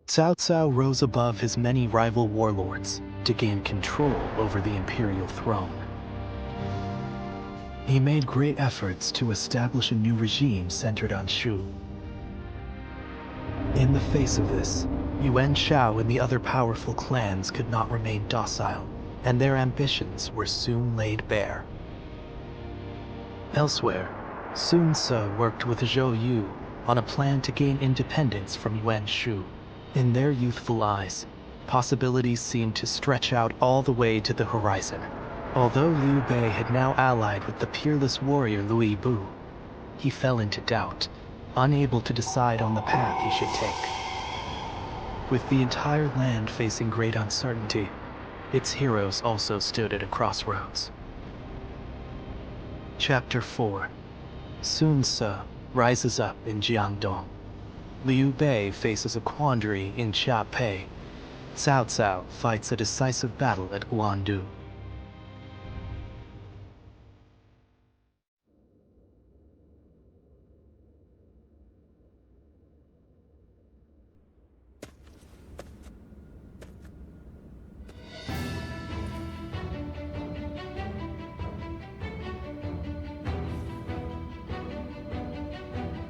Cao Cao rose above his many rival warlords to gain control over the imperial throne. He made great efforts to establish a new regime centered on Shu. In the face of this, Yuan Shao and the other powerful clans could not remain docile, and their ambitions were soon laid bare. Elsewhere, Sun Ce worked with Zhou Yu on a plan to gain independence from Yuan Shu. In their youthful eyes, possibilities seemed to stretch out all the way to the horizon. Although Liu Bei had now allied with the peerless warrior Liu Bu, he fell into doubt, unable to decide on the path he should take. With the entire land facing great uncertainty, its heroes also stood at a crossroads. Chapter 4. Sun Ce rises up in Jiangdong. Liu Bei faces a quandary in Chap. Cao Cao fights a decisive battle at Guandu.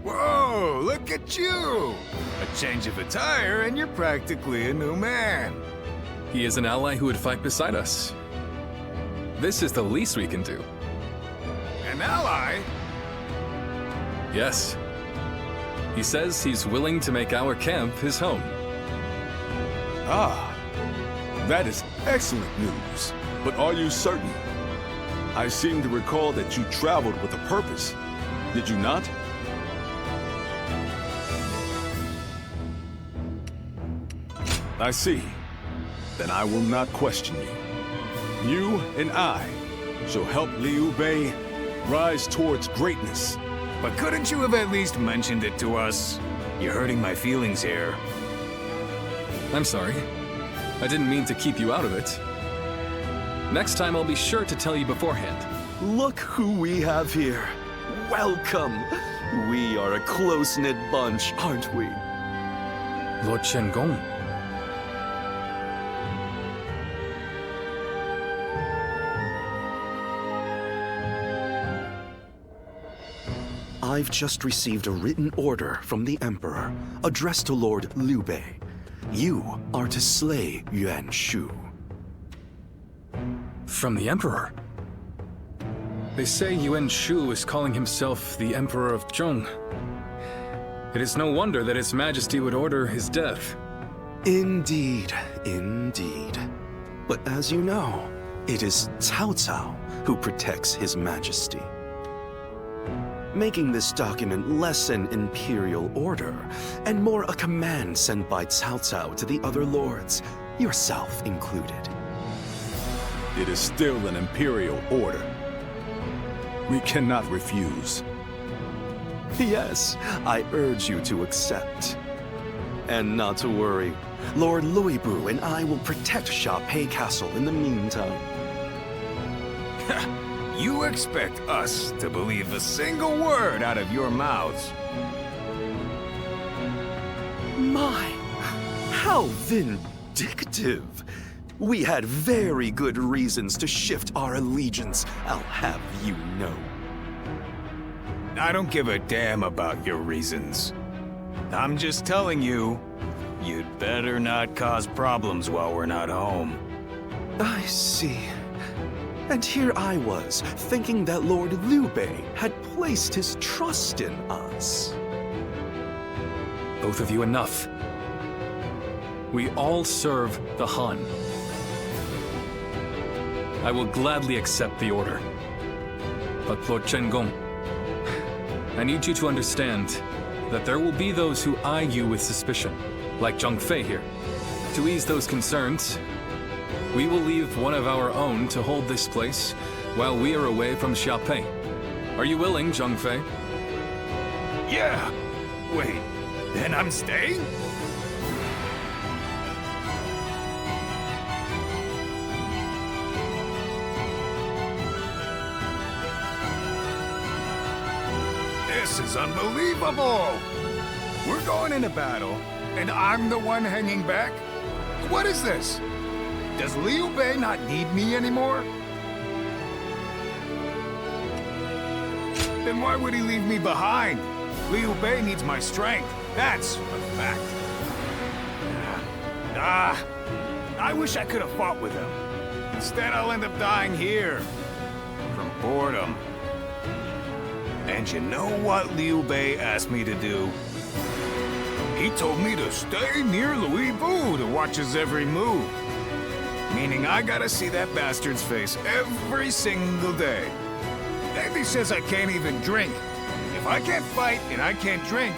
Whoa, look at you! A change of attire and you're practically a new man. He is an ally who would fight beside us. This is the least we can do. An ally? Yes. He says he's willing to make our camp his home. Ah, that is excellent news. But are you certain? I seem to recall that you traveled with a purpose. Did you not? I see. Then I will not question you. You and I shall help Liu Bei rise towards greatness. But couldn't you have at least mentioned it to us? You're hurting my feelings here. I'm sorry. I didn't mean to keep you out of it. Next time I'll be sure to tell you beforehand. Look who we have here. Welcome. We are a close-knit bunch, aren't we? Lord Gong. I've just received a written order from the Emperor, addressed to Lord Liu Bei. You are to slay Yuan Shu. From the Emperor? They say Yuan Shu is calling himself the Emperor of Zhong. It is no wonder that His Majesty would order his death. Indeed, indeed. But as you know, it is Cao Cao who protects His Majesty. Making this document less an imperial order, and more a command sent by Cao Cao to the other lords, yourself included. It is still an imperial order. We cannot refuse. Yes, I urge you to accept. And not to worry, Lord Louis Bu and I will protect Chap Castle in the meantime. You expect us to believe a single word out of your mouths? My, how vindictive! We had very good reasons to shift our allegiance, I'll have you know. I don't give a damn about your reasons. I'm just telling you, you'd better not cause problems while we're not home. I see. And here I was, thinking that Lord Liu Bei had placed his trust in us. Both of you enough. We all serve the Han. I will gladly accept the order. But Lord Gong, I need you to understand that there will be those who eye you with suspicion, like Zhang Fei here. To ease those concerns, we will leave one of our own to hold this place while we are away from Xiaopei. Are you willing, Zhang Fei? Yeah. Wait, then I'm staying? This is unbelievable! We're going into battle, And I'm the one hanging back? What is this? Does Liu Bei not need me anymore? Then why would he leave me behind? Liu Bei needs my strength. That's a fact. I wish I could have fought with him. Instead, I'll end up dying here. From boredom. And you know what Liu Bei asked me to do? He told me to stay near Louis Bu to watch his every move. Meaning I gotta see that bastard's face every single day. And he says I can't even drink. If I can't fight and I can't drink,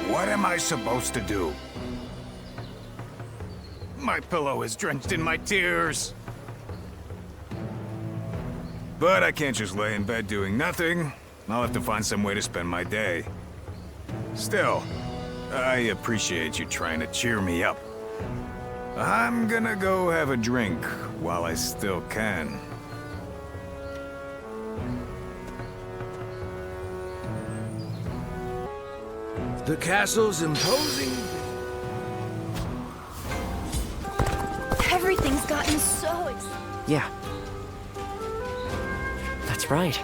what am I supposed to do? My pillow is drenched in my tears. But I can't just lay in bed doing nothing. I'll have to find some way to spend my day. Still, I appreciate you trying to cheer me up. I'm gonna go have a drink while I still can. The castle's imposing. Everything's gotten so exciting. Yeah. That's right.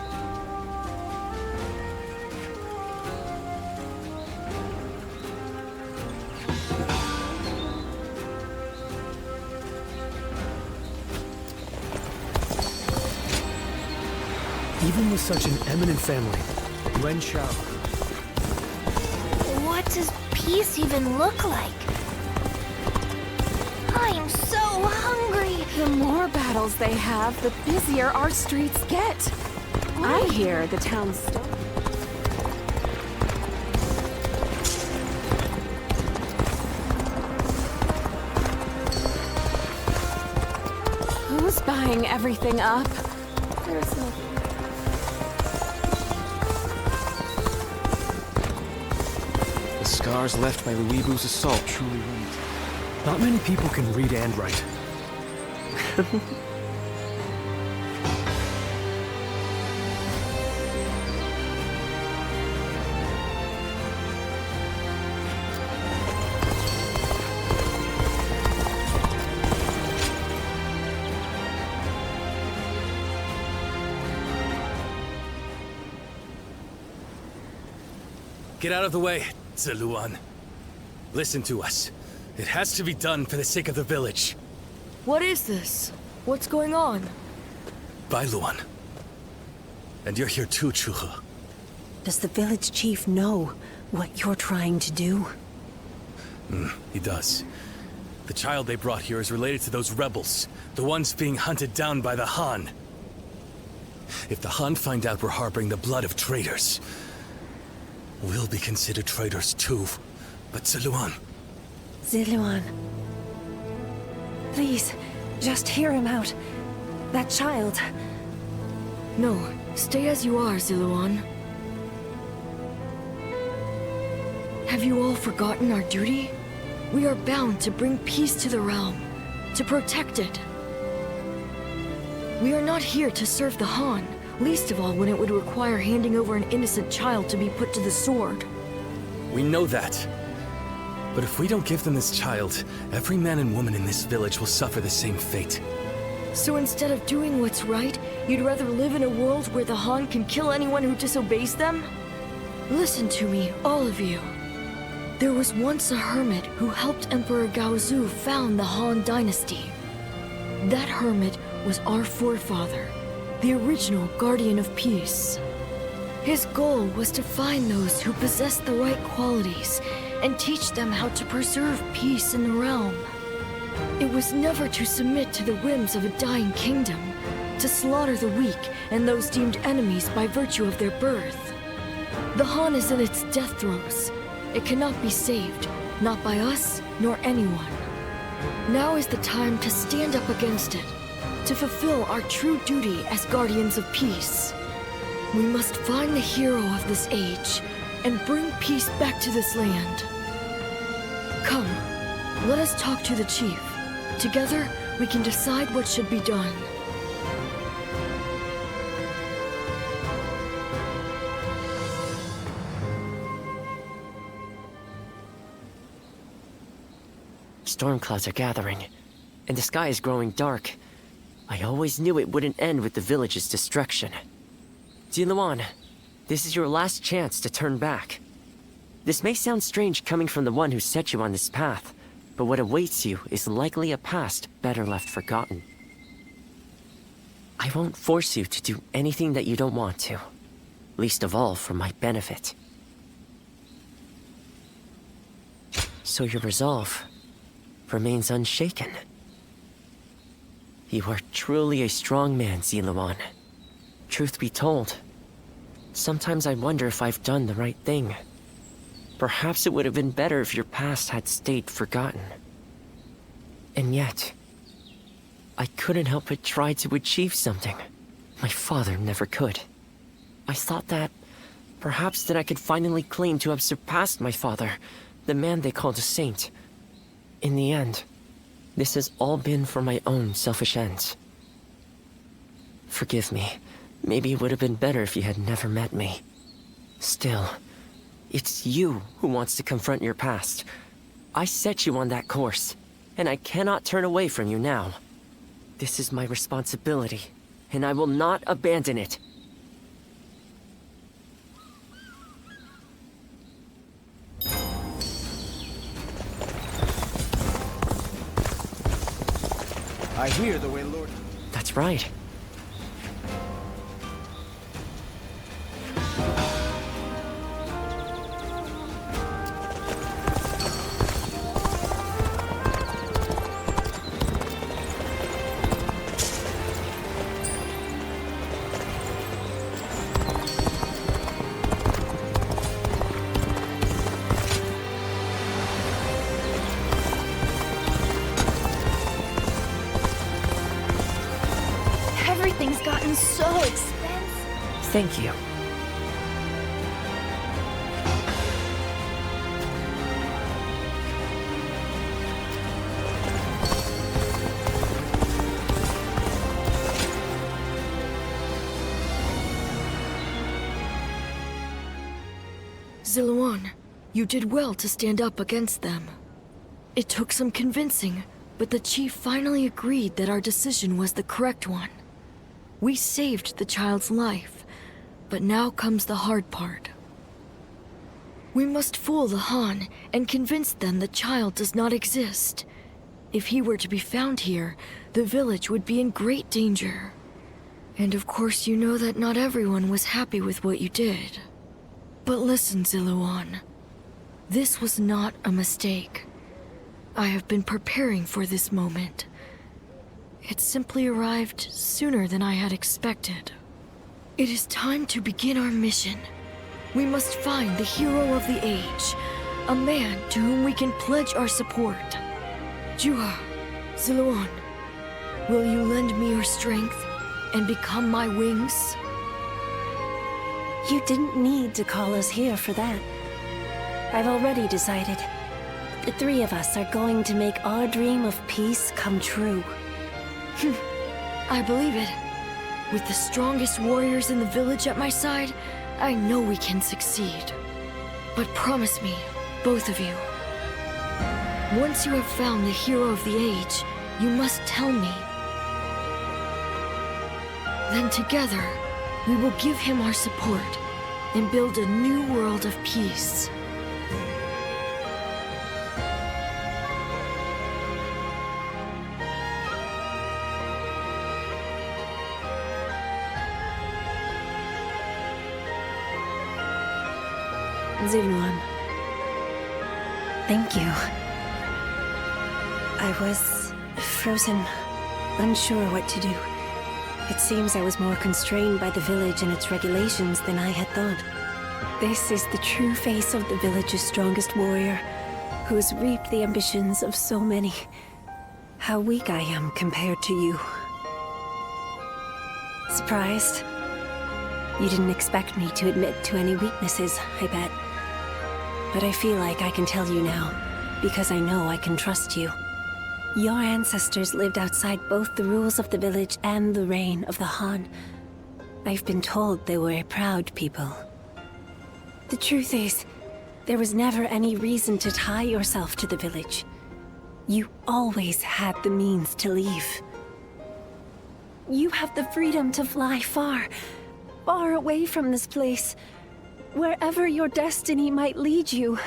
Even with such an eminent family, Yuan Shao. What does peace even look like? I'm so hungry. The more battles they have, the busier our streets get. I hear the town's still... Who's buying everything up? There's no... The scars left by Louis Bu's assault truly run. Not many people can read and write. Get out of the way, Ziluan. Listen to us. It has to be done for the sake of the village. What is this? What's going on? Bai Luan. And you're here too, Chuhe. Does the village chief know what you're trying to do? He does. The child they brought here is related to those rebels, the ones being hunted down by the Han. If the Han find out we're harboring the blood of traitors, we'll be considered traitors too. But Ziluan... Ziluan. Please, just hear him out. That child... No, stay as you are, Ziluan. Have you all forgotten our duty? We are bound to bring peace to the realm, to protect it. We are not here to serve the Han, least of all when it would require handing over an innocent child to be put to the sword. We know that. But if we don't give them this child, every man and woman in this village will suffer the same fate. So instead of doing what's right, you'd rather live in a world where the Han can kill anyone who disobeys them? Listen to me, all of you. There was once a hermit who helped Emperor Gaozu found the Han Dynasty. That hermit was our forefather, the original Guardian of Peace. His goal was to find those who possessed the right qualities and teach them how to preserve peace in the realm. It was never to submit to the whims of a dying kingdom, to slaughter the weak and those deemed enemies by virtue of their birth. The Han is in its death throes. It cannot be saved, not by us nor anyone. Now is the time to stand up against it, to fulfill our true duty as guardians of peace. We must find the hero of this age and bring peace back to this land. Come, let us talk to the chief. Together, we can decide what should be done. Storm clouds are gathering, and the sky is growing dark. I always knew it wouldn't end with the village's destruction. Ziluan, this is your last chance to turn back. This may sound strange coming from the one who set you on this path, but what awaits you is likely a past better left forgotten. I won't force you to do anything that you don't want to, least of all for my benefit. So your resolve remains unshaken. You are truly a strong man, Ziluan. Truth be told, sometimes I wonder if I've done the right thing. Perhaps it would have been better if your past had stayed forgotten. And yet, I couldn't help but try to achieve something my father never could. I thought that perhaps that I could finally claim to have surpassed my father, the man they called a saint. In the end, this has all been for my own selfish ends. Forgive me. Maybe it would have been better if you had never met me. Still, it's you who wants to confront your past. I set you on that course, and I cannot turn away from you now. This is my responsibility, and I will not abandon it. I hear the way Lord... That's right. Everything's gotten so expensive. Thank you. Ziluan, you did well to stand up against them. It took some convincing, but the chief finally agreed that our decision was the correct one. We saved the child's life, but now comes the hard part. We must fool the Han and convince them the child does not exist. If he were to be found here, the village would be in great danger. And of course you know that not everyone was happy with what you did. But listen, Ziluan. This was not a mistake. I have been preparing for this moment. It simply arrived sooner than I had expected. It is time to begin our mission. We must find the hero of the age, a man to whom we can pledge our support. Juha, Ziluan, will you lend me your strength and become my wings? You didn't need to call us here for that. I've already decided. The three of us are going to make our dream of peace come true. I believe it. With the strongest warriors in the village at my side, I know we can succeed. But promise me, both of you. Once you have found the hero of the age, you must tell me. Then together, we will give him our support and build a new world of peace. Ziluan. Thank you. I was frozen, unsure what to do. It seems I was more constrained by the village and its regulations than I had thought. This is the true face of the village's strongest warrior, who has reaped the ambitions of so many. How weak I am compared to you. Surprised? You didn't expect me to admit to any weaknesses, I bet. But I feel like I can tell you now, because I know I can trust you. Your ancestors lived outside both the rules of the village and the reign of the Han. I've been told they were a proud people. The truth is, there was never any reason to tie yourself to the village. You always had the means to leave. You have the freedom to fly far, far away from this place. Wherever your destiny might lead you.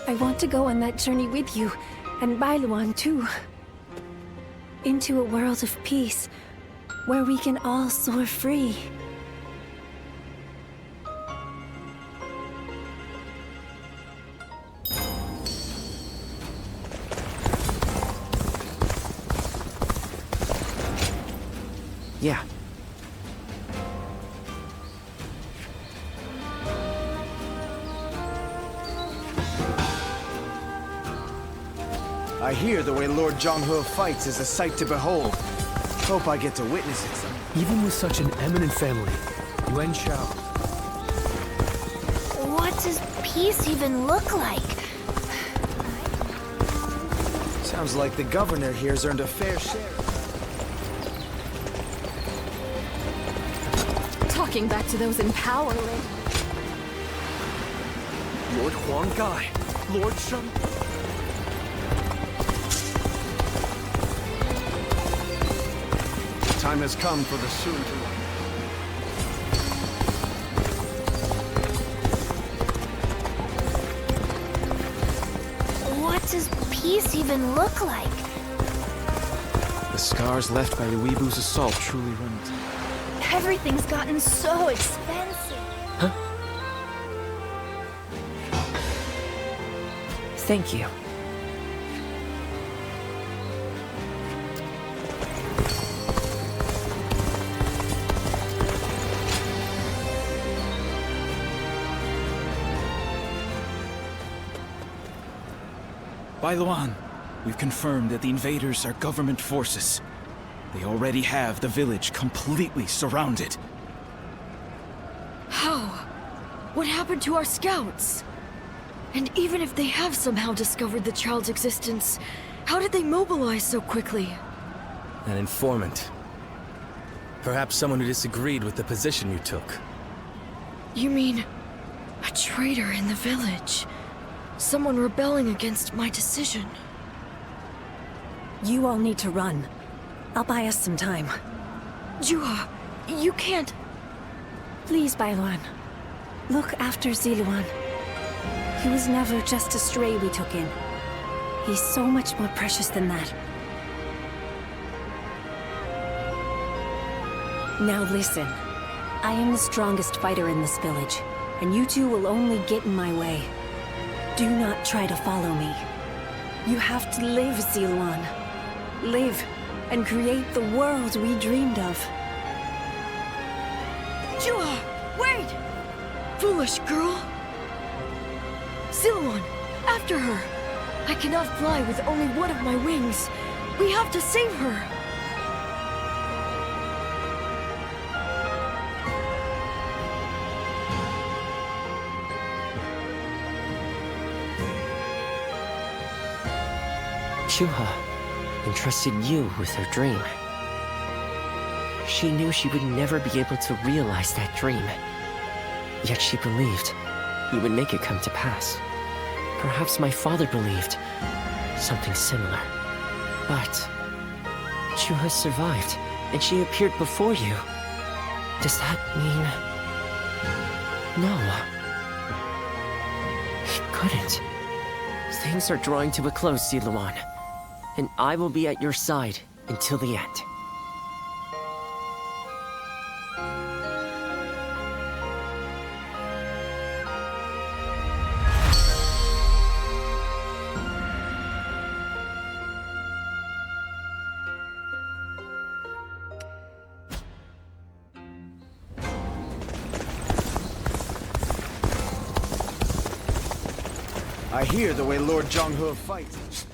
I want to go on that journey with you, and Bailuan too. Into a world of peace, where we can all soar free. Yeah. I hear the way Lord Zhonghe fights is a sight to behold. Hope I get to witness it someday. Even with such an eminent family, Yuan Shao. What does peace even look like? Sounds like the governor here's earned a fair share. Talking back to those in power, Lord Huang Gai, Lord Shun. Time has come for the soon to What does peace even look like? The scars left by the Weebu's assault truly run. Everything's gotten so expensive. Huh? Thank you. Bailuan, we've confirmed that the invaders are government forces. They already have the village completely surrounded. How? What happened to our scouts? And even if they have somehow discovered the child's existence, how did they mobilize so quickly? An informant. Perhaps someone who disagreed with the position you took. You mean a traitor in the village? Someone rebelling against my decision? You all need to run. I'll buy us some time. Jua, you can't... Please, Bailuan. Look after Ziluan. He was never just a stray we took in. He's so much more precious than that. Now listen. I am the strongest fighter in this village, and you two will only get in my way. Do not try to follow me. You have to live, Ziluan. Live, and create the world we dreamed of. Jua, wait! Foolish girl! Ziluan, after her! I cannot fly with only one of my wings. We have to save her! Chuha entrusted you with her dream. She knew she would never be able to realize that dream. Yet she believed he would make it come to pass. Perhaps my father believed something similar. But Chuha survived, and she appeared before you. Does that mean... No. It couldn't. Things are drawing to a close, Ziluan. And I will be at your side until the end. I hear the way Lord Zhonghe fights.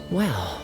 Well...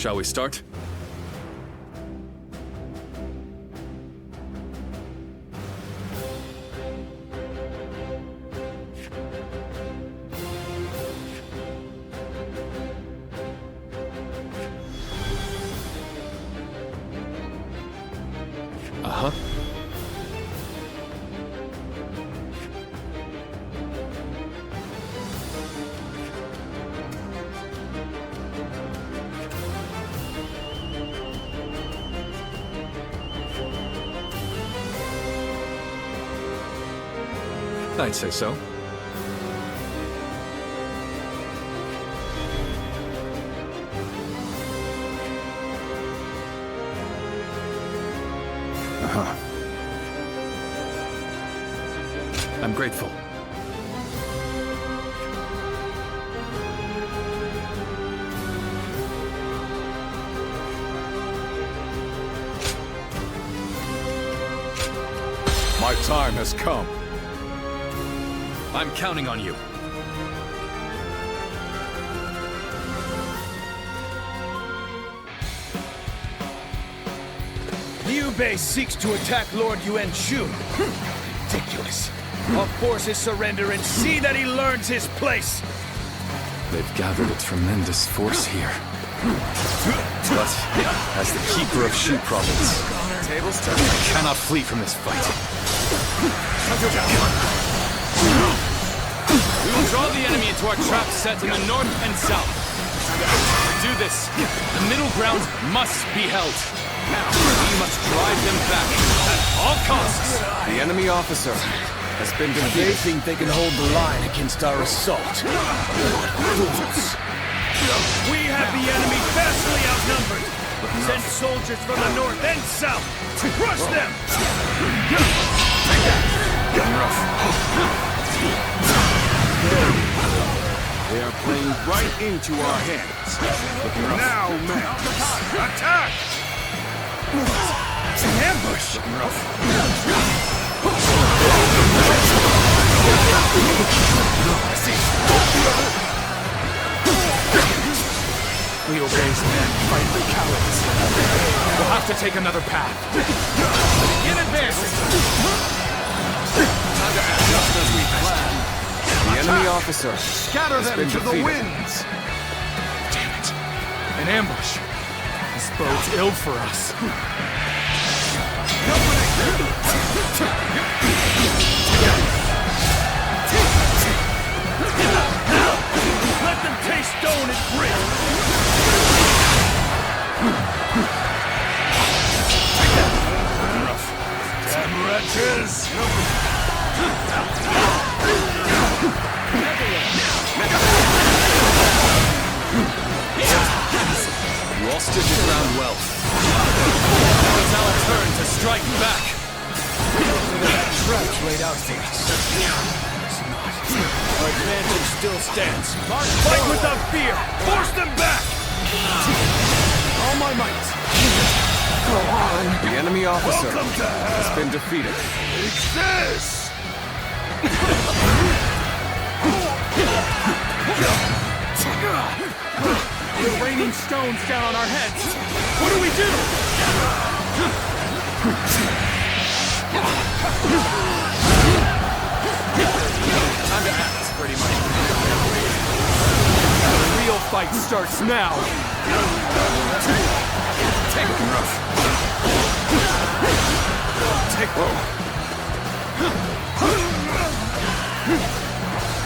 Shall we start? Uh-huh. I'd say so. Uh-huh. I'm grateful. My time has come. I'm counting on you. Liu Bei seeks to attack Lord Yuan Shu. Ridiculous. I'll force his surrender and see that he learns his place. They've gathered a tremendous force here. But, as the keeper of Shu province, I cannot flee from this fight. We will draw the enemy into our trap set in the north and south. To do this, the middle ground must be held. We must drive them back at all costs. The enemy officer has been defeated. They think they can hold the line against our assault. Fools. We have the enemy vastly outnumbered. Send soldiers from the north and south to crush them. They are playing right into our hands. Now, men, attack! It's an ambush! Liu Bei's men fight the cowards. We'll have to take another path. In advance! Just as we planned. The enemy officer Scatter them to the winds! Damn it. An ambush. This bodes ill for us. Let them taste stone and grit! Damn wretches! You all stood your ground well. It's our turn to strike back. Traps laid out for us. Our advantage still stands. Fight without fear! Force them back! All my might! Go on! The enemy officer has been defeated. Exists! They're raining stones down on our heads! What do we do? Time to act, pretty much. The real fight starts now! Take it rough. Take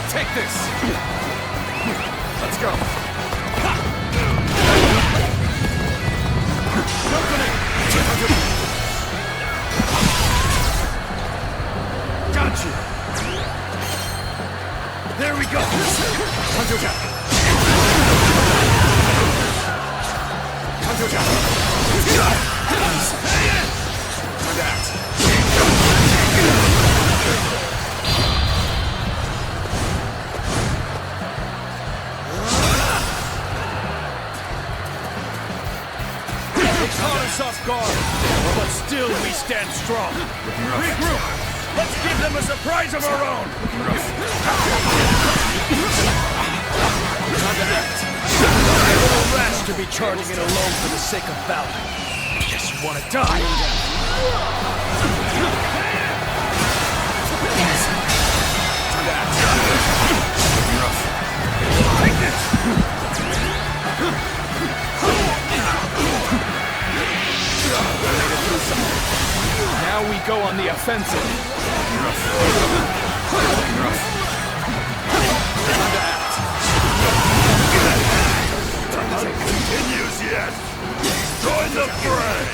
Take this! Let's go! Got you! There we go! It's caught us off guard, but still we stand strong. Regroup! Let's give them a surprise of our own! Time to act. A little rash to be charging it alone for the sake of valor. Guess you wanna die. Take this! Now we go on the offensive. Nothing continues yet. Join the fray.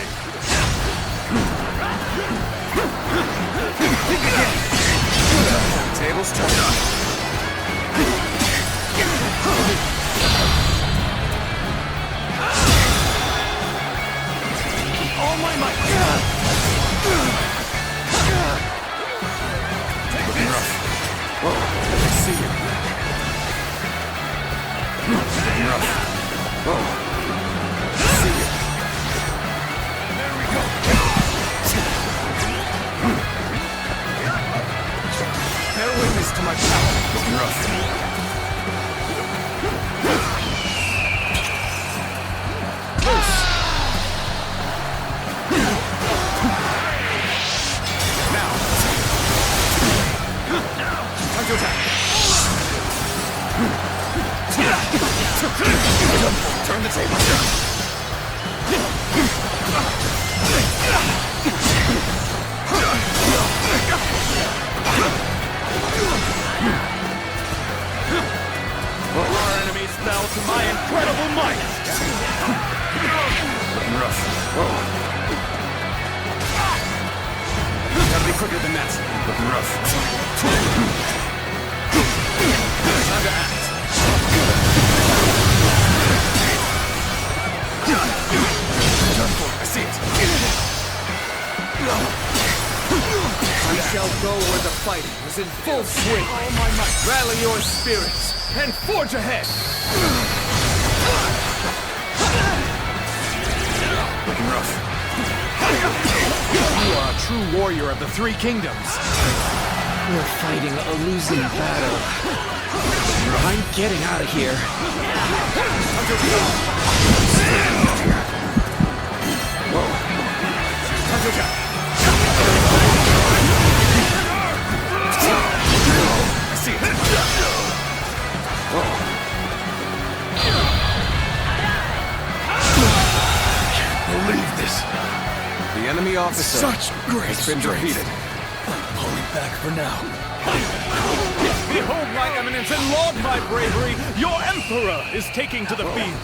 Tables turned. All my might. Take this. Whoa, I see you. Whoa. I see you. There we go. Bear witness to my power. Turn the table. Our enemies fell to my incredible might. Looking rough. Whoa. Gotta be quicker than that. Looking rough. Time to act. I see it. We shall go where the fighting is in full swing. All my might. Rally your spirits and forge ahead. Looking rough. You are a true warrior of the Three Kingdoms. We're fighting a losing battle. I'm getting out of here. Whoa. I see it. Whoa. Can't believe this. The enemy officer has been defeated. Pulling back for now. Behold my eminence and laud my bravery! Your emperor is taking to the field!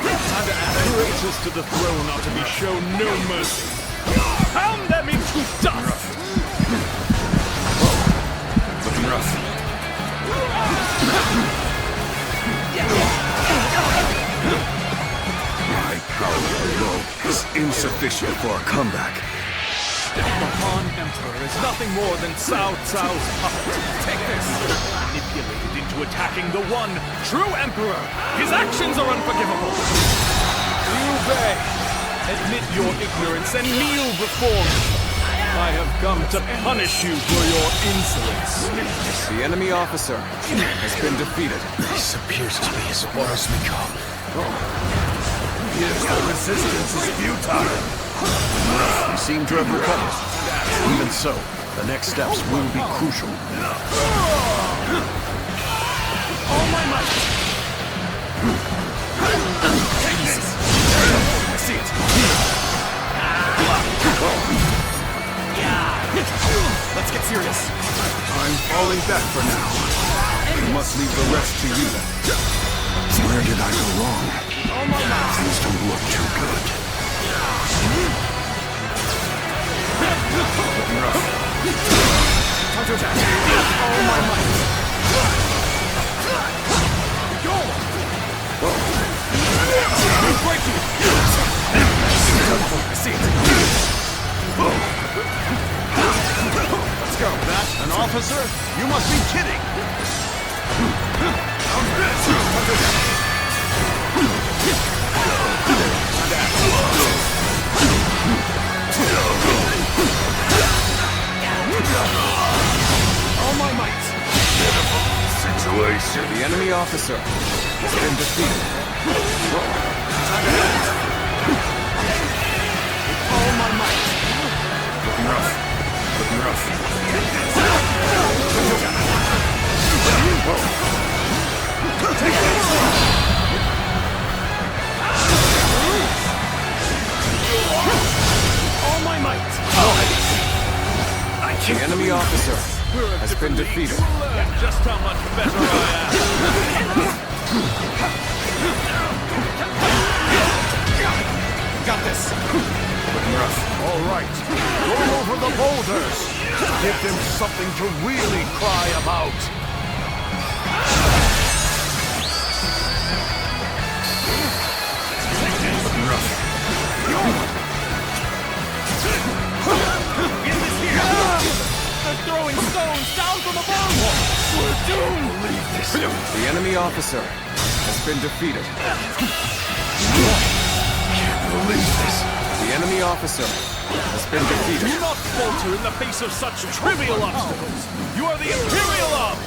Time to add traitors to the throne are to be shown no mercy. Pound them into dust! Whoa. Looking rough. My power alone is insufficient for a comeback. The Han Emperor is nothing more than Cao Cao's puppet. Take this! Manipulated into attacking the one true Emperor! His actions are unforgivable! Liu Bei, admit your ignorance and kneel before me! I have come to punish you for your insolence. The enemy officer has been defeated. This appears to be as far as we come. Yes, the resistance is futile. We seem to have recovered. Even so, the next steps will be crucial. All my might! Take this! I see it! Let's get serious. I'm falling back for now. We must leave the rest to you. Where did I go wrong? Things don't look too good. Looking rough. Counterattack. All my might. Go! Whoa. Break you! I see it. Whoa. Let's go. That an officer? You must be kidding! All my might! Situation. The enemy officer has been defeated. All my might. Looking rough. Looking rough. Take this! All my might. The enemy officer has been defeated. Just how much better I am. Got this. Looking rough. All right. Go over the boulders. Give them something to really cry about. Looking rough. They're throwing stones down from above! We're doomed! Believe this. The enemy officer has been defeated. Can't believe this. The enemy officer has been defeated. Do not falter in the face of such trivial obstacles! You are the Imperial of...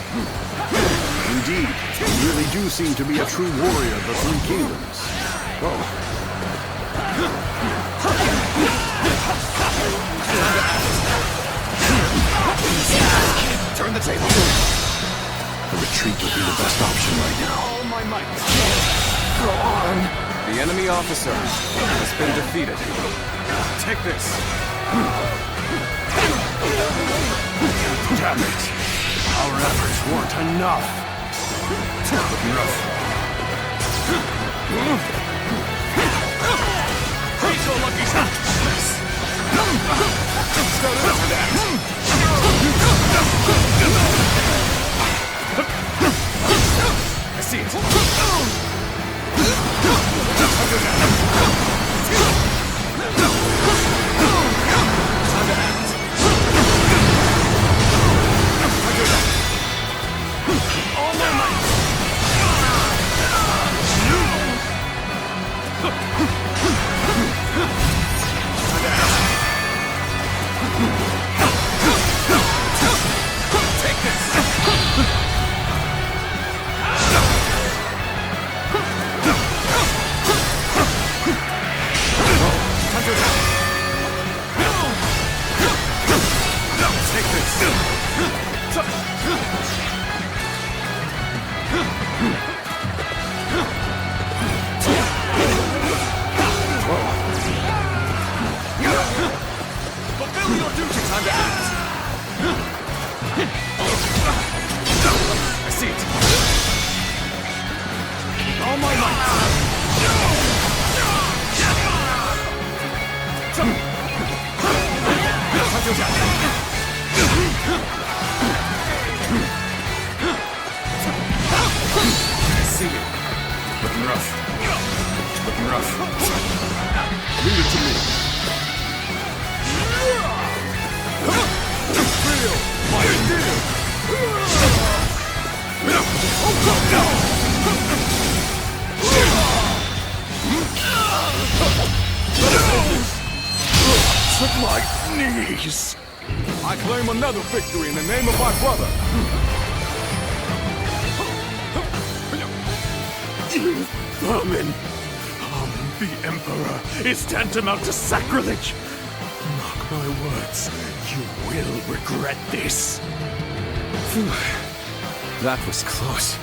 Indeed, you really do seem to be a true warrior of the Three Kingdoms. Oh. Turn the table. A retreat would be the best option right now. All my might. Go on. The enemy officer has been defeated. Take this. Damn it! Our efforts weren't enough. Looking rough. He's your lucky shot. I see it. All my might. Take this. Fulfill your duty. Time to act. I see it. All my might. I see you. Looking rough. Looking rough. Leave it to me. Feel my steel. To my knees. I claim another victory in the name of my brother. Vermin! Harming the Emperor is tantamount to sacrilege! Mark my words, you will regret this. That was close.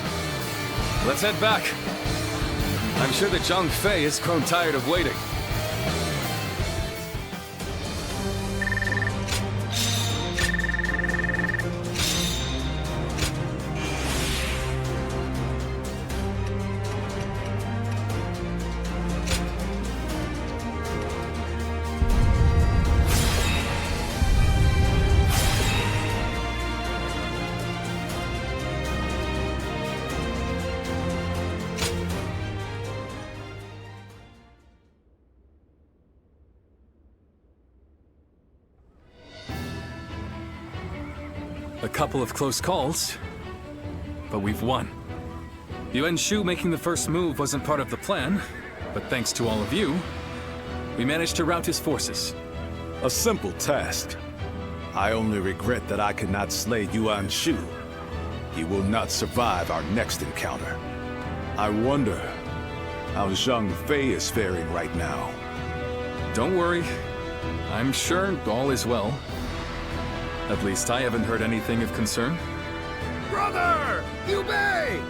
Let's head back. I'm sure that Zhang Fei has grown tired of waiting. A couple of close calls, but we've won. Yuan Shu making the first move wasn't part of the plan, but thanks to all of you, we managed to rout his forces. A simple task. I only regret that I could not slay Yuan Shu. He will not survive our next encounter. I wonder how Zhang Fei is faring right now. Don't worry. I'm sure all is well. At least I haven't heard anything of concern. Brother! Liu Bei!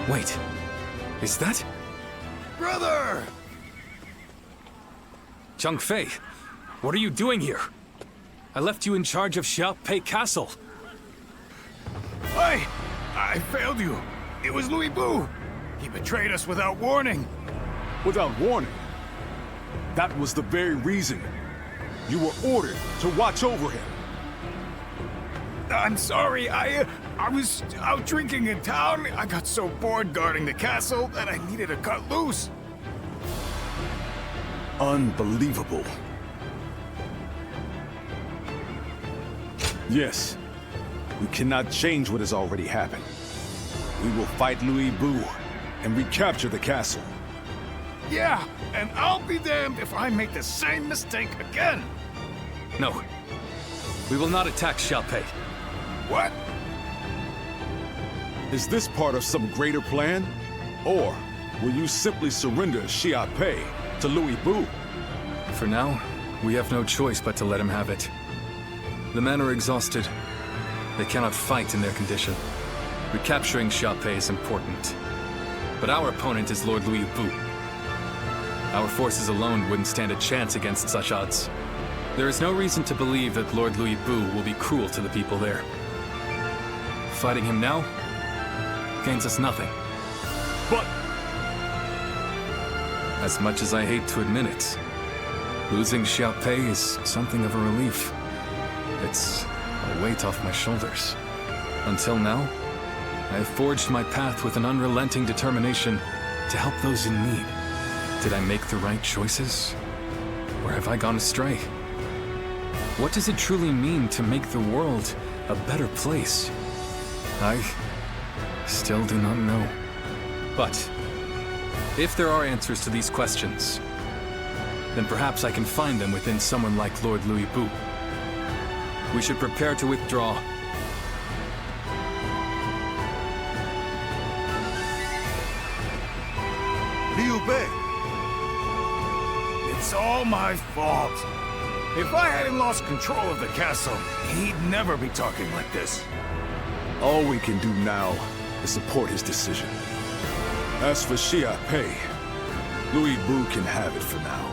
Wait, is that? Brother! Zhang Fei, what are you doing here? I left you in charge of Xiaopei Castle. I failed you. It was Louis Bu. He betrayed us without warning. Without warning? That was the very reason you were ordered to watch over him. I'm sorry, I was out drinking in town. I got so bored guarding the castle that I needed to cut loose. Unbelievable. Yes, we cannot change what has already happened. We will fight Louis Bu and recapture the castle. Yeah, and I'll be damned if I make the same mistake again. No, we will not attack Xiaopei. What? Is this part of some greater plan? Or will you simply surrender Xiaopei to Louis Bu? For now, we have no choice but to let him have it. The men are exhausted. They cannot fight in their condition. Recapturing Xiaopei is important. But our opponent is Lord Louis Bu. Our forces alone wouldn't stand a chance against such odds. There is no reason to believe that Lord Louis Bu will be cruel to the people there. Fighting him now gains us nothing. But as much as I hate to admit it, losing Xiaopei is something of a relief. It's a weight off my shoulders. Until now, I have forged my path with an unrelenting determination to help those in need. Did I make the right choices? Or have I gone astray? What does it truly mean to make the world a better place? I still do not know. But if there are answers to these questions, then perhaps I can find them within someone like Lord Louis Bu. We should prepare to withdraw. Liu Bei! It's all my fault. If I hadn't lost control of the castle, he'd never be talking like this. all we can do now is support his decision. As for Xiaopei, Louis Bu can have it for now.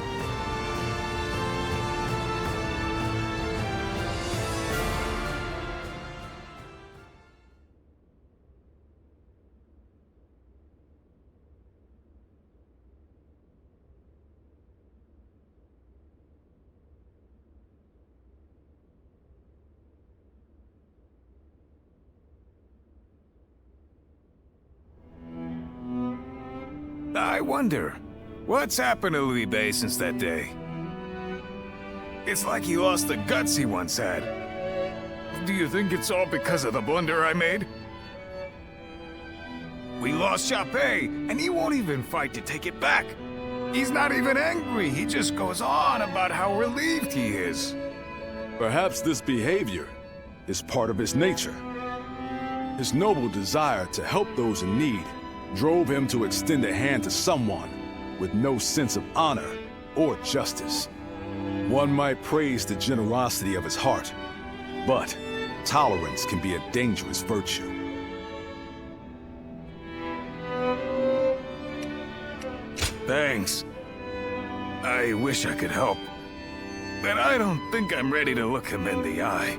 I wonder, what's happened to Liu Bei since that day? It's like he lost the guts he once had. Do you think it's all because of the blunder I made? We lost Xiaopei, and he won't even fight to take it back. He's not even angry, he just goes on about how relieved he is. Perhaps this behavior is part of his nature. His noble desire to help those in need drove him to extend a hand to someone with no sense of honor or justice. One might praise the generosity of his heart, but tolerance can be a dangerous virtue. Thanks. I wish I could help, but I don't think I'm ready to look him in the eye.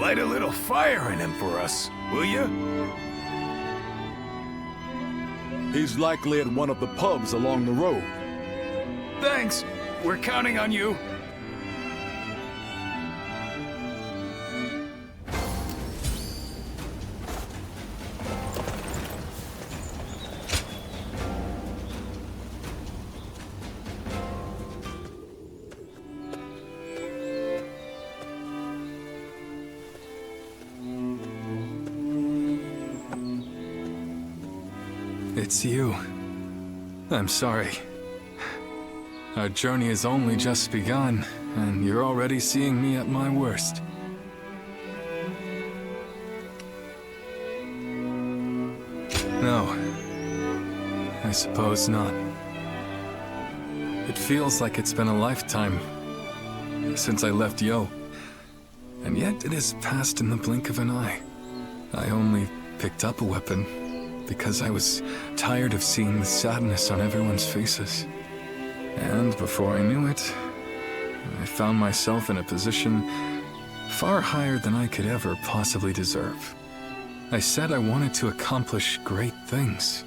Light a little fire in him for us, will you? He's likely at one of the pubs along the road. Thanks. We're counting on you. It's you. I'm sorry. Our journey has only just begun, and you're already seeing me at my worst. No. I suppose not. It feels like it's been a lifetime since I left Yo, and yet it has passed in the blink of an eye. I only picked up a weapon because I was tired of seeing the sadness on everyone's faces. And before I knew it, I found myself in a position far higher than I could ever possibly deserve. I said I wanted to accomplish great things.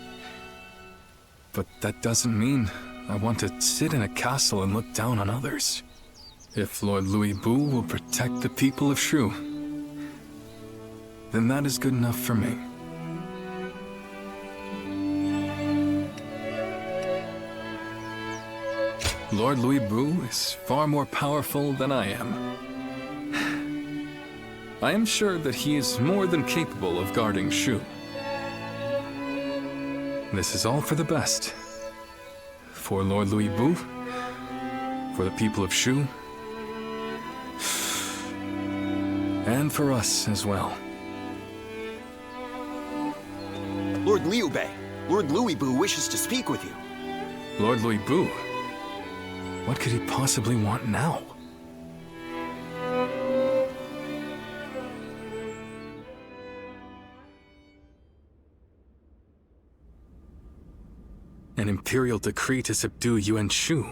But that doesn't mean I want to sit in a castle and look down on others. If Lord Louis Bu will protect the people of Shu, then that is good enough for me. Lord Louis Bu is far more powerful than I am. I am sure that he is more than capable of guarding Shu. This is all for the best. For Lord Louis Bu, for the people of Shu, and for us as well. Lord Liu Bei, Lord Louis Bu wishes to speak with you. Lord Louis Bu? What could he possibly want now? An imperial decree to subdue Yuan Shu.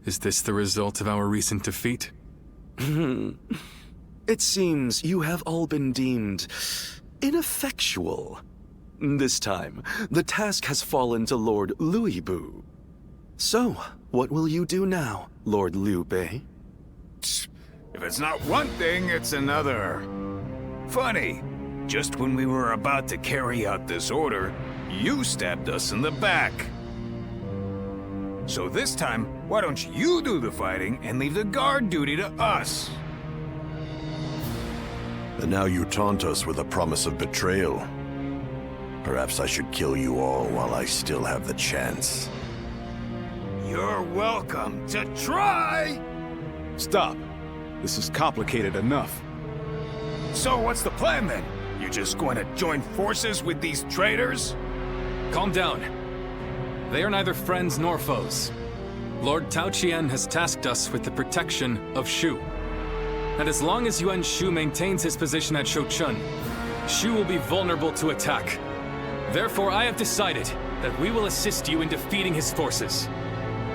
Is this the result of our recent defeat? It seems you have all been deemed ineffectual. This time, the task has fallen to Lord Louis Bu. So, what will you do now, Lord Liu Bei? If it's not one thing, it's another. Funny, just when we were about to carry out this order, you stabbed us in the back. So this time, why don't you do the fighting and leave the guard duty to us? And now you taunt us with a promise of betrayal. Perhaps I should kill you all while I still have the chance. You're welcome to try! Stop. This is complicated enough. So what's the plan then? You just going to join forces with these traitors? Calm down. They are neither friends nor foes. Lord Tao Qian has tasked us with the protection of Shu. And as long as Yuan Shu maintains his position at Shouchun, Shu will be vulnerable to attack. Therefore, I have decided that we will assist you in defeating his forces.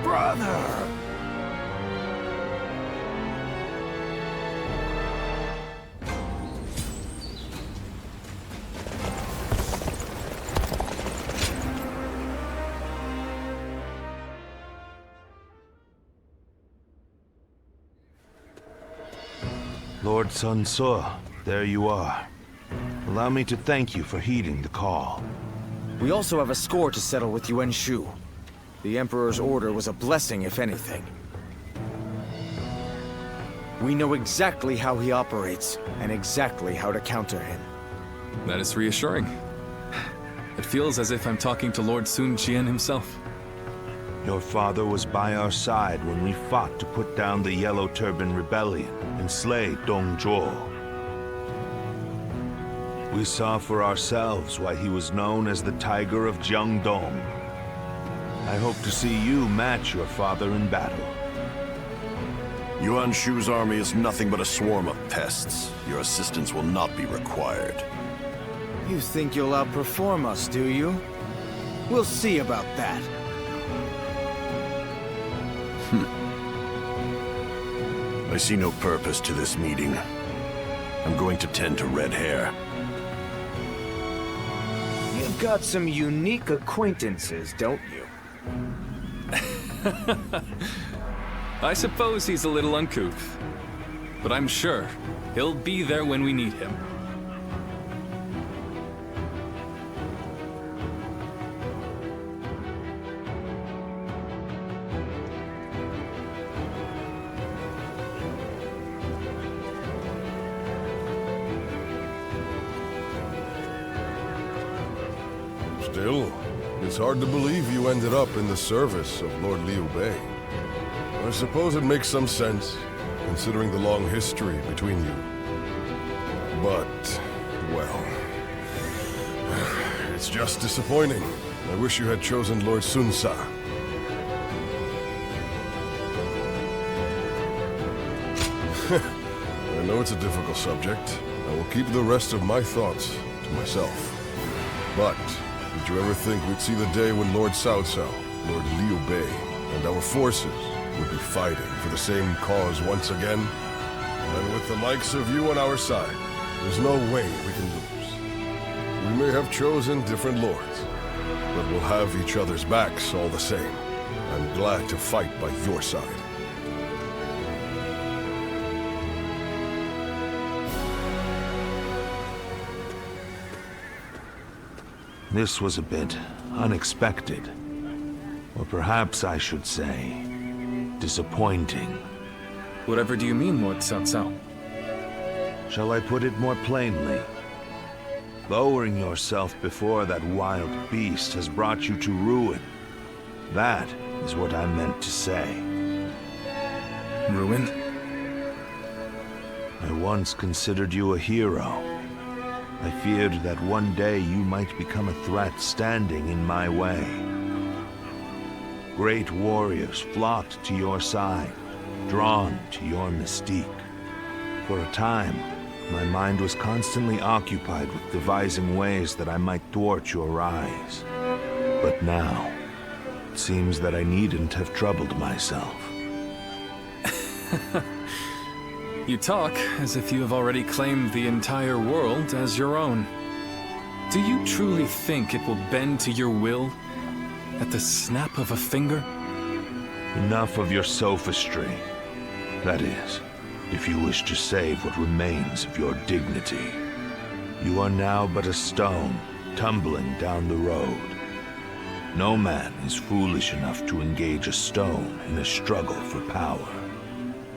Brother! Lord Sun Ce, there you are. Allow me to thank you for heeding the call. We also have a score to settle with Yuan Shu. The Emperor's order was a blessing, if anything. We know exactly how he operates, and exactly how to counter him. That is reassuring. It feels as if I'm talking to Lord Sun Jian himself. Your father was by our side when we fought to put down the Yellow Turban Rebellion and slay Dong Zhuo. We saw for ourselves why he was known as the Tiger of Jiangdong. I hope to see you match your father in battle. Yuan Shu's army is nothing but a swarm of pests. Your assistance will not be required. You think you'll outperform us, do you? We'll see about that. I see no purpose to this meeting. I'm going to tend to red hair. You've got some unique acquaintances, don't you? I suppose he's a little uncouth, but I'm sure he'll be there when we need him. Still, it's hard to believe you ended up in the service of Lord Liu Bei. I suppose it makes some sense, considering the long history between you. But, well, it's just disappointing. I wish you had chosen Lord Sunsa. I know it's a difficult subject. I will keep the rest of my thoughts to myself. But, did you ever think we'd see the day when Lord Cao Cao, Lord Liu Bei, and our forces would be fighting for the same cause once again? And with the likes of you on our side, there's no way we can lose. We may have chosen different lords, but we'll have each other's backs all the same. I'm glad to fight by your side. This was a bit unexpected. Or perhaps I should say, disappointing. Whatever do you mean, Lord Cao Cao? Shall I put it more plainly? Lowering yourself before that wild beast has brought you to ruin. That is what I meant to say. Ruin? I once considered you a hero. I feared that one day you might become a threat standing in my way. Great warriors flocked to your side, drawn to your mystique. For a time, my mind was constantly occupied with devising ways that I might thwart your rise. But now, it seems that I needn't have troubled myself. You talk as if you have already claimed the entire world as your own. Do you truly think it will bend to your will at the snap of a finger? Enough of your sophistry. That is, if you wish to save what remains of your dignity. You are now but a stone, tumbling down the road. No man is foolish enough to engage a stone in a struggle for power.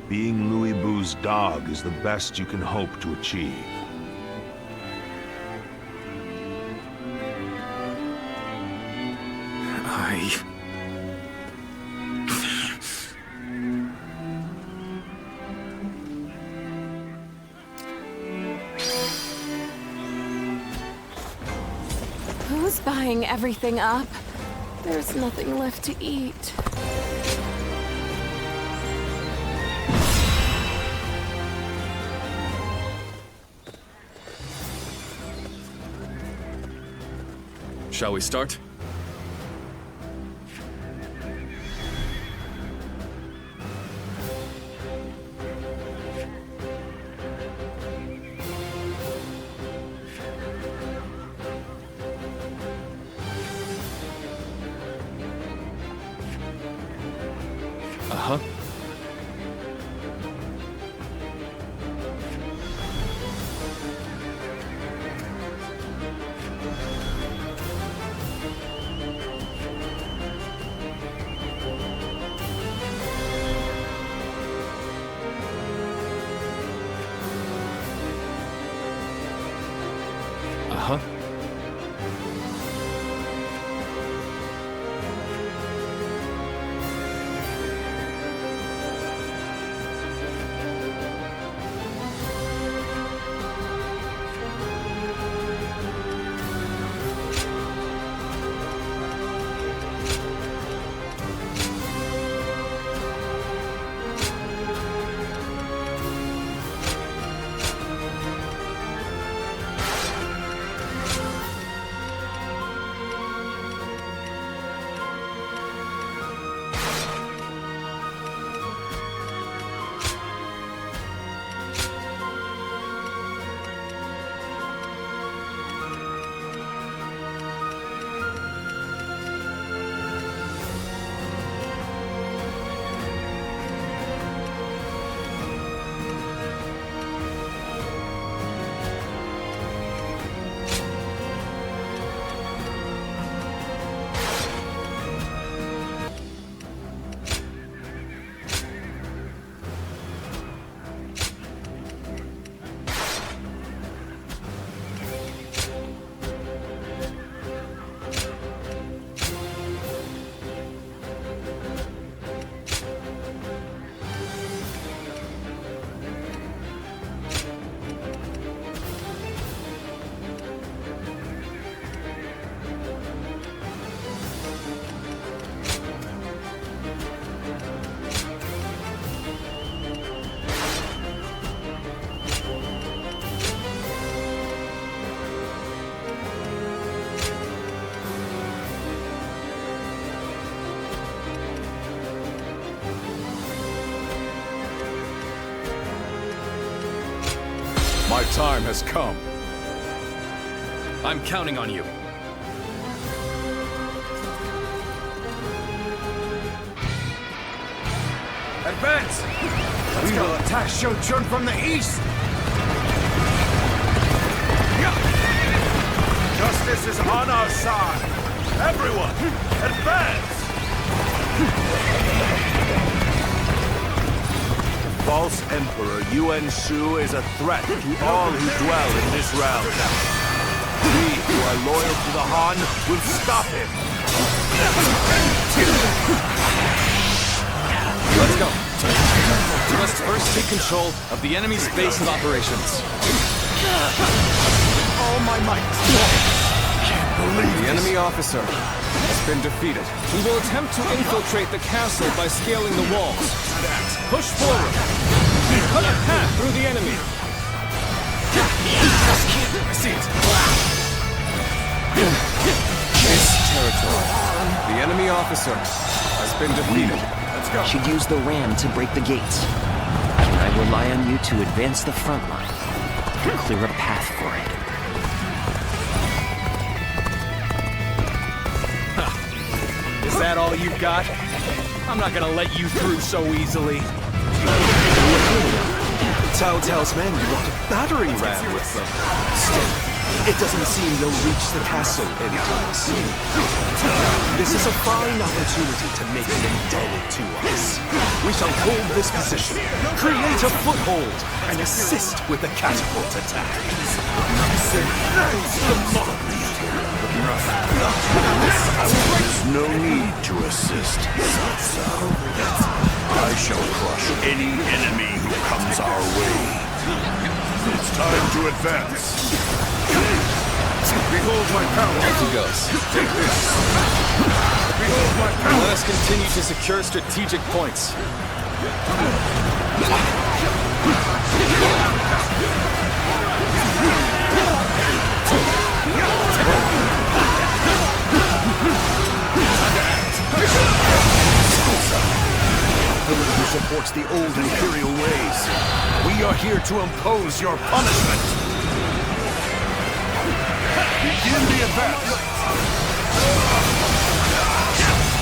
Being Louis Bu's dog is the best you can hope to achieve. Who's buying everything up? There's nothing left to eat. Shall we start? Uh-huh. My time has come. I'm counting on you. Advance! We will attack Shochun from the east! Justice is on our side! Everyone, advance! The false Emperor Yuan Shu is a threat to all who dwell in this realm. We who are loyal to the Han will stop him! Let's go. We must first take control of the enemy's base of operations. All my might! The enemy officer has been defeated. We will attempt to infiltrate the castle by scaling the walls. Push forward. Cut a path through the enemy. I see it. This territory. The enemy officer has been defeated. Let's go. Should use the ram to break the gates. Can I rely on you to advance the front line? Clear a path for it. Is that all you've got? I'm not gonna let you through so easily. Cao Cao's men brought a battering ram with them. Still, it doesn't seem they'll reach the castle anytime soon. This is a fine opportunity to make them indebted to us. We shall hold this position, create a foothold, and assist with the catapult attack. There's no need to assist. I shall crush any enemy who comes our way. It's time to advance. Behold my power. Off he goes. Take this. Behold my power. Let us continue to secure strategic points. Who supports the old Imperial ways. We are here to impose your punishment. Begin the advance.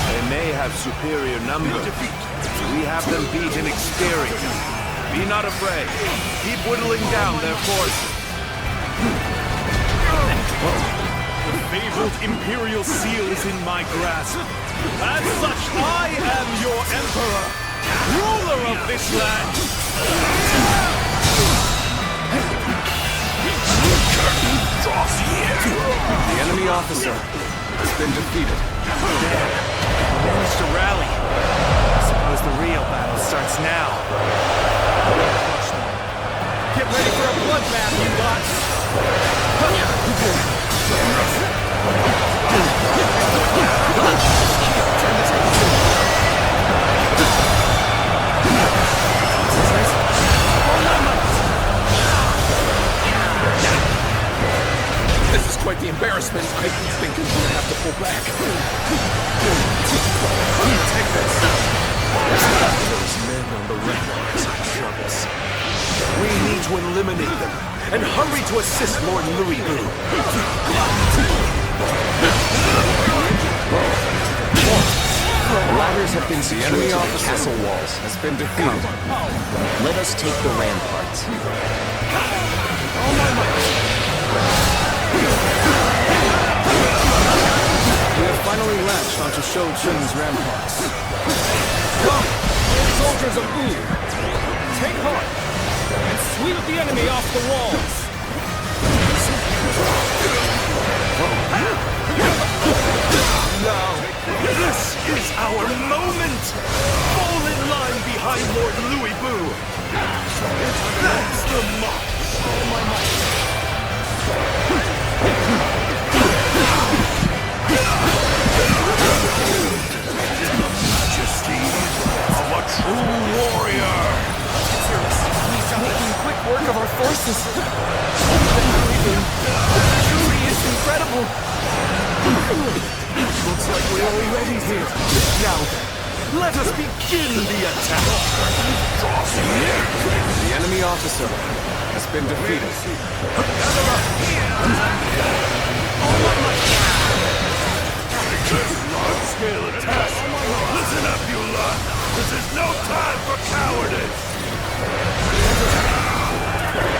They may have superior numbers. We have them beat in experience. Be not afraid. Keep whittling down their forces. The fabled Imperial seal is in my grasp. As such, I am your Emperor, ruler of this land. Curtain draws here. The enemy officer has been defeated. Managed to rally. I suppose the real battle starts now. Get ready for a bloodbath, you bots! This is quite the embarrassment. I think I'm gonna have to pull back. Take this. Those men on the ramparts are troubles. We need to eliminate them and hurry to assist Lord Louis Bu. Ladders have been secured to the castle walls. Has been defeated. Let us take the ramparts. We have finally latched onto Shochun's ramparts. Come, soldiers of Wu! Take heart and sweep the enemy off the walls! Now, this is our moment! Fall in line behind Lord Louis Bu! That's the march! All my might! Majesty of a true warrior! Making quick work of our forces! Truly is incredible! Looks like we're already here. Now then, let us begin the attack! The enemy officer has been defeated. Large-scale attack! Listen up, you lot! This is no time for cowardice!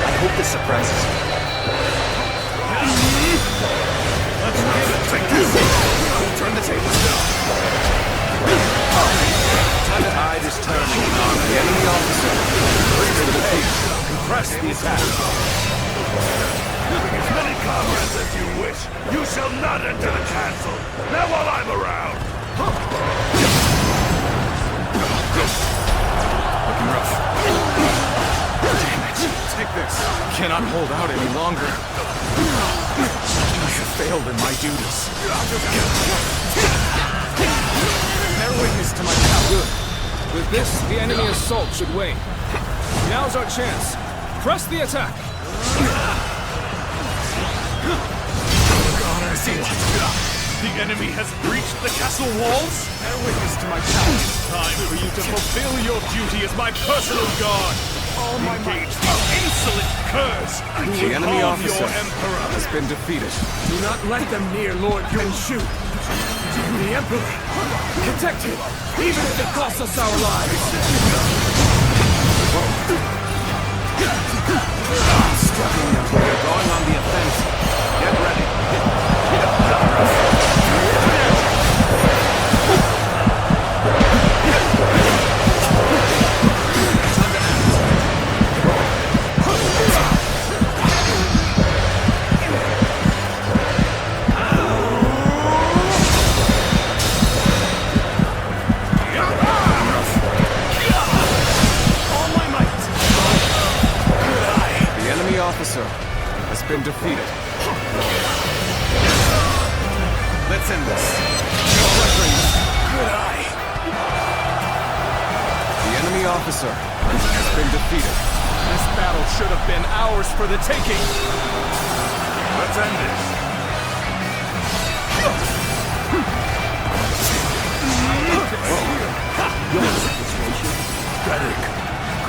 I hope this surprises you. Let's give it to you! Turn the tables down! The tide is turning. The enemy officer has been defeated. Compress the attack. As many comrades as you wish, you shall not enter the castle! Not while I'm around! Looking rough. Damn it. Take this. I cannot hold out any longer. I have failed in my duties. Bear witness to my power. With this, the enemy assault should wane. Now's our chance. Press the attack! I see it. The enemy has breached the castle walls? Bear witness to my power. Time for you to fulfill your duty as my personal guard. Engage the insolent curse who The will enemy harm officer your emperor. has been defeated. Do not let them near Lord Yonshu. The emperor. Protect him, even if it costs us our lives. They're going on the offensive. Get ready. Officer has been defeated. Let's end this. Good eye. The enemy officer has been defeated. This battle should have been ours for the taking. Let's end this. Pathetic.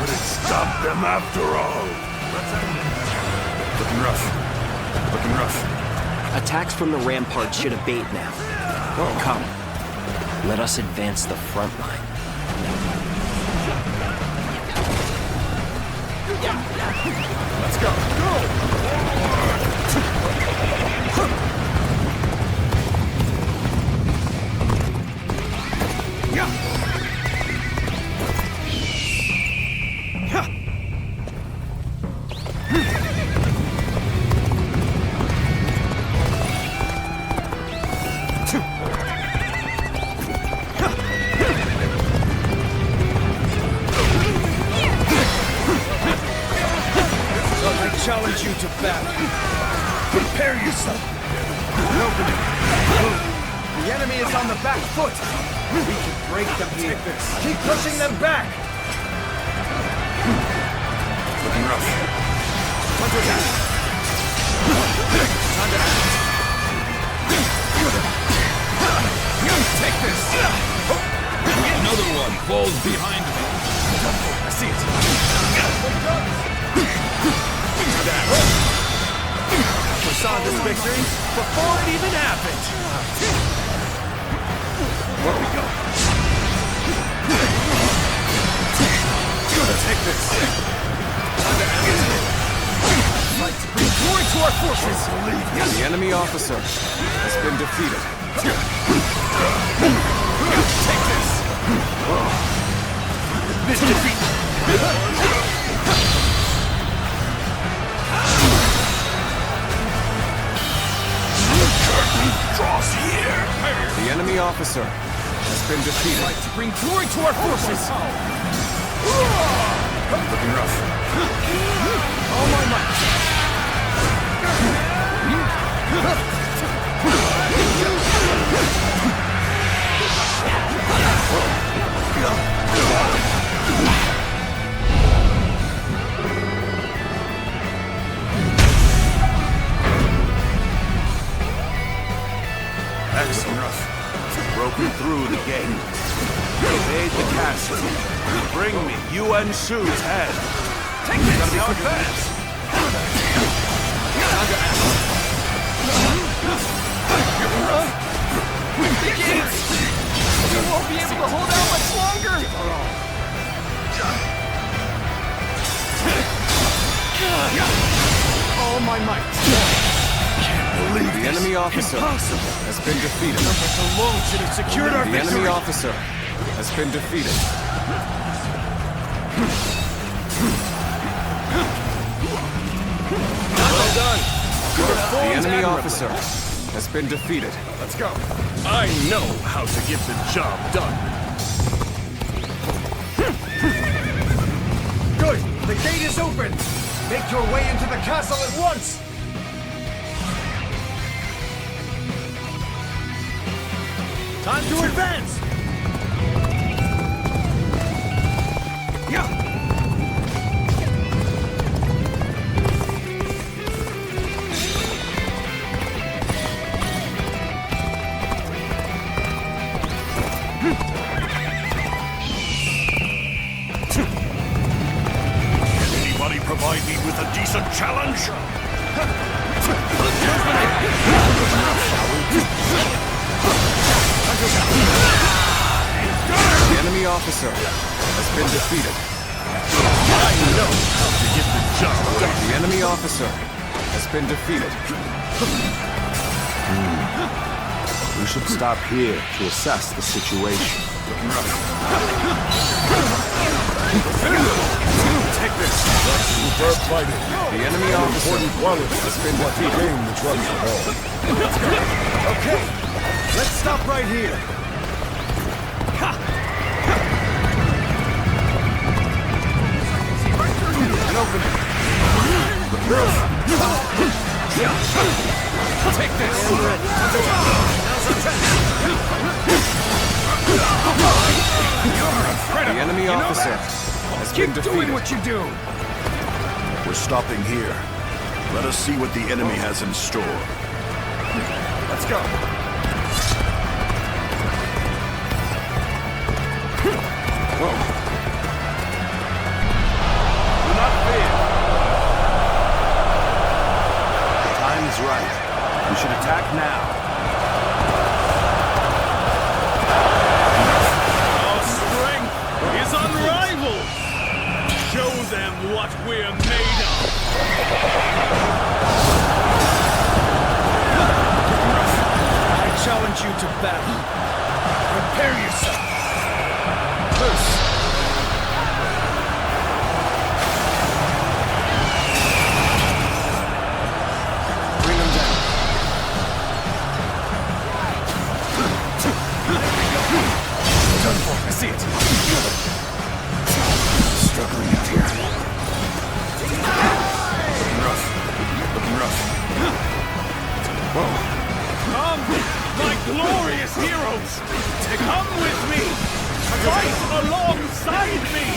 Couldn't stop them after all. Let's end it. Looking rough. Looking rough. Attacks from the ramparts should abate now. Come, let us advance the front line. Let's go. Challenge you to battle. Prepare yourself. Opening. The enemy is on the back foot. We can break them here. Keep pushing them back. Looking rough. Counter attack. Time to act. Take this. Another one falls behind me. I see it. We saw this victory before it even happened. Where we go? Take this. Time to end it. Bring glory to our forces. The enemy officer has been defeated. Take this. This defeat. Draws here. The enemy officer has been defeated. To bring glory to our forces. Looking rough. All my might. Excellent. Broken through the gate. Invade the castle. Bring me Yuan Shu's head. Take this! Gotta be quick fast. The gates! You won't be able to hold out much longer! All my might. The enemy officer has been defeated. Numbers alone should have secured our The victory. enemy officer has been defeated. Well done. The enemy officer has been defeated. Let's go. I know how to get the job done. Good. The gate is open. Make your way into the castle at once. Time to advance. Yeah. Provide me with a decent challenge? The enemy officer has been defeated. I know how to get the job done. The enemy officer has been defeated. We should stop here to assess the situation. Take this. Superb fighting. The enemy officer Important quality has been to defeated. gain the trust of all. Okay. Let's stop right here. An opening. Take this. The enemy officer has been defeated. Keep doing what you do. We're stopping here. Let us see what the enemy has in store. Let's go. Whoa. Do not fear. Time is right. We should attack now. Our strength is unrivaled. Show them what we're made of. I challenge you to battle. Prepare yourself. First. Bring them down. Done for. I see it. Struggling out here. Looking rough. Looking rough. Whoa. Come, my glorious heroes! Come with me! Fight alongside me!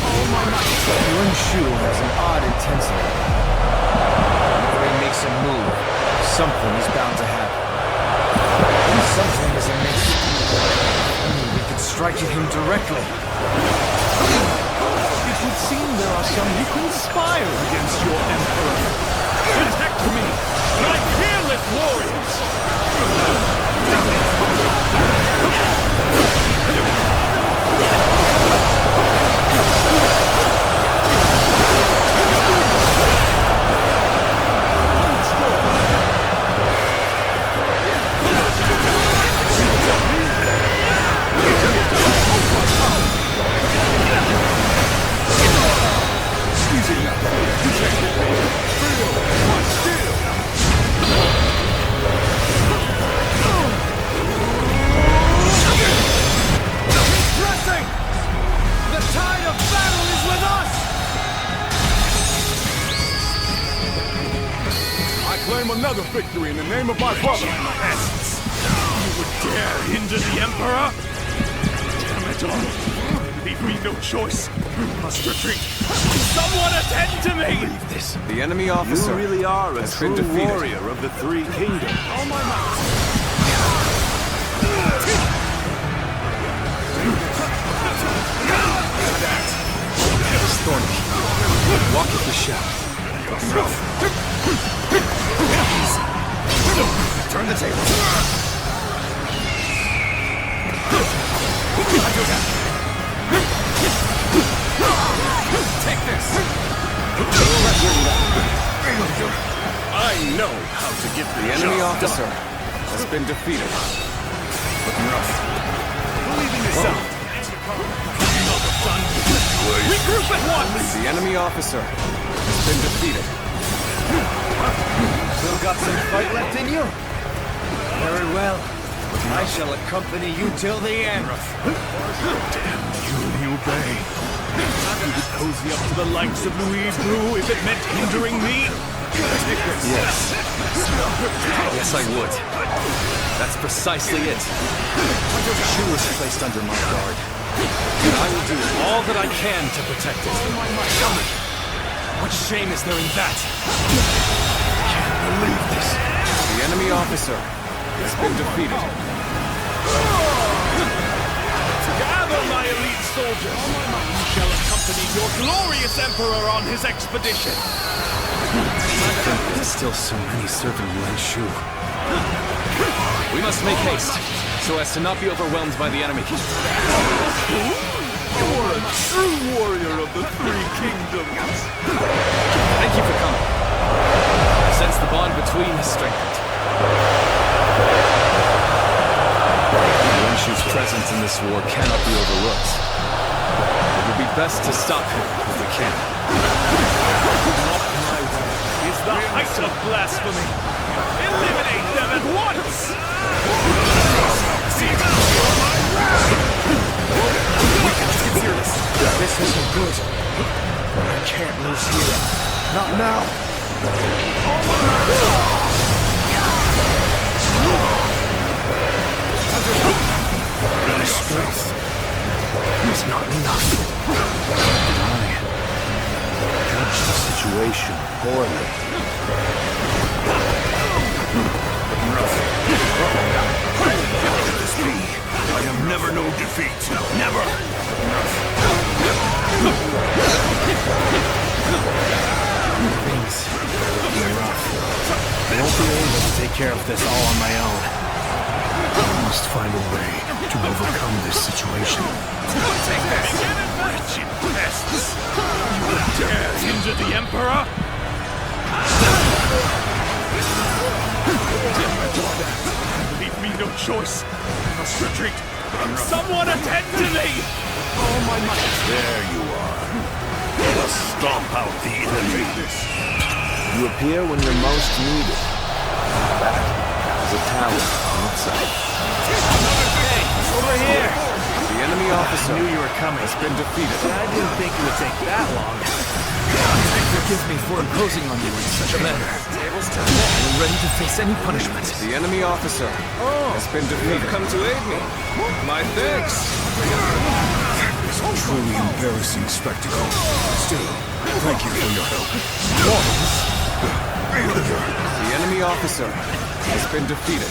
Oh my might. Yuan Shu has an odd intensity. Whenever he makes a move, something is bound to happen. And something is amiss. We could strike at him directly. It would seem there are some who conspire against your emperor. Protect me, my fearless warriors! Another victory in the name of my brother. Pests! You would dare hinder the Emperor? Damn it all. Leave me no choice. Must retreat. Someone attend to me! Leave this. The enemy officer You really are a has true been defeated. warrior of the Three Kingdoms. Oh my might. It's thorny. Walk with the shadow. turn the tables. Take this! I know how to get The enemy officer has been defeated. Looking rough. Believing yourself. Regroup at once! The enemy officer has been defeated. Still got some fight left in you? Very well. I shall accompany you till the end. Damn you, Liu Bei. You would cozy up to the likes of Louis Bru if it meant hindering me? Yes. Yes, I would. That's precisely it. Shu was placed under my guard. And I will do all that I can to protect it. What shame is there in that? I can't believe this. The enemy officer has been defeated. Gather, my elite soldiers! You shall accompany your glorious emperor on his expedition! There's still so many serving Yuan Shu. We must make haste, so as to not be overwhelmed by the enemy. You're a true warrior of the Three Kingdoms! Thank you for coming. I sense the bond between has strengthened. Yuan Shu's presence in this war cannot be overlooked. It would be best to stop him if we can. Not my way is the height of blasphemy. Eliminate them at once! This isn't good. I can't lose here. Not now. My strength is not enough. I judged the situation poorly. How could this be? I have never known defeat. Never. Things are looking rough. I won't be able to take care of this all on my own. I must find a way to overcome this situation. Take this! Wretched pests! You would dare hinder the Emperor? Leave me no choice. I must retreat. Someone attend to me! All my might. There you are. Let us stomp out the enemy. You appear when you're most needed. That is a talent in itself. Hey, over here! The enemy officer I knew you were coming. Has been defeated. But I didn't think it would take that long. Forgive me for imposing on you in such a manner. I'm ready to face any punishment. The enemy officer has been defeated. You've come to aid me. My thanks. It's a truly embarrassing spectacle. Still, thank you for your help. The enemy officer has been defeated.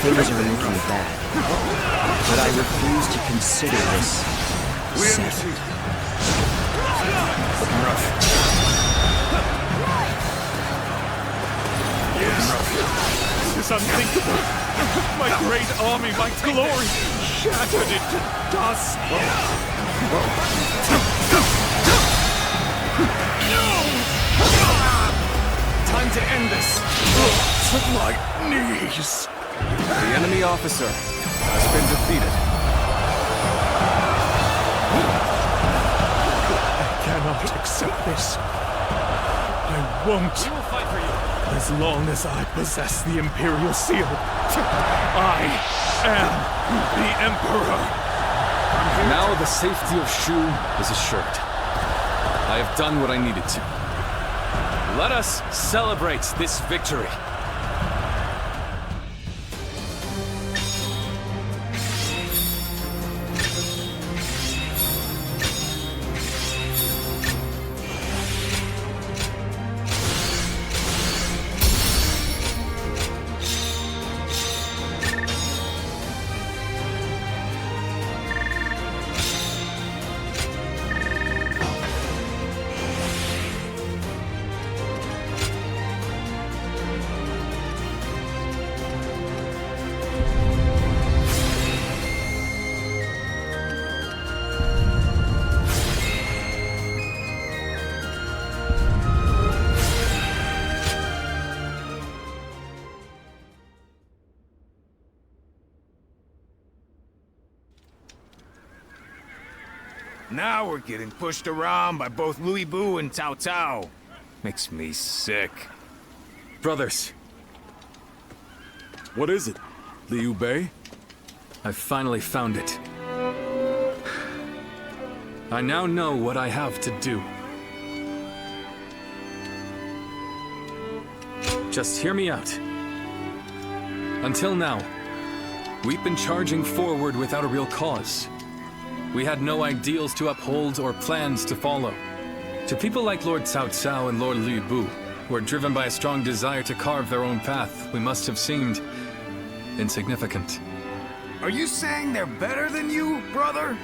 Things are looking bad, but I refuse to consider this settled. This is unthinkable. My great army, my glory, shattered into dust. Time to end this. To my knees. The enemy officer has been defeated. I cannot accept this. I won't. We will fight for you. As long as I possess the Imperial Seal, I am the Emperor. Now the safety of Shu is assured. I have done what I needed to. Let us celebrate this victory. Now we're getting pushed around by both Louis Bu and Cao Cao. Makes me sick. Brothers. What is it, Liu Bei? I've finally found it. I now know what I have to do. Just hear me out. Until now, we've been charging forward without a real cause. We had no ideals to uphold or plans to follow. To people like Lord Cao Cao and Lord Liu Bu, who are driven by a strong desire to carve their own path, we must have seemed insignificant. Are you saying they're better than you, brother?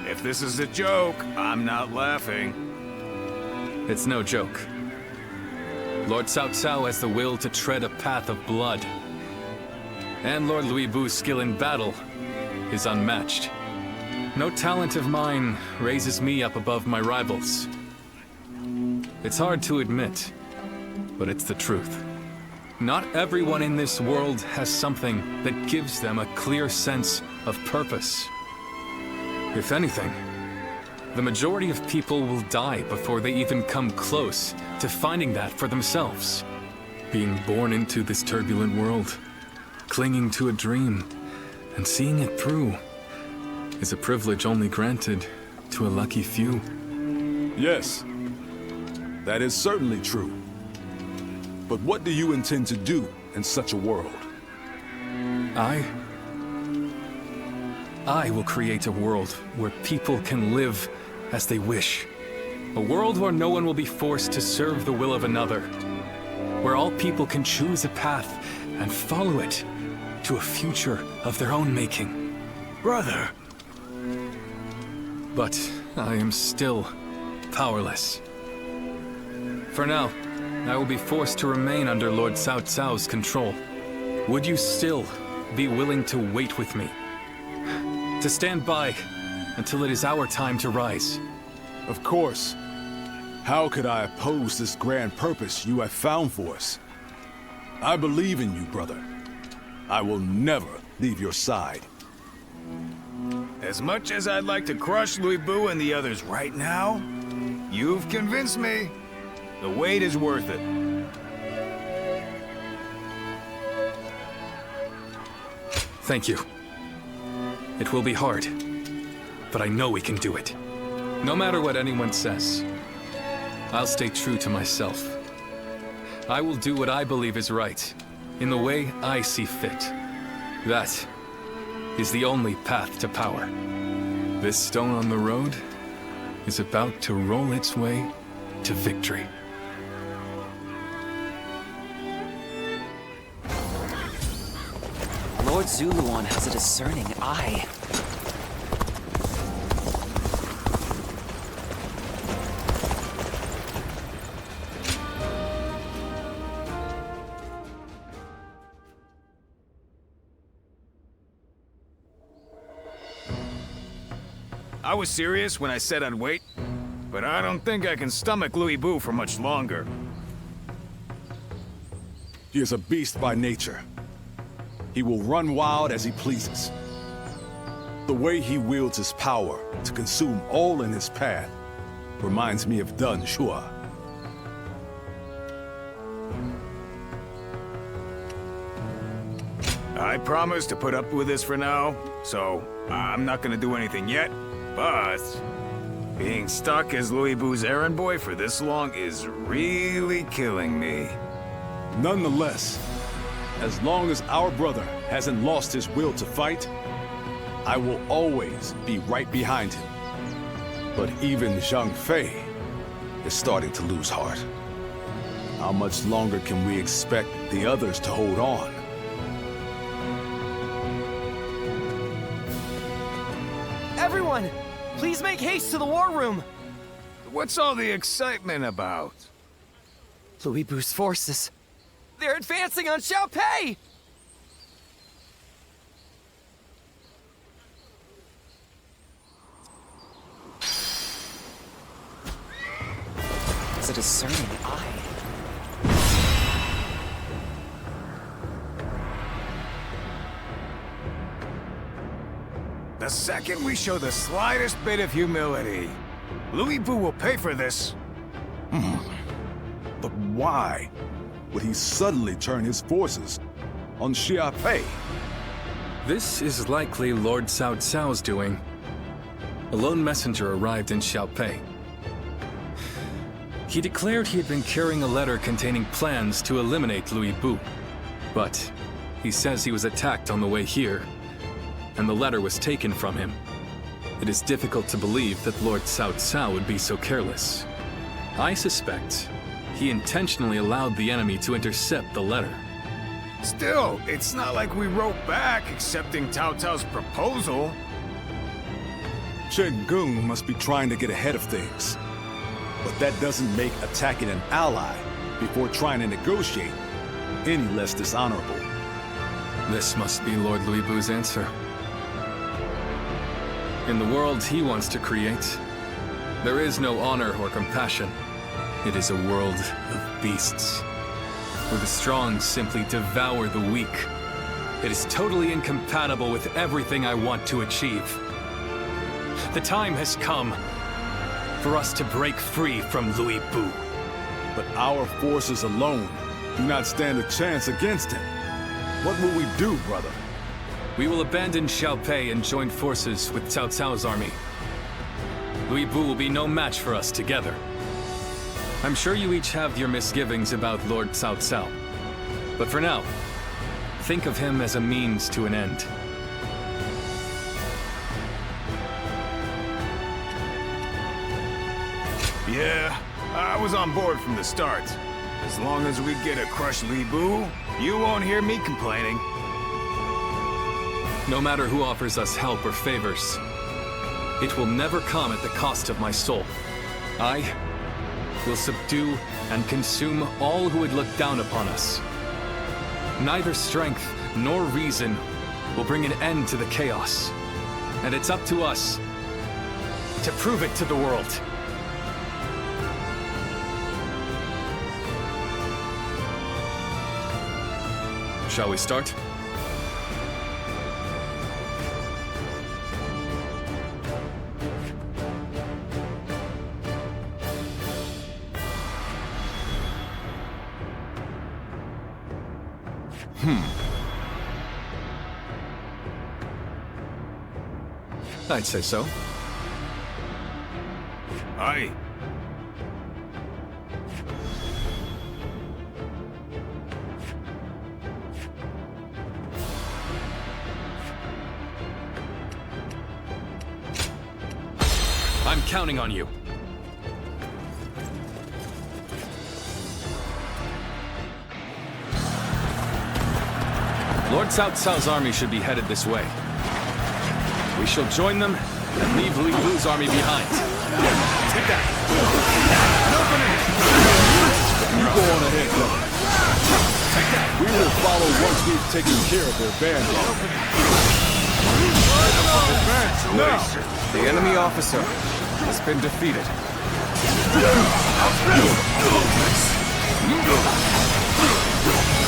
If this is a joke, I'm not laughing. It's no joke. Lord Cao Cao has the will to tread a path of blood. And Lord Louis Bu's skill in battle is unmatched. No talent of mine raises me up above my rivals. It's hard to admit, but it's the truth. Not everyone in this world has something that gives them a clear sense of purpose. If anything, the majority of people will die before they even come close to finding that for themselves. Being born into this turbulent world, clinging to a dream, and seeing it through is a privilege only granted to a lucky few. Yes, that is certainly true. But what do you intend to do in such a world? I will create a world where people can live as they wish. A world where no one will be forced to serve the will of another. Where all people can choose a path and follow it to a future of their own making. Brother! But I am still powerless. For now, I will be forced to remain under Lord Cao Cao's control. Would you still be willing to wait with me? To stand by until it is our time to rise? Of course. How could I oppose this grand purpose you have found for us? I believe in you, brother. I will never leave your side. As much as I'd like to crush Louis Bu and the others right now, you've convinced me. The wait is worth it. Thank you. It will be hard, but I know we can do it. No matter what anyone says, I'll stay true to myself. I will do what I believe is right, in the way I see fit. That is the only path to power. This stone on the road is about to roll its way to victory. Lord Zuluan has a discerning eye. I was serious when I said I'd wait, but I don't think I can stomach Louis Bu for much longer. He is a beast by nature. He will run wild as he pleases. The way he wields his power to consume all in his path reminds me of Dun Shua. I promised to put up with this for now, so I'm not gonna do anything yet, but being stuck as Louis Bu's errand boy for this long is really killing me. Nonetheless, as long as our brother hasn't lost his will to fight, I will always be right behind him. But even Zhang Fei is starting to lose heart. How much longer can we expect the others to hold on? Everyone, please make haste to the war room. What's all the excitement about? Louis Bu's forces. They're advancing on Chap. It's a discerning eye. The second we show the slightest bit of humility, Louis Boo will pay for this. But why would he suddenly turn his forces on Chap? This is likely Lord Cao Cao's doing. A lone messenger arrived in Xiaopei. He declared he had been carrying a letter containing plans to eliminate Louis Bu. But he says he was attacked on the way here, and the letter was taken from him. It is difficult to believe that Lord Cao Cao would be so careless. I suspect he intentionally allowed the enemy to intercept the letter. Still, it's not like we wrote back accepting Cao Cao's proposal. Chen Gong must be trying to get ahead of things. But that doesn't make attacking an ally before trying to negotiate any less dishonorable. This must be Lord Louis Bu's answer. In the world he wants to create, there is no honor or compassion. It is a world of beasts, where the strong simply devour the weak. It is totally incompatible with everything I want to achieve. The time has come for us to break free from Louis Bu. But our forces alone do not stand a chance against him. What will we do, brother? We will abandon Xiaopei and join forces with Cao Cao's army. Louis Bu will be no match for us together. I'm sure you each have your misgivings about Lord Cao Cao. But for now, think of him as a means to an end. Yeah, I was on board from the start. As long as we get a crush Louis Bu, you won't hear me complaining. No matter who offers us help or favors, it will never come at the cost of my soul. I will subdue and consume all who would look down upon us. Neither strength nor reason will bring an end to the chaos. And it's up to us to prove it to the world. Shall we start? I'd say so. Aye. I'm counting on you. Lord Cao Cao's army should be headed this way. We shall join them and leave Louis Bu's army behind. Take that! You go on ahead, brother. Take that! We will follow once we've taken care of their bandit. Now! The enemy officer has been defeated.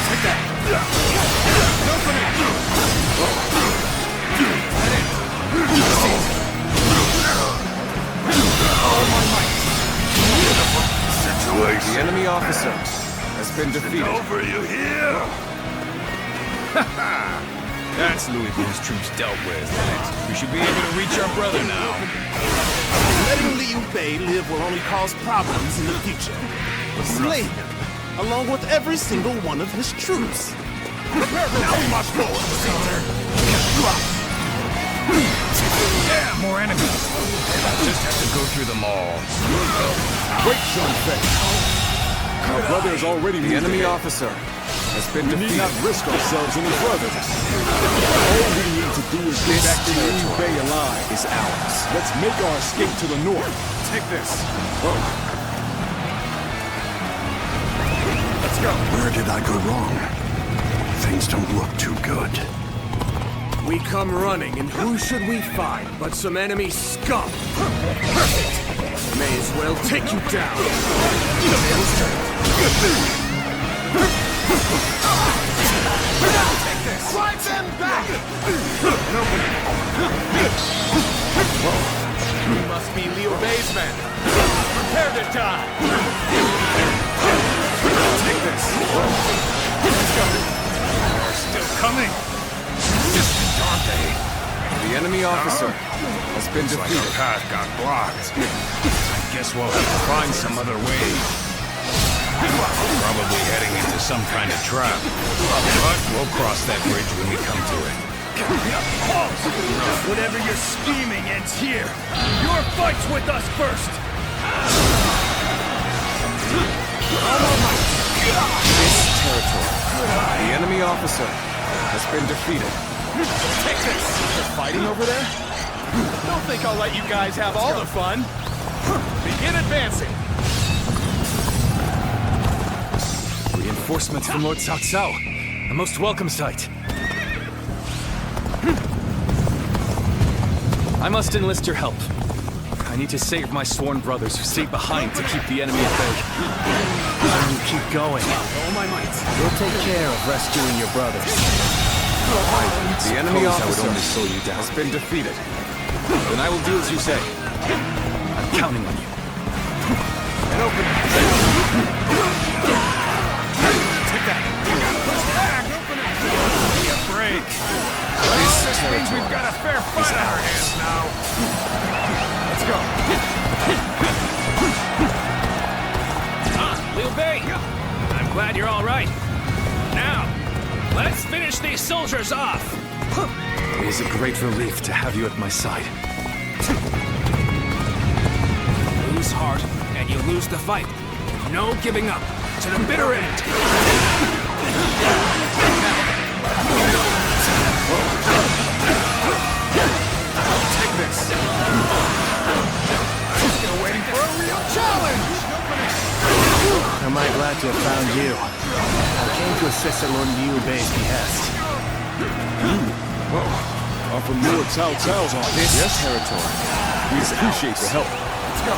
Take that! The enemy officer has been defeated. Over, you hear? That's Louis Bu's troops dealt with. We should be able to reach our brother now. Letting Liu Bei live will only cause problems in the future. Slay him, along with every single one of his troops. Prepare for now we must go! Yeah, more enemies. Just have to go through them all. Wait, Zhang Fei. Our brother is already The enemy officer has been defeated. We need not risk ourselves any further. All we need to do is get back to Liu Bei alive. Is ours. Let's make our escape to the north. Take this. Let's go. Where did I go wrong? Things don't look too good. We come running, and who should we find but some enemy scum? May as well take you down. Drive them back! to die! Take this! Let's go! They're still coming! Just Dante! The enemy officer has been Looks like defeated. our path got blocked. I guess we'll have to find some other way. Probably heading into some kind of trap. But we'll cross that bridge when we come to it. Whatever you're scheming ends here. Your fight's with us first. This territory. The enemy officer has been defeated. Take this! You're fighting over there? Don't think I'll let you guys have all the fun. Begin advancing. Reinforcements from Lord Cao Cao. A most welcome sight. I must enlist your help. I need to save my sworn brothers who stayed behind to keep the enemy at bay. Then you keep going. All my might. We'll take care of rescuing your brothers. The enemy officer has been defeated. Then I will do as you say. I'm counting on you. And open. Take that! Push back! Open it! Give me a break! This means we've got a fair fight on our hands now. Let's go. Liu Bei! I'm glad you're all right. Now, let's finish these soldiers off! It is a great relief to have you at my side. Lose heart, and you lose the fight. No giving up. To the bitter end. Take this. Still waiting for a real challenge. Am I glad to have found you? I came to assist at Lord Liu Bei's behest. I'm from Lord Cao Cao's office. This territory. We appreciate the help. Let's go.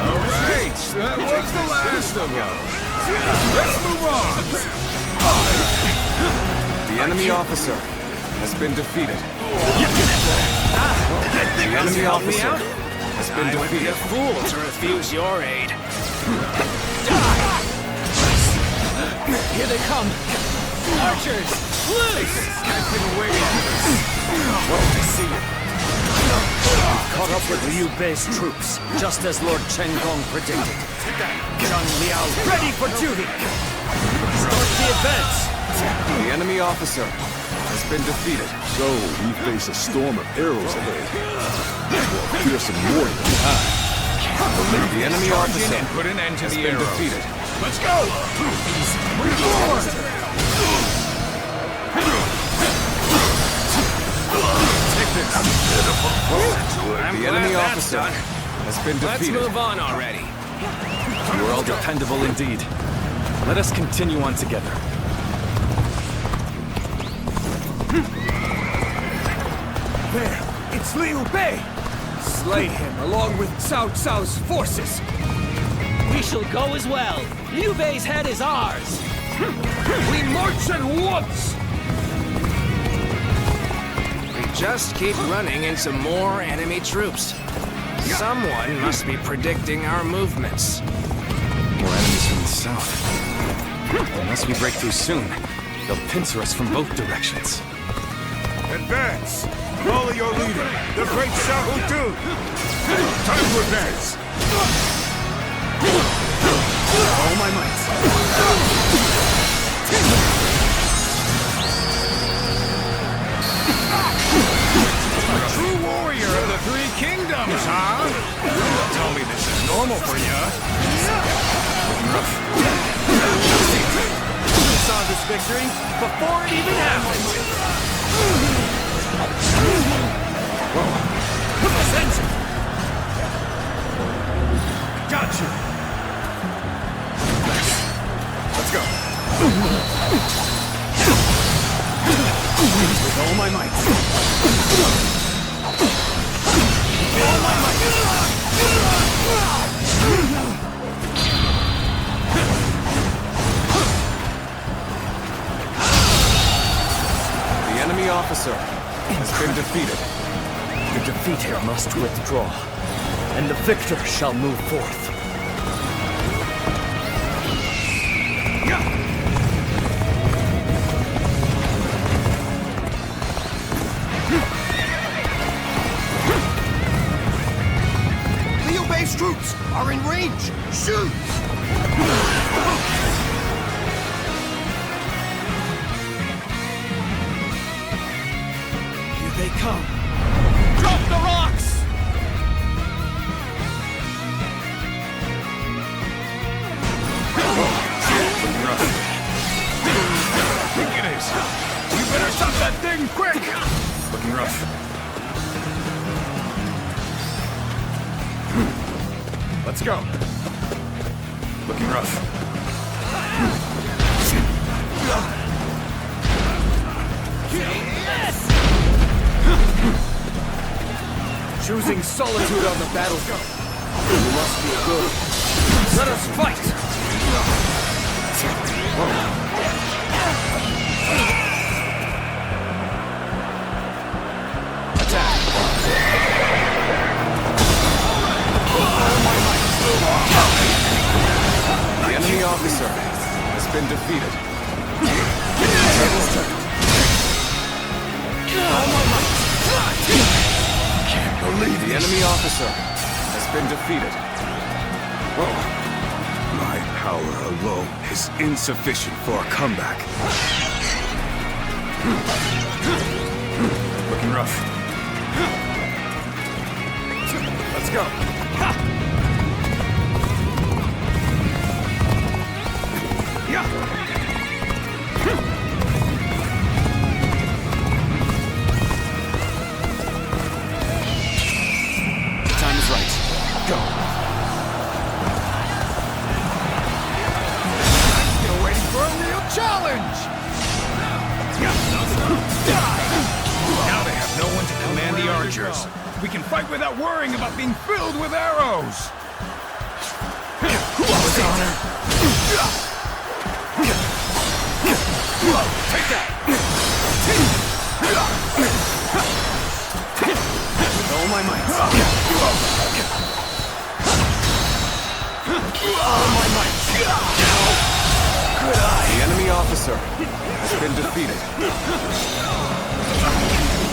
All right, that was the last of them. Let's move on. The enemy officer has been defeated. The enemy officer has been defeated. I would be a fool to refuse your aid. Here they come! Archers! Loose! I've been waiting for this. I see you. Caught up with Liu Bei's troops, just as Lord Chen Gong predicted. Zhang Liao ready for duty! Start the advance! The enemy officer has been defeated. So, we face a storm of arrows ahead. Well, fearsome warrior behind. The enemy officer and put an end to has the been arrows. defeated. Let's go! Move forward! Take this. The enemy officer has been defeated. Let's move on already. You are all dependable indeed. Let us continue on together. There! It's Liu Bei! Slay him along with Cao Cao's forces! We shall go as well. Liu Bei's head is ours. We march at once! We just keep running into more enemy troops. Someone must be predicting our movements. More enemies from the south. Unless we break through soon, they'll pincer us from both directions. Advance! Follow your leader, the great Xiahou Du! Time to advance! All my might. A true warrior of the Three Kingdoms, huh? Don't tell me this is normal for you. We saw this victory before it even happened! Ascension! Gotcha! Let's go. With all my might. All my might. The enemy officer has been defeated. The defeated must withdraw, and the victor shall move forth. Liu Bei's troops are in range! Shoot! Here they come. Drop the rocks! Think it is. You better stop that thing quick! Looking rough. Let's go. Looking rough. Choosing solitude on the battlefield. You must be good. Let us fight! The enemy officer has been defeated. Can't believe the enemy officer has been defeated. My power alone is insufficient for a comeback. Looking rough. Let's go. The time is right. Go. Still waiting for a real challenge! Now they have no one to command the archers. We can fight without worrying about being filled with arrows! With honor. Take that! With all my might. All my might. Good eye. The enemy officer has been defeated.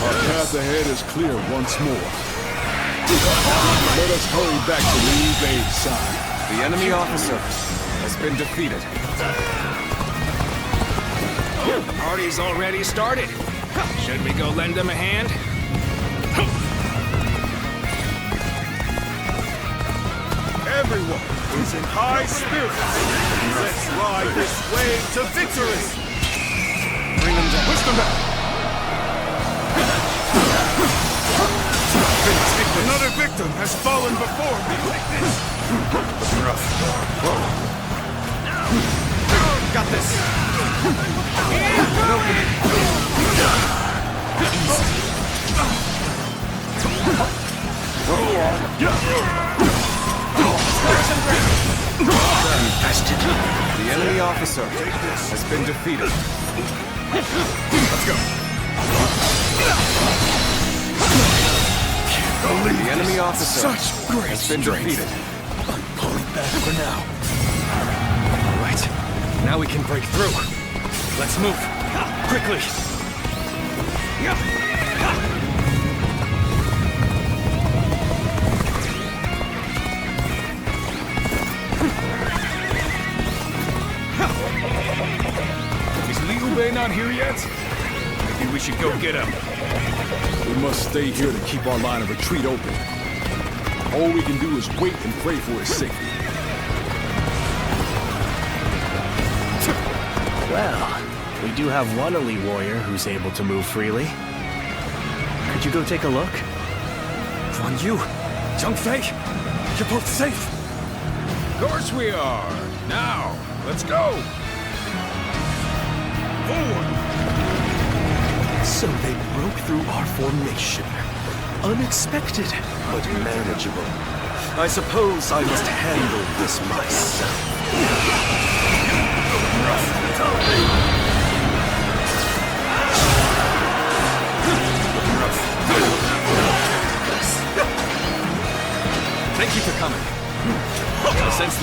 Our path ahead is clear once more. Let us hurry back to Liu Bei's side. The enemy officer has been defeated. The party's already started. Should we go lend them a hand? Everyone is in high spirits. Let's ride this way to victory. Bring them down. Push them back. Another victim has fallen before me. Looking rough. Got this. The enemy officer has been defeated. Let's go. The enemy officer has been defeated. I'm pulling back for now. All right, now we can break through. Let's move. Quickly. Is Liu Bei not here yet? Maybe we should go get him. We must stay here to keep our line of retreat open. All we can do is wait and pray for his safety. Well, we do have one elite warrior who's able to move freely. Could you go take a look? Guan Yu, Zhang Fei, you're both safe. Of course we are. Now, let's go. Forward. So they broke through our formation. Unexpected, but manageable. I suppose I must handle this myself.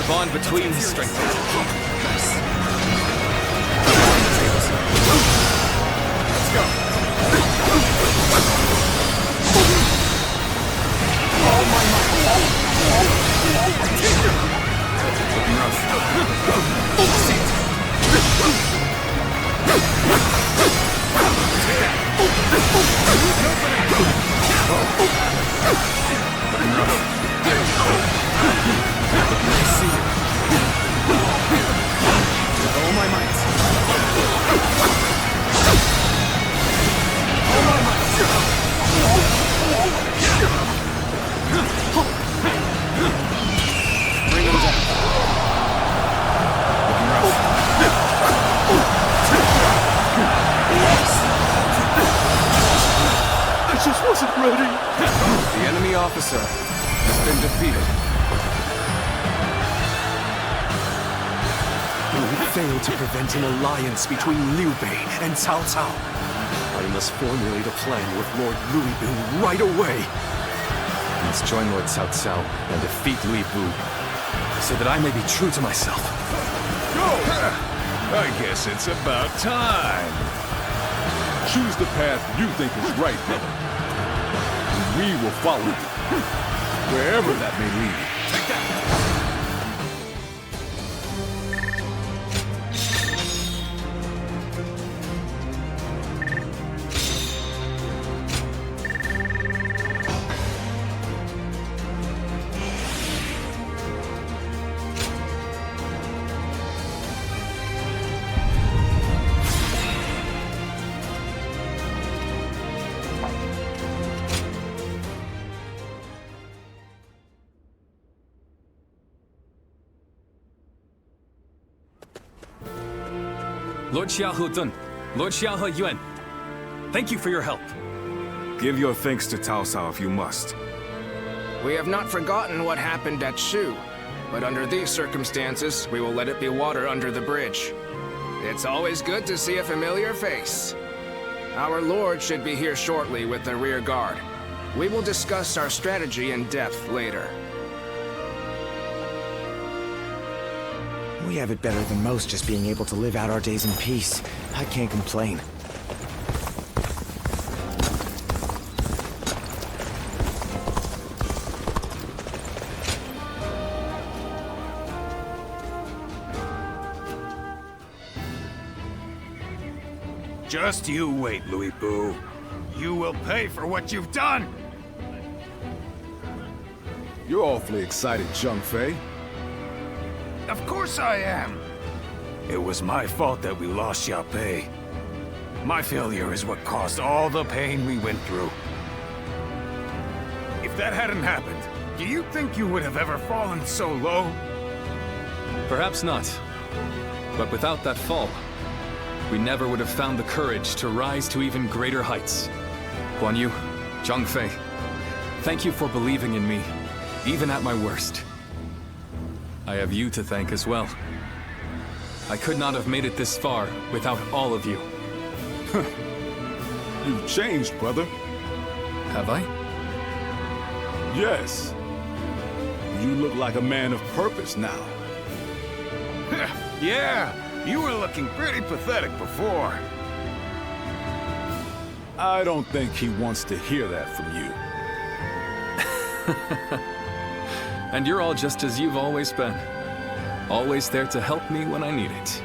bond between strengthened. Let's go. Looking rough. With all my might. All my might. Bring him down. Looking rough. I just wasn't ready. The enemy officer has been defeated. We failed to prevent an alliance between Liu Bei and Cao Cao. I must formulate a plan with Lord Louis Bu right away. Let's join Lord Cao Cao and defeat Louis Bu, so that I may be true to myself. Go! I guess it's about time. Choose the path you think is right, brother. And we will follow you, wherever that may lead. Take that! Lord Xiahou Dun, Lord Xiahou Yuan, thank you for your help. Give your thanks to Cao Cao if you must. We have not forgotten what happened at Shu, but under these circumstances, we will let it be water under the bridge. It's always good to see a familiar face. Our lord should be here shortly with the rear guard. We will discuss our strategy in depth later. We have it better than most just being able to live out our days in peace. I can't complain. Just you wait, Louis Bu. You will pay for what you've done! You're awfully excited, Zhang Fei. Of course I am! It was my fault that we lost Chap. My failure is what caused all the pain we went through. If that hadn't happened, do you think you would have ever fallen so low? Perhaps not. But without that fall, we never would have found the courage to rise to even greater heights. Guan Yu, Zhang Fei, thank you for believing in me, even at my worst. I have you to thank as well. I could not have made it this far without all of you. You've changed, brother. Have I? Yes. You look like a man of purpose now. Yeah, you were looking pretty pathetic before. I don't think he wants to hear that from you. And you're all just as you've always been. Always there to help me when I need it.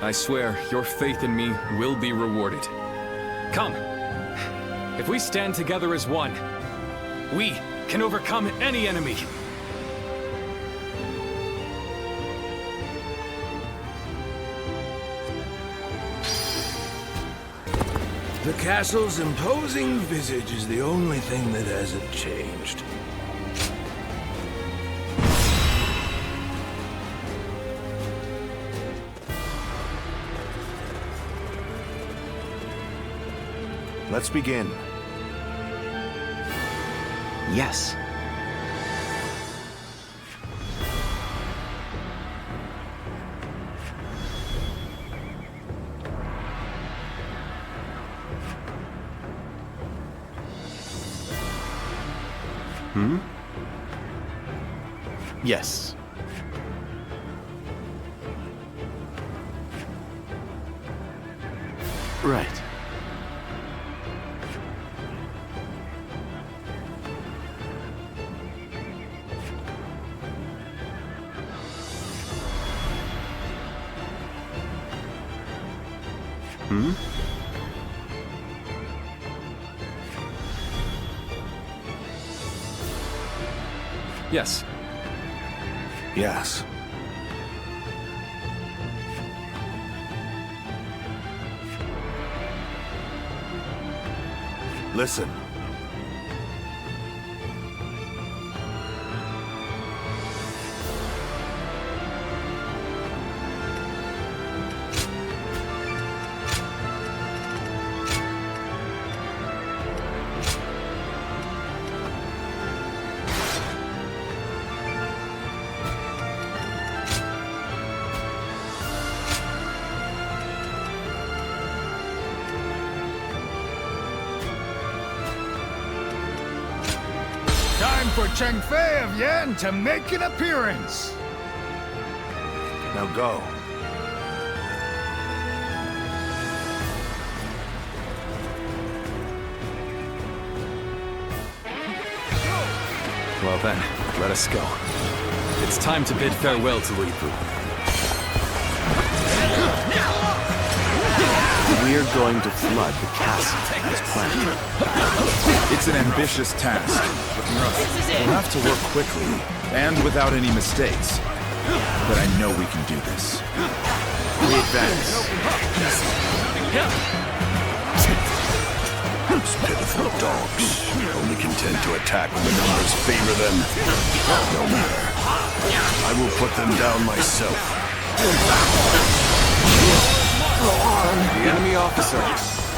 I swear, your faith in me will be rewarded. Come! If we stand together as one, we can overcome any enemy. The castle's imposing visage is the only thing that hasn't changed. Let's begin. Yes. Yes. Right. Hmm? Yes. Yes. Listen. Time for Cheng Fei of Yan to make an appearance. Now go. Well then, let us go. It's time to bid farewell to Louis Bu. We're going to flood the castle as planned. It's an ambitious task. We'll have to work quickly, and without any mistakes. But I know we can do this. We advance. Those pitiful dogs, only content to attack when the numbers favor them. No matter. I will put them down myself. The enemy officer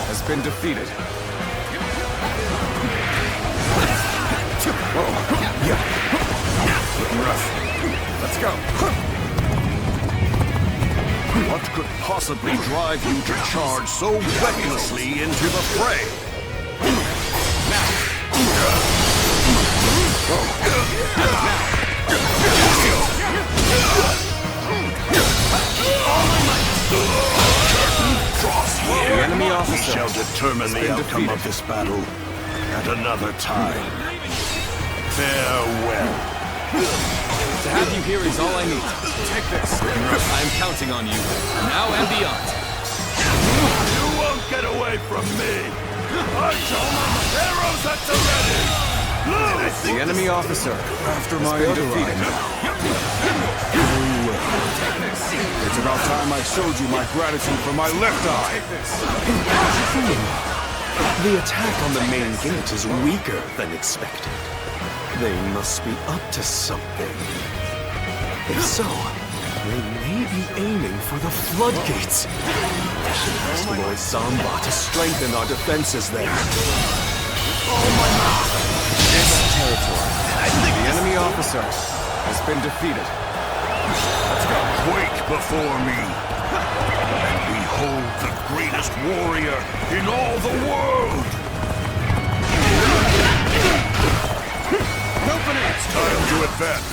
has been defeated. Looking rough. Let's go. What could possibly drive you to charge so recklessly into the fray? The enemy We officer shall determine the outcome of this battle at another time. Farewell. To have you here is all I need. Take this. I am counting on you, now and beyond. You won't get away from me. Arrows at the ready. The enemy officer, after my defeated. It's about time I showed you my gratitude for my left eye. The attack on the main gate is weaker than expected. They must be up to something. If so, they may be aiming for the floodgates. I should ask Lord Zamba to strengthen our defenses there. This territory. The enemy officer has been defeated. Let's go. Quake before me. And behold the greatest warrior in all the world. It's time to advance.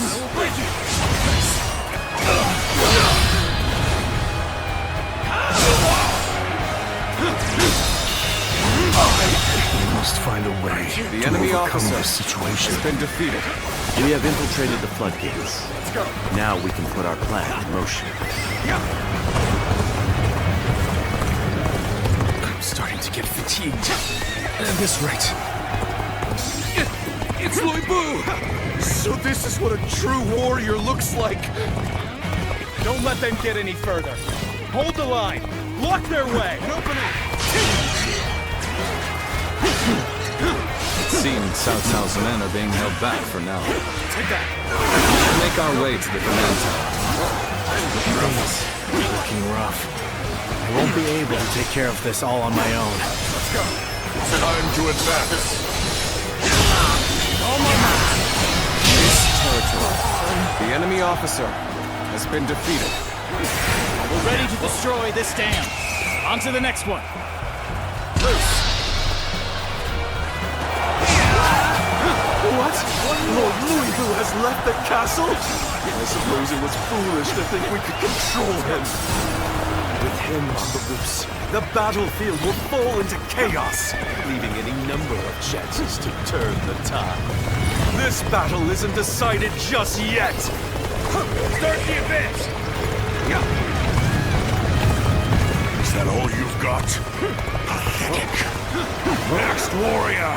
We must find a way The to enemy overcome officer this situation. has been defeated. We have infiltrated the floodgates. Now we can put our plan in motion. I'm starting to get fatigued. At this rate. It's Louis Bu! So this is what a true warrior looks like! Don't let them get any further. Hold the line. Block their way. It seems Cao Cao's men are being held back for now. We'll make our way to the command tower. Looking rough. I won't be able to take care of this all on my own. Let's go. It's time to advance. This territory. The enemy officer has been defeated. We're ready to destroy this dam. On to the next one. What? Lord Louis Bu has left the castle? I suppose it was foolish to think we could control him. With him on the loose, the battlefield will fall into chaos, leaving any number of chances to turn the tide. This battle isn't decided just yet! Start the advance! Is that all you've got? Pathetic. Next warrior!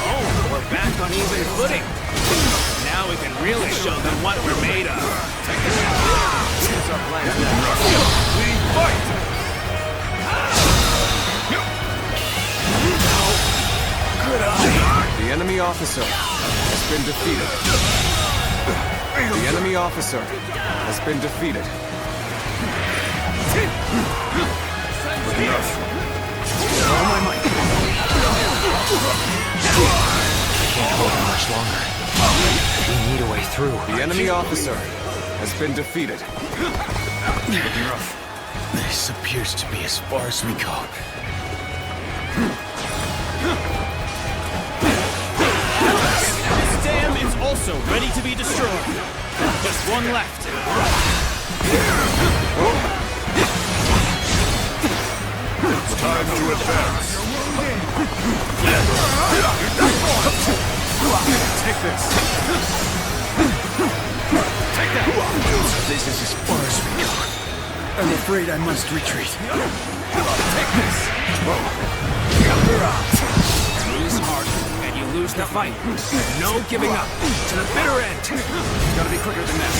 Oh, we're back on even footing. Now we can really show them what we're made of. Here's our plan. We fight! Good eye. The enemy officer has been defeated. The enemy officer has been defeated. Enough. All my might. Can't hold him much longer. We need a way through. The enemy officer has been defeated. This appears to be as far as we go. This dam is also ready to be destroyed. Just one left. It's time to advance. Take this. Take that. This is as far as we go. I'm afraid I must retreat. Take this. Lose hard, and you lose the fight. No giving up. To the bitter end. Gotta be quicker than that.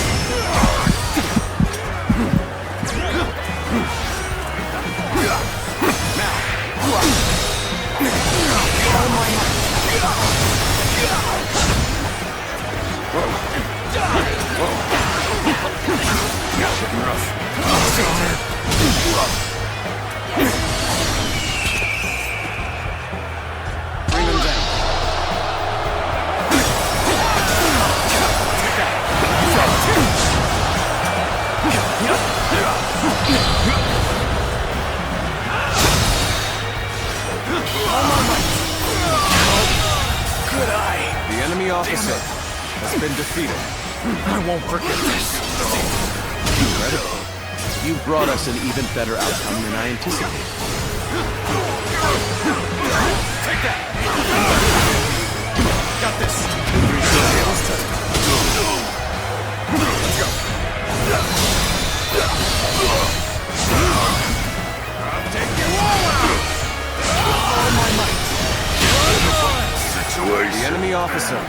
Bring them down. Good eye. The enemy officer has been defeated. I won't forget this. Incredible. You brought us an even better outcome than I anticipated. Take that. Got this. Let's go. I'll take you all out! All my might. The enemy officer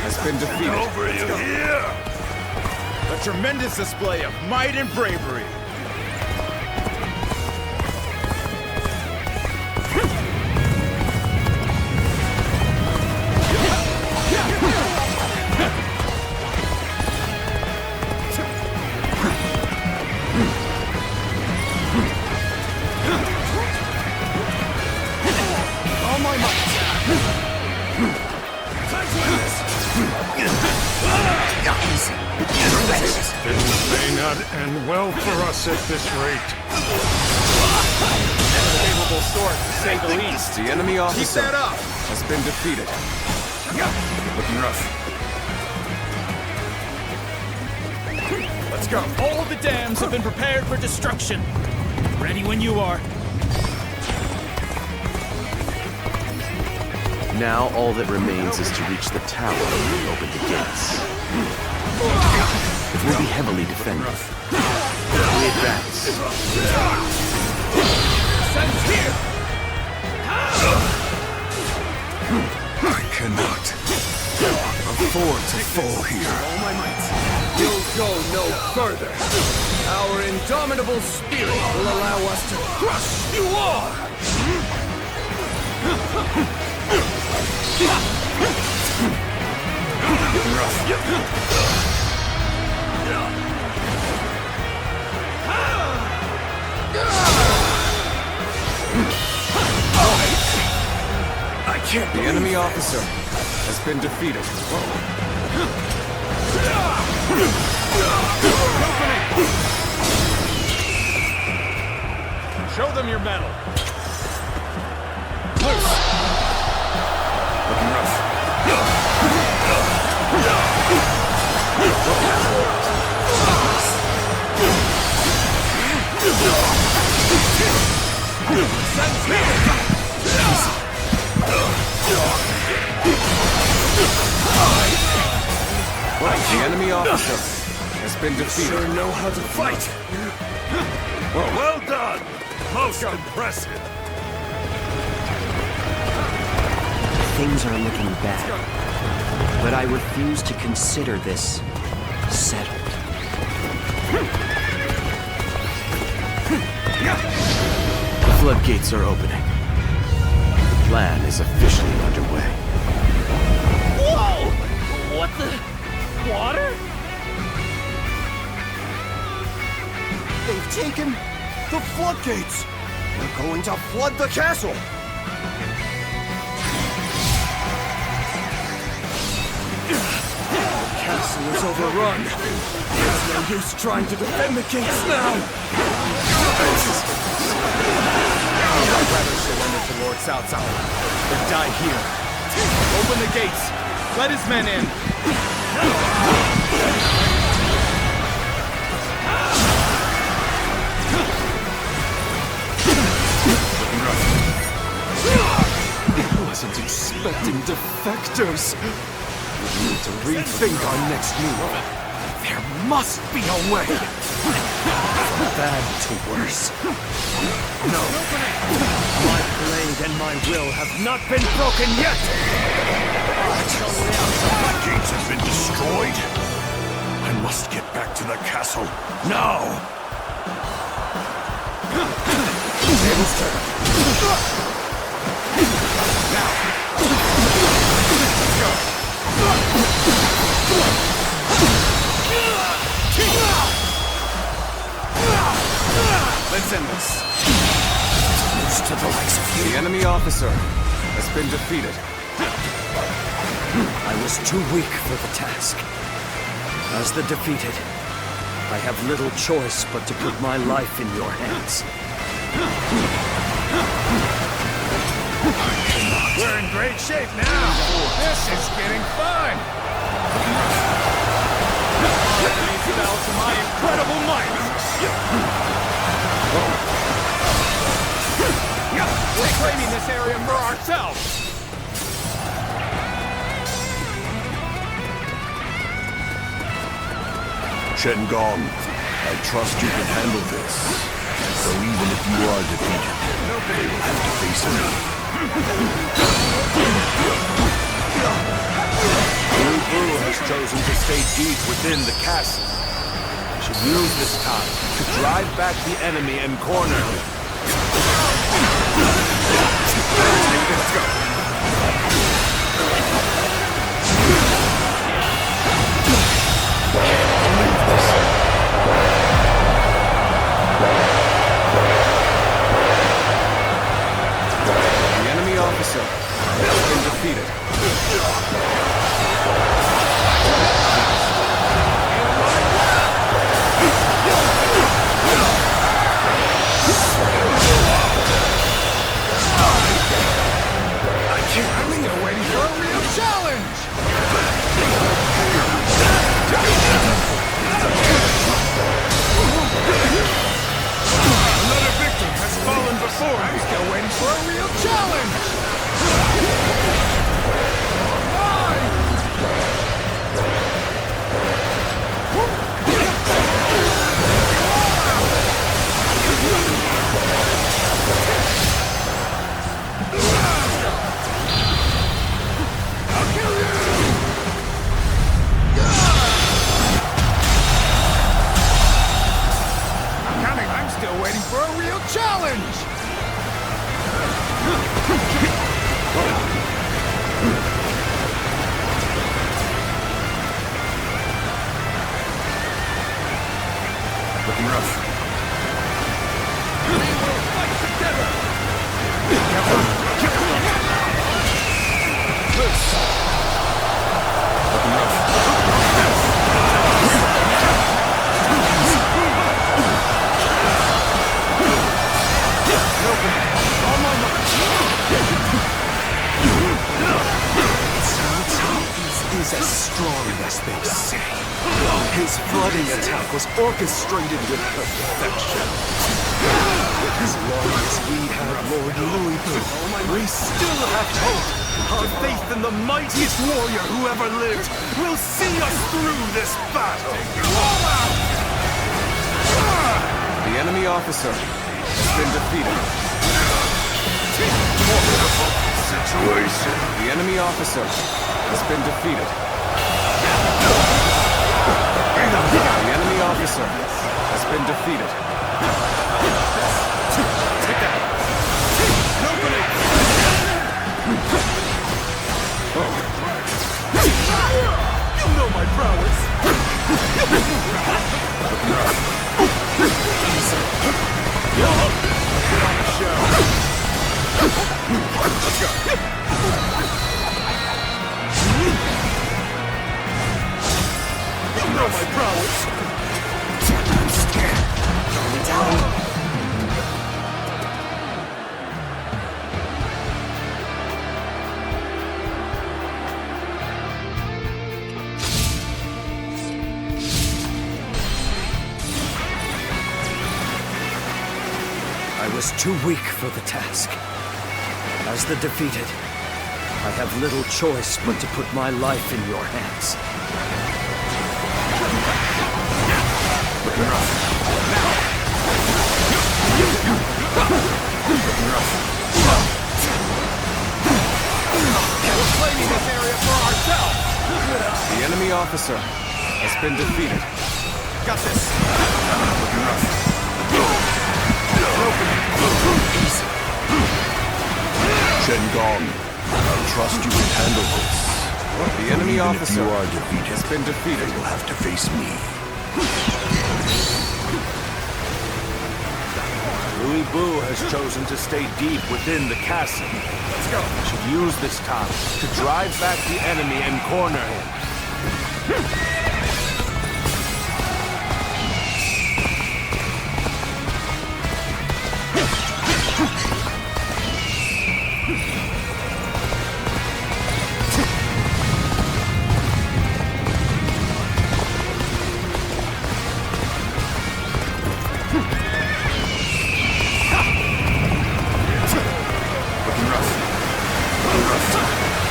has been defeated. Over you here! A tremendous display of might and bravery. All my might. Things may not end well for us at this rate. Favorable sword, to say the least. The enemy officer that up. has been defeated. Looking rough. Let's go. All the dams have been prepared for destruction. Ready when you are. Now all that remains is to reach the tower and open the gates. It will be heavily defended. We advance. Sense here! I cannot afford to fall here. All my might. You'll go no further. Our indomitable spirit will allow us to crush you all! I can't. The enemy officer has been defeated. Show them your mettle. Looking rough. The enemy officer has been defeated. Sure know how to fight. Well done. Most impressive. Things are looking bad, but I refuse to consider this settled. The floodgates are opening. The plan is officially underway. Whoa! What the? Water? They've taken the floodgates! They're going to flood the castle! The castle is overrun. There's no use trying to defend the gates now! I'd rather surrender to Lord Cao Cao than die here. Open the gates! Let his men in! I wasn't expecting defectors. We need to rethink our next move. There must be a way. From bad to worse. No. My blade and my will have not been broken yet! The gates have been destroyed. I must get back to the castle now. Tables turn. Now. Let's go. Let's end this. To the likes of you. The enemy officer has been defeated. I was too weak for the task. As the defeated, I have little choice but to put my life in your hands. We're in great shape now. This is getting fun. Our enemies fell to my incredible might. We're claiming this area for ourselves. Chen Gong, I trust you can handle this. So even if you are defeated, they will have to face me. Liu Bu has chosen to stay deep within the castle. I should use this time to drive back the enemy and corner him. Let's go. The enemy officer has been defeated. You're waiting for a real challenge! Another victim has fallen before. I'm still waiting for a real challenge! I'm still waiting for a real challenge! Looking rough. We will fight together! Loose. Looking rough. Is as strong as they say. His flooding attack was orchestrated with perfection. With his long as we have Lord Louis, we still have hope. Our faith in the mightiest warrior who ever lived will see us through this battle. The enemy officer has been defeated. Situation. The enemy officer has been defeated. The enemy officer has been defeated. Take that. You know my prowess. Let's go. You know my prowess. I'm scared. Calm down. I was too weak for the task. As the defeated, I have little choice but to put my life in your hands. We're claiming this area for ourselves! The enemy officer has been defeated. Got this. Chen Gong, I trust you can handle this. The enemy Even officer if you are defeated, has been defeated. You'll have to face me. Louis Bu has chosen to stay deep within the castle. Let's go. We should use this time to drive back the enemy and corner him.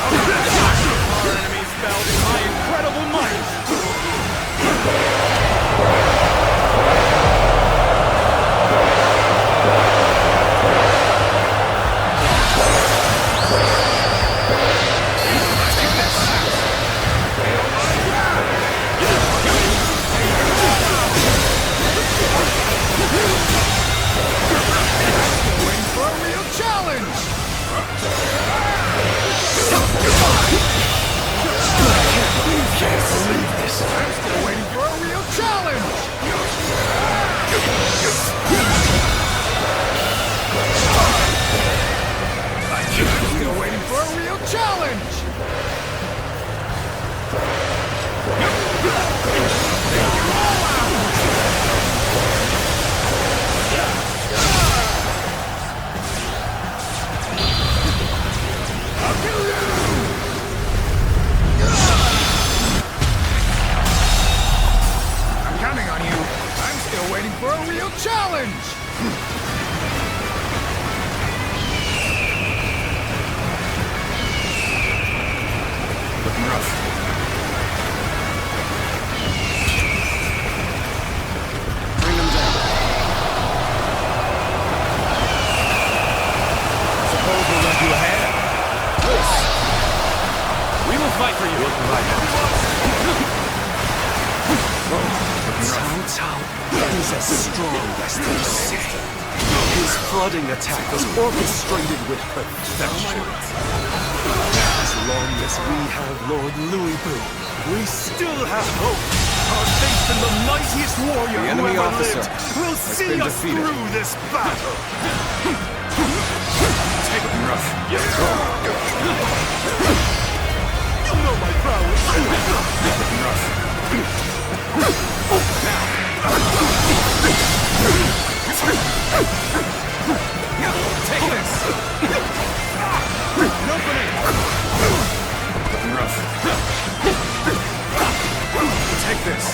Our enemies fell in my incredible might. Waiting for a real challenge. Can't believe this. I'm still waiting for a real challenge. I'm still waiting for a real challenge. I'll kill you. I'm counting on you. I'm still waiting for a real challenge. Looking rough. Bring them down. Suppose we'll let you ahead. We will fight for you. We'll provide that. Cao Cao is as strong as they say. His flooding attack was orchestrated with perfection. As long as we have Lord Louis Bu, we still have hope. Our faith in the mightiest warrior The who enemy ever officer lived will has see been us defeated. through this battle. Take them rough. You know my prowess. Looking rough. Take this. Opening. Looking rough. Take this.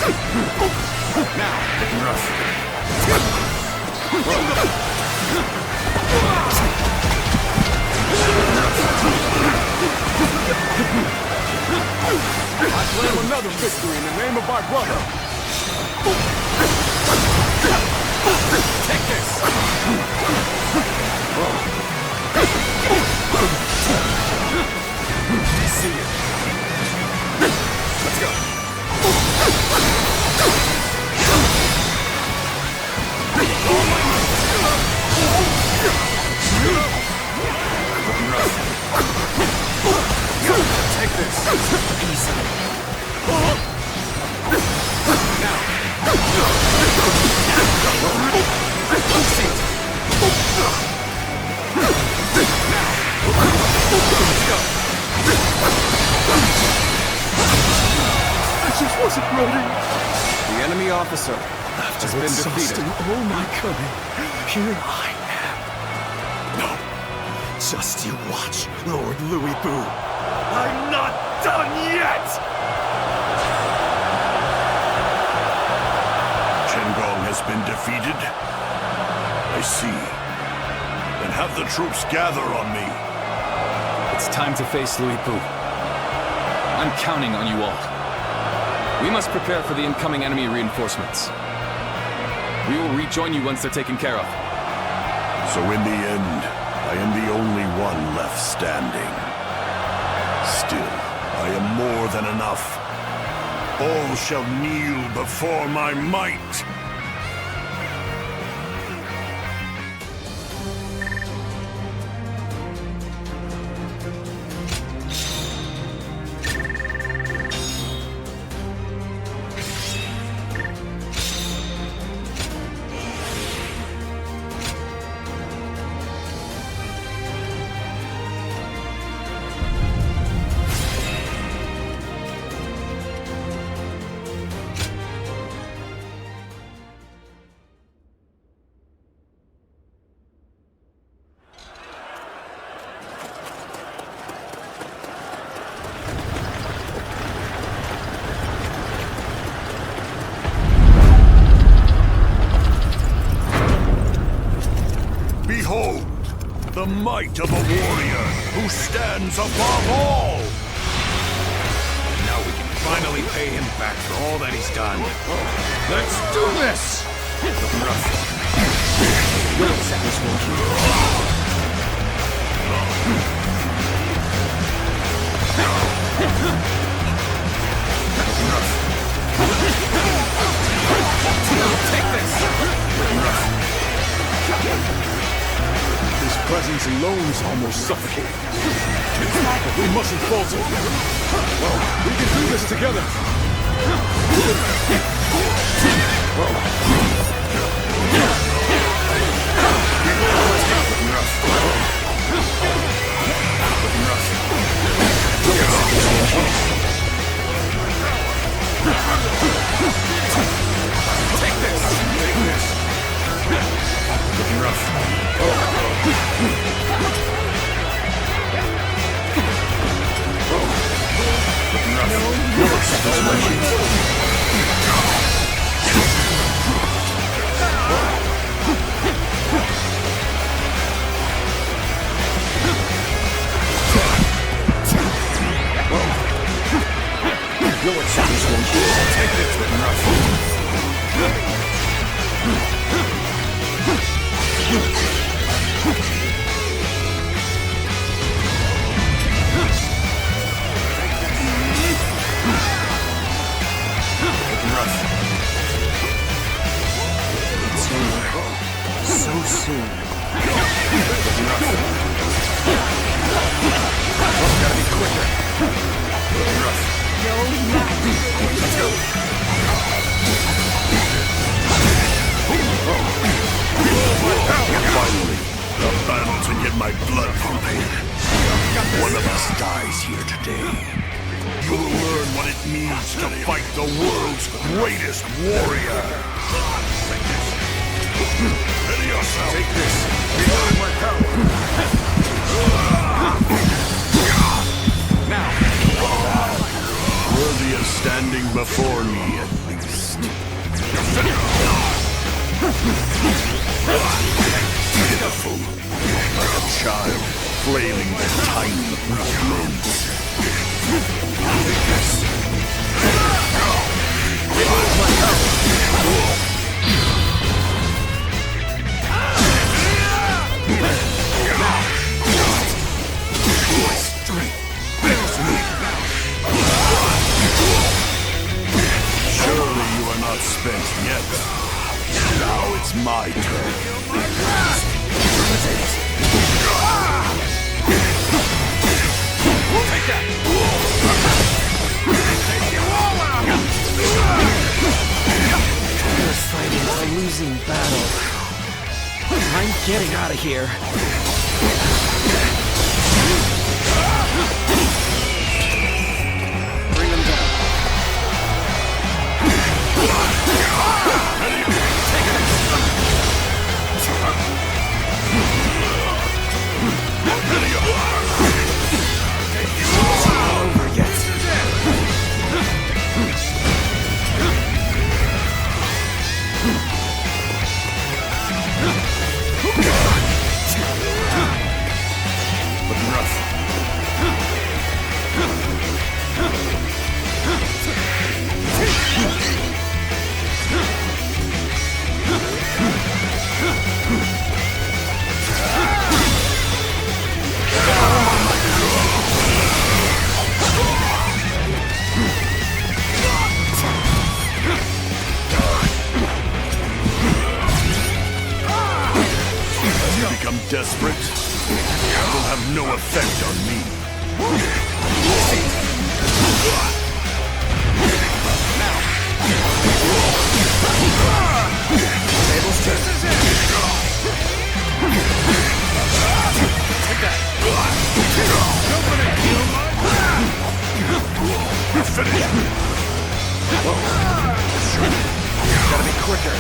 Now. Looking rough. I claim another victory in the name of my brother. Take this! See you. Let's go. Take this! Easy. I just wasn't ready. The enemy officer has been defeated. All my cunning, here I am. No. Just you watch, Lord Louis Boo. I'm not done yet! Chengong has been defeated? I see. Then have the troops gather on me. It's time to face Louis Boo. I'm counting on you all. We must prepare for the incoming enemy reinforcements. We will rejoin you once they're taken care of. So in the end, I am the only one left standing. Still, I am more than enough. All shall kneel before my might. Behold, the might of a warrior who stands above all! Now we can finally pay him back for all that he's done. Let's do this! Looking rough. Will satisfy you. Looking rough. Take this! Looking rough. His presence alone is almost suffocating. But we mustn't falter. We can do this together. Take this! Take this! Looking rough. Looking rough. Your satisfaction. Take this, looking rough. It's over. So soon. Gotta be quicker. Rough. Let's go. Finally, a battle to get my blood pumping. One of us dies here today. You will learn what it means to fight the world's greatest warrior. Ready yourself. Take this. Reload my power. Now. Worthy of standing before me, at least. Pitiful, like a child flailing their tiny weak limbs. Take that! We're fighting a losing battle. I'm getting out of here. Bring them down. It's not over yet. Looking rough. As you become desperate, that will have no effect on me. Table's turn. Take that. You're finished. Whoa. Gotta be quicker.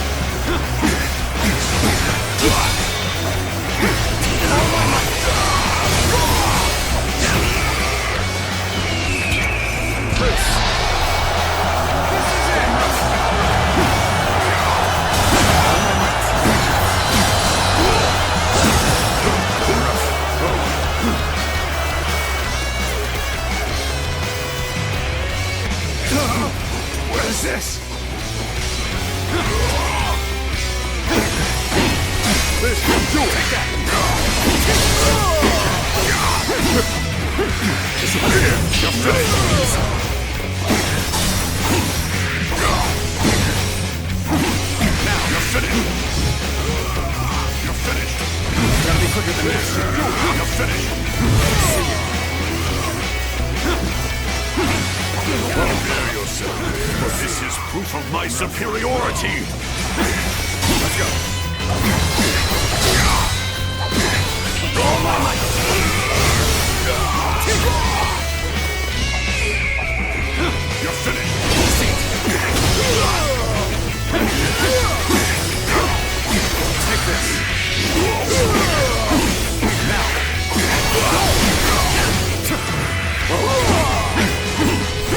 What is this? This will do it. Take that. Disappear! You're finished! Now you're finished! You're finished! Gotta be quicker than this. You're finished! Prepare yourself. This is proof of my superiority! Let's go. All my might! You're finished! Take this. Now.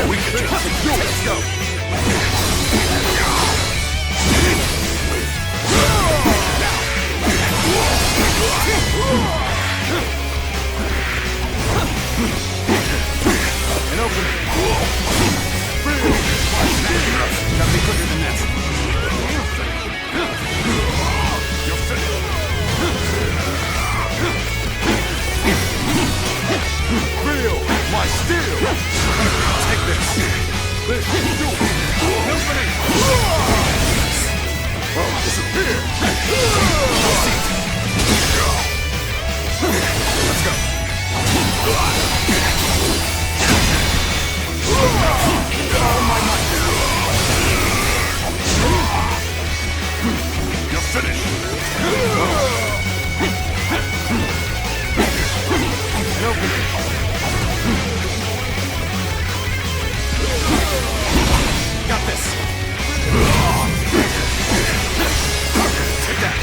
We can just do it! Let's go. An opening. Gotta be quicker than this. You're finished! Feel my steel. Take this. This will do it. Opening. Whoa, disappear. Let's go. All my might. You're finished! An opening. Got this. Take that.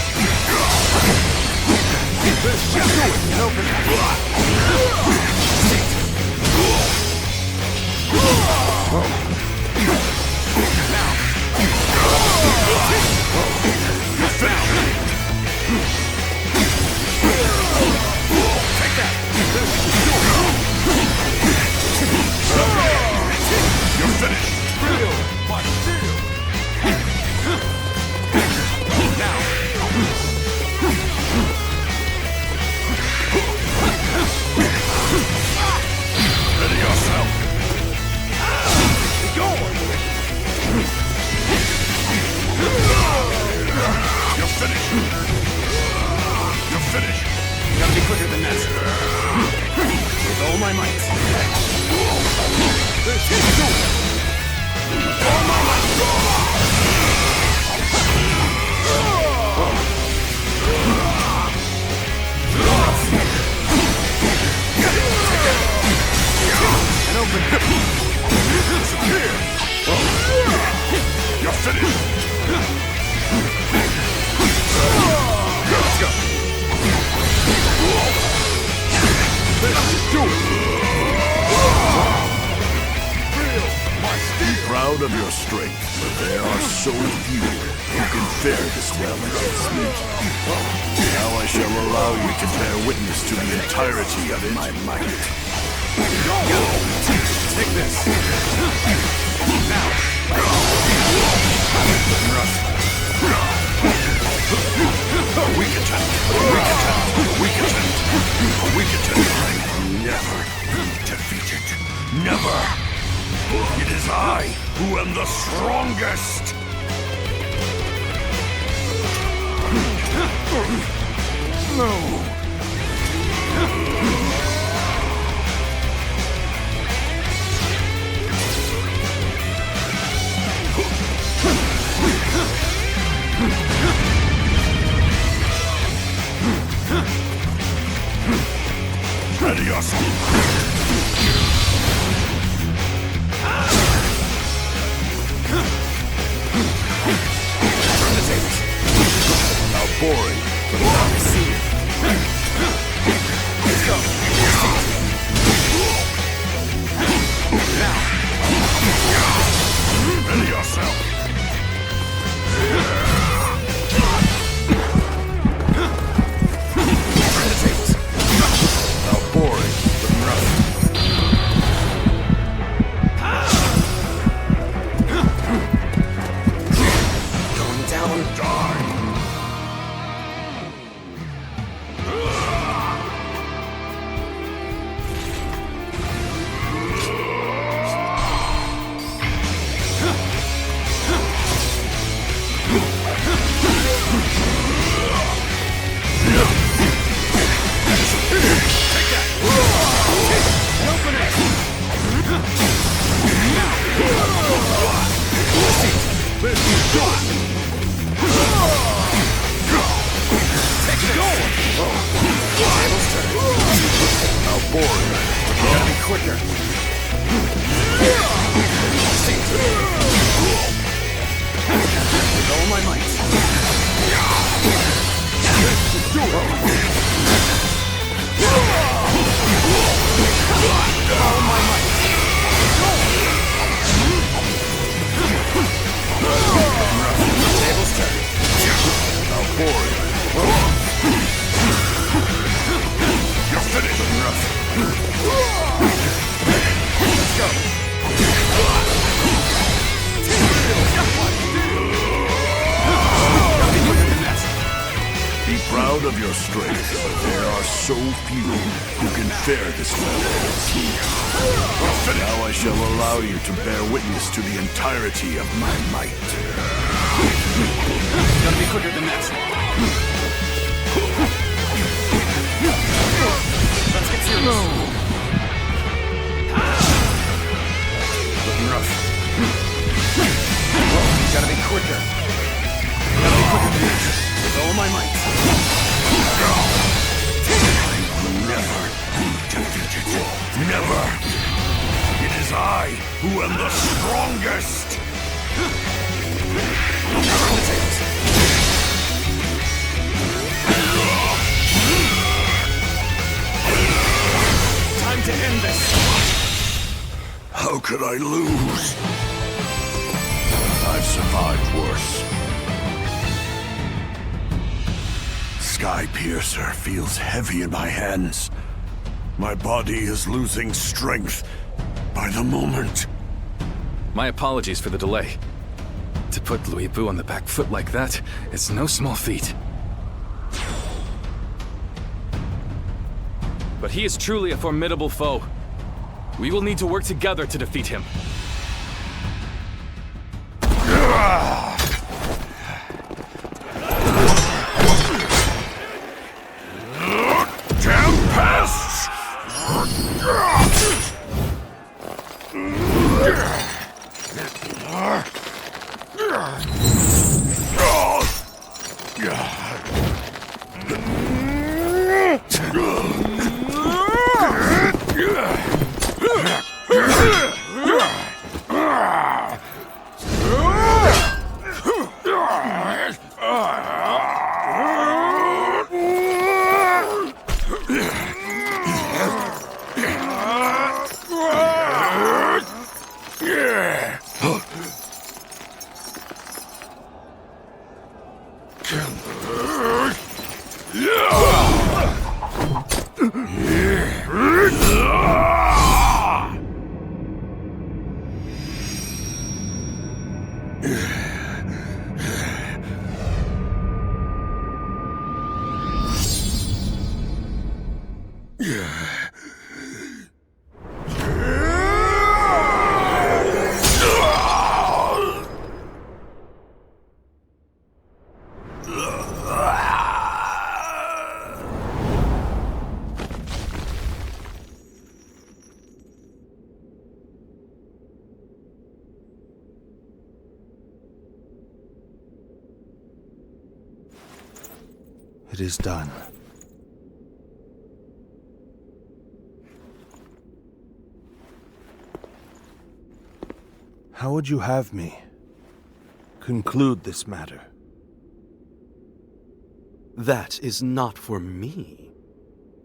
This should do it. An opening. Now. You're finished. Take that. This should do it. You're finished! Feel my steel. Now. Ready yourself! finish. Gotta be quicker than that. With all my might. All my might. And open. Disappear. You're finished. Let's go. Do it. Be proud of your strength, but there are so few who can fare this well against me. Now I shall allow you to bear witness to the entirety of my might. Take this. Now. Weak attempt. Weak attempt. Weak attempt. Weak attempt. I will never be defeated. Never. It is I who am the strongest. No. Ready yourself. Turn the tables. How boring. See you. Let's go. Now. Ready yourself. Turn the tables. How boring, but rough. Going down. Die. How boring. Gotta be quicker. With all my might. All my might. Tables turn. How boring. You're finished. Let's go. Be proud of your strength, but there are so few who can fare this well against me. Now I shall allow you to bear witness to the entirety of my might. Gotta be quicker than that. Let's get serious. Looking rough. Gotta be quicker. Gotta be quicker than that. With all my might. I will never be defeated. Never. It is I who am the strongest. Turn the tables. Time to end this. How could I lose? I've survived worse. Sky Piercer feels heavy in my hands. My body is losing strength by the moment. My apologies for the delay. To put Louis Bu on the back foot like that is no small feat. But he is truly a formidable foe. We will need to work together to defeat him. It is done. How would you have me conclude this matter? That is not for me,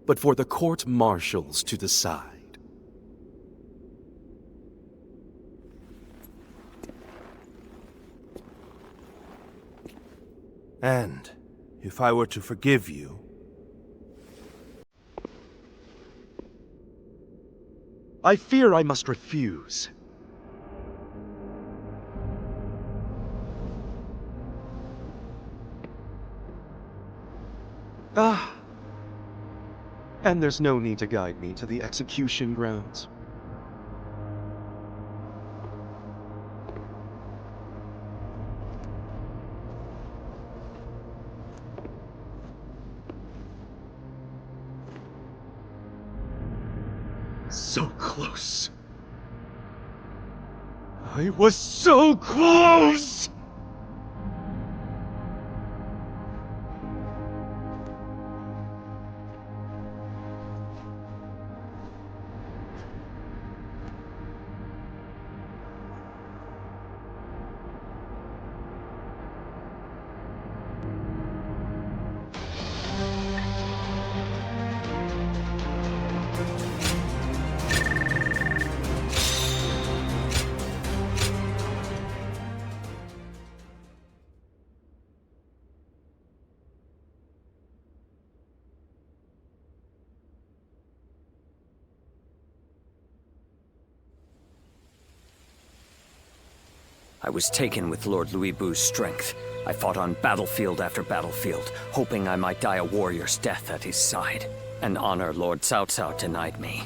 but for the court-martials to decide. And if I were to forgive you, I fear I must refuse. And there's no need to guide me to the execution grounds. So close. I was so close! I was taken with Lord Louis Bu's strength. I fought on battlefield after battlefield, hoping I might die a warrior's death at his side. An honor Lord Cao Cao denied me.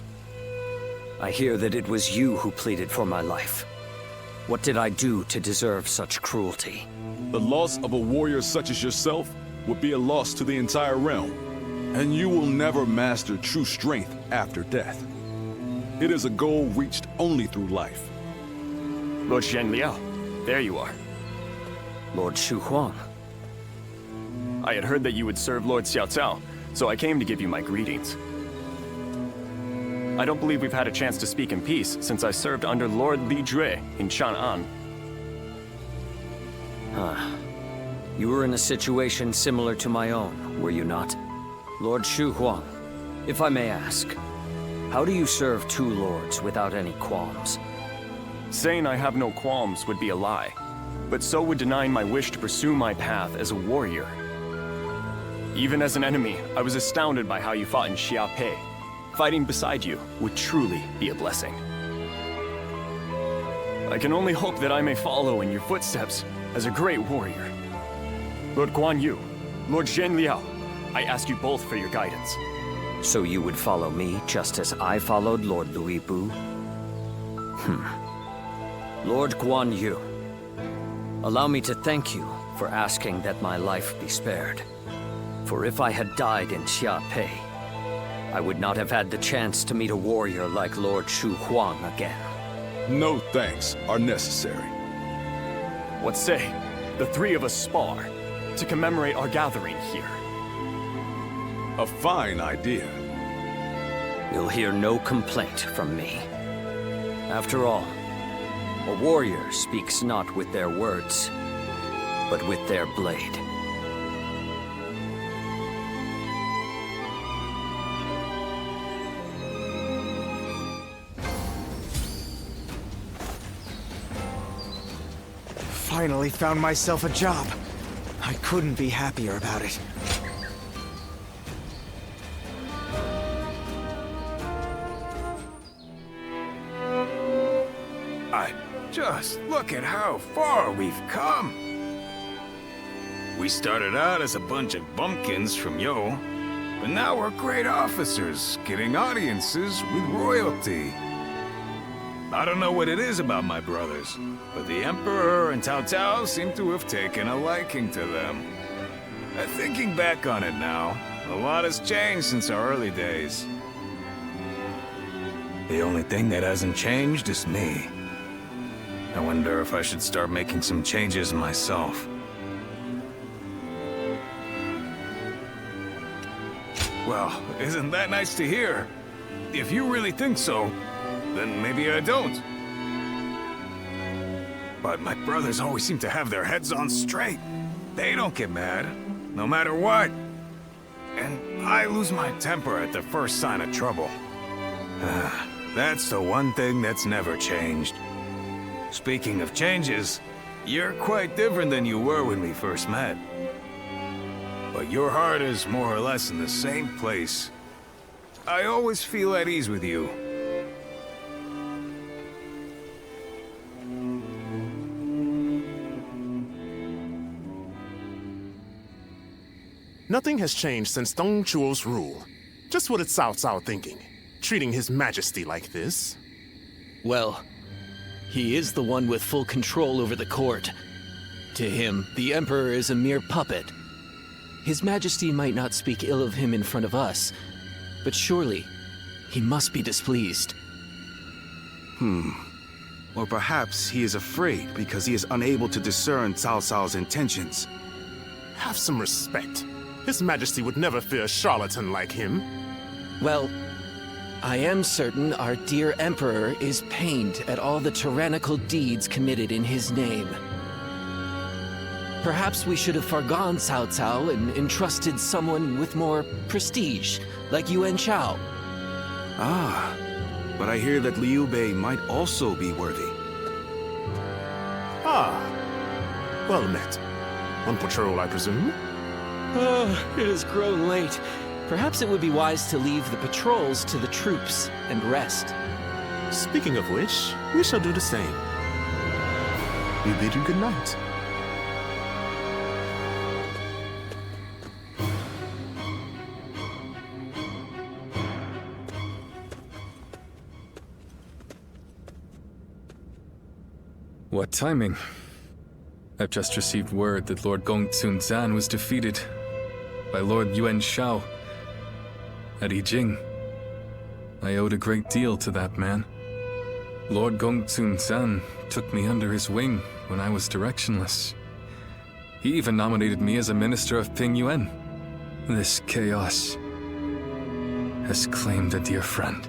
I hear that it was you who pleaded for my life. What did I do to deserve such cruelty? The loss of a warrior such as yourself would be a loss to the entire realm, and you will never master true strength after death. It is a goal reached only through life. Lord Zhenliao, there you are. Lord Shu Huang. I had heard that you would serve Lord Xiao Cao, so I came to give you my greetings. I don't believe we've had a chance to speak in peace since I served under Lord Li Jue in Chang'an. You were in a situation similar to my own, were you not? Lord Shu Huang, if I may ask, how do you serve two lords without any qualms? Saying I have no qualms would be a lie, but so would denying my wish to pursue my path as a warrior. Even as an enemy, I was astounded by how you fought in Xiape. Fighting beside you would truly be a blessing. I can only hope that I may follow in your footsteps as a great warrior. Lord Guan Yu, Lord Zhenliao, I ask you both for your guidance. So you would follow me just as I followed Lord Louis Bu? Lord Guan Yu, allow me to thank you for asking that my life be spared. For if I had died in Xiape, I would not have had the chance to meet a warrior like Lord Shu Huang again. No thanks are necessary. What say the three of us spar to commemorate our gathering here? A fine idea. You'll hear no complaint from me. After all, a warrior speaks not with their words, but with their blade. Finally found myself a job. I couldn't be happier about it. Just look at how far we've come. We started out as a bunch of bumpkins from Yo, but now we're great officers, getting audiences with royalty. I don't know what it is about my brothers, but the Emperor and Cao Cao seem to have taken a liking to them. Thinking back on it now, a lot has changed since our early days. The only thing that hasn't changed is me. I wonder if I should start making some changes myself. Well, isn't that nice to hear? If you really think so, then maybe I don't. But my brothers always seem to have their heads on straight. They don't get mad, no matter what. And I lose my temper at the first sign of trouble. That's the one thing that's never changed. Speaking of changes, you're quite different than you were when we first met. But your heart is more or less in the same place. I always feel at ease with you. Nothing has changed since Dong Chuo's rule. Just what is Cao Cao thinking? Treating His Majesty like this? Well, he is the one with full control over the court. To him, the Emperor is a mere puppet. His Majesty might not speak ill of him in front of us, but surely he must be displeased. Or perhaps he is afraid because he is unable to discern Cao Cao's intentions. Have some respect. His Majesty would never fear a charlatan like him. Well, I am certain our dear Emperor is pained at all the tyrannical deeds committed in his name. Perhaps we should have forgone Cao Cao and entrusted someone with more prestige, like Yuan Shao. Ah, but I hear that Liu Bei might also be worthy. Ah, well met. On patrol, I presume? It has grown late. Perhaps it would be wise to leave the patrols to the troops and rest. Speaking of which, we shall do the same. We bid you good night. What timing? I've just received word that Lord Gongsun Zan was defeated by Lord Yuan Shao at Yijing. I owed a great deal to that man. Lord Gongsun Zan took me under his wing when I was directionless. He even nominated me as a minister of Ping Yuan. This chaos has claimed a dear friend.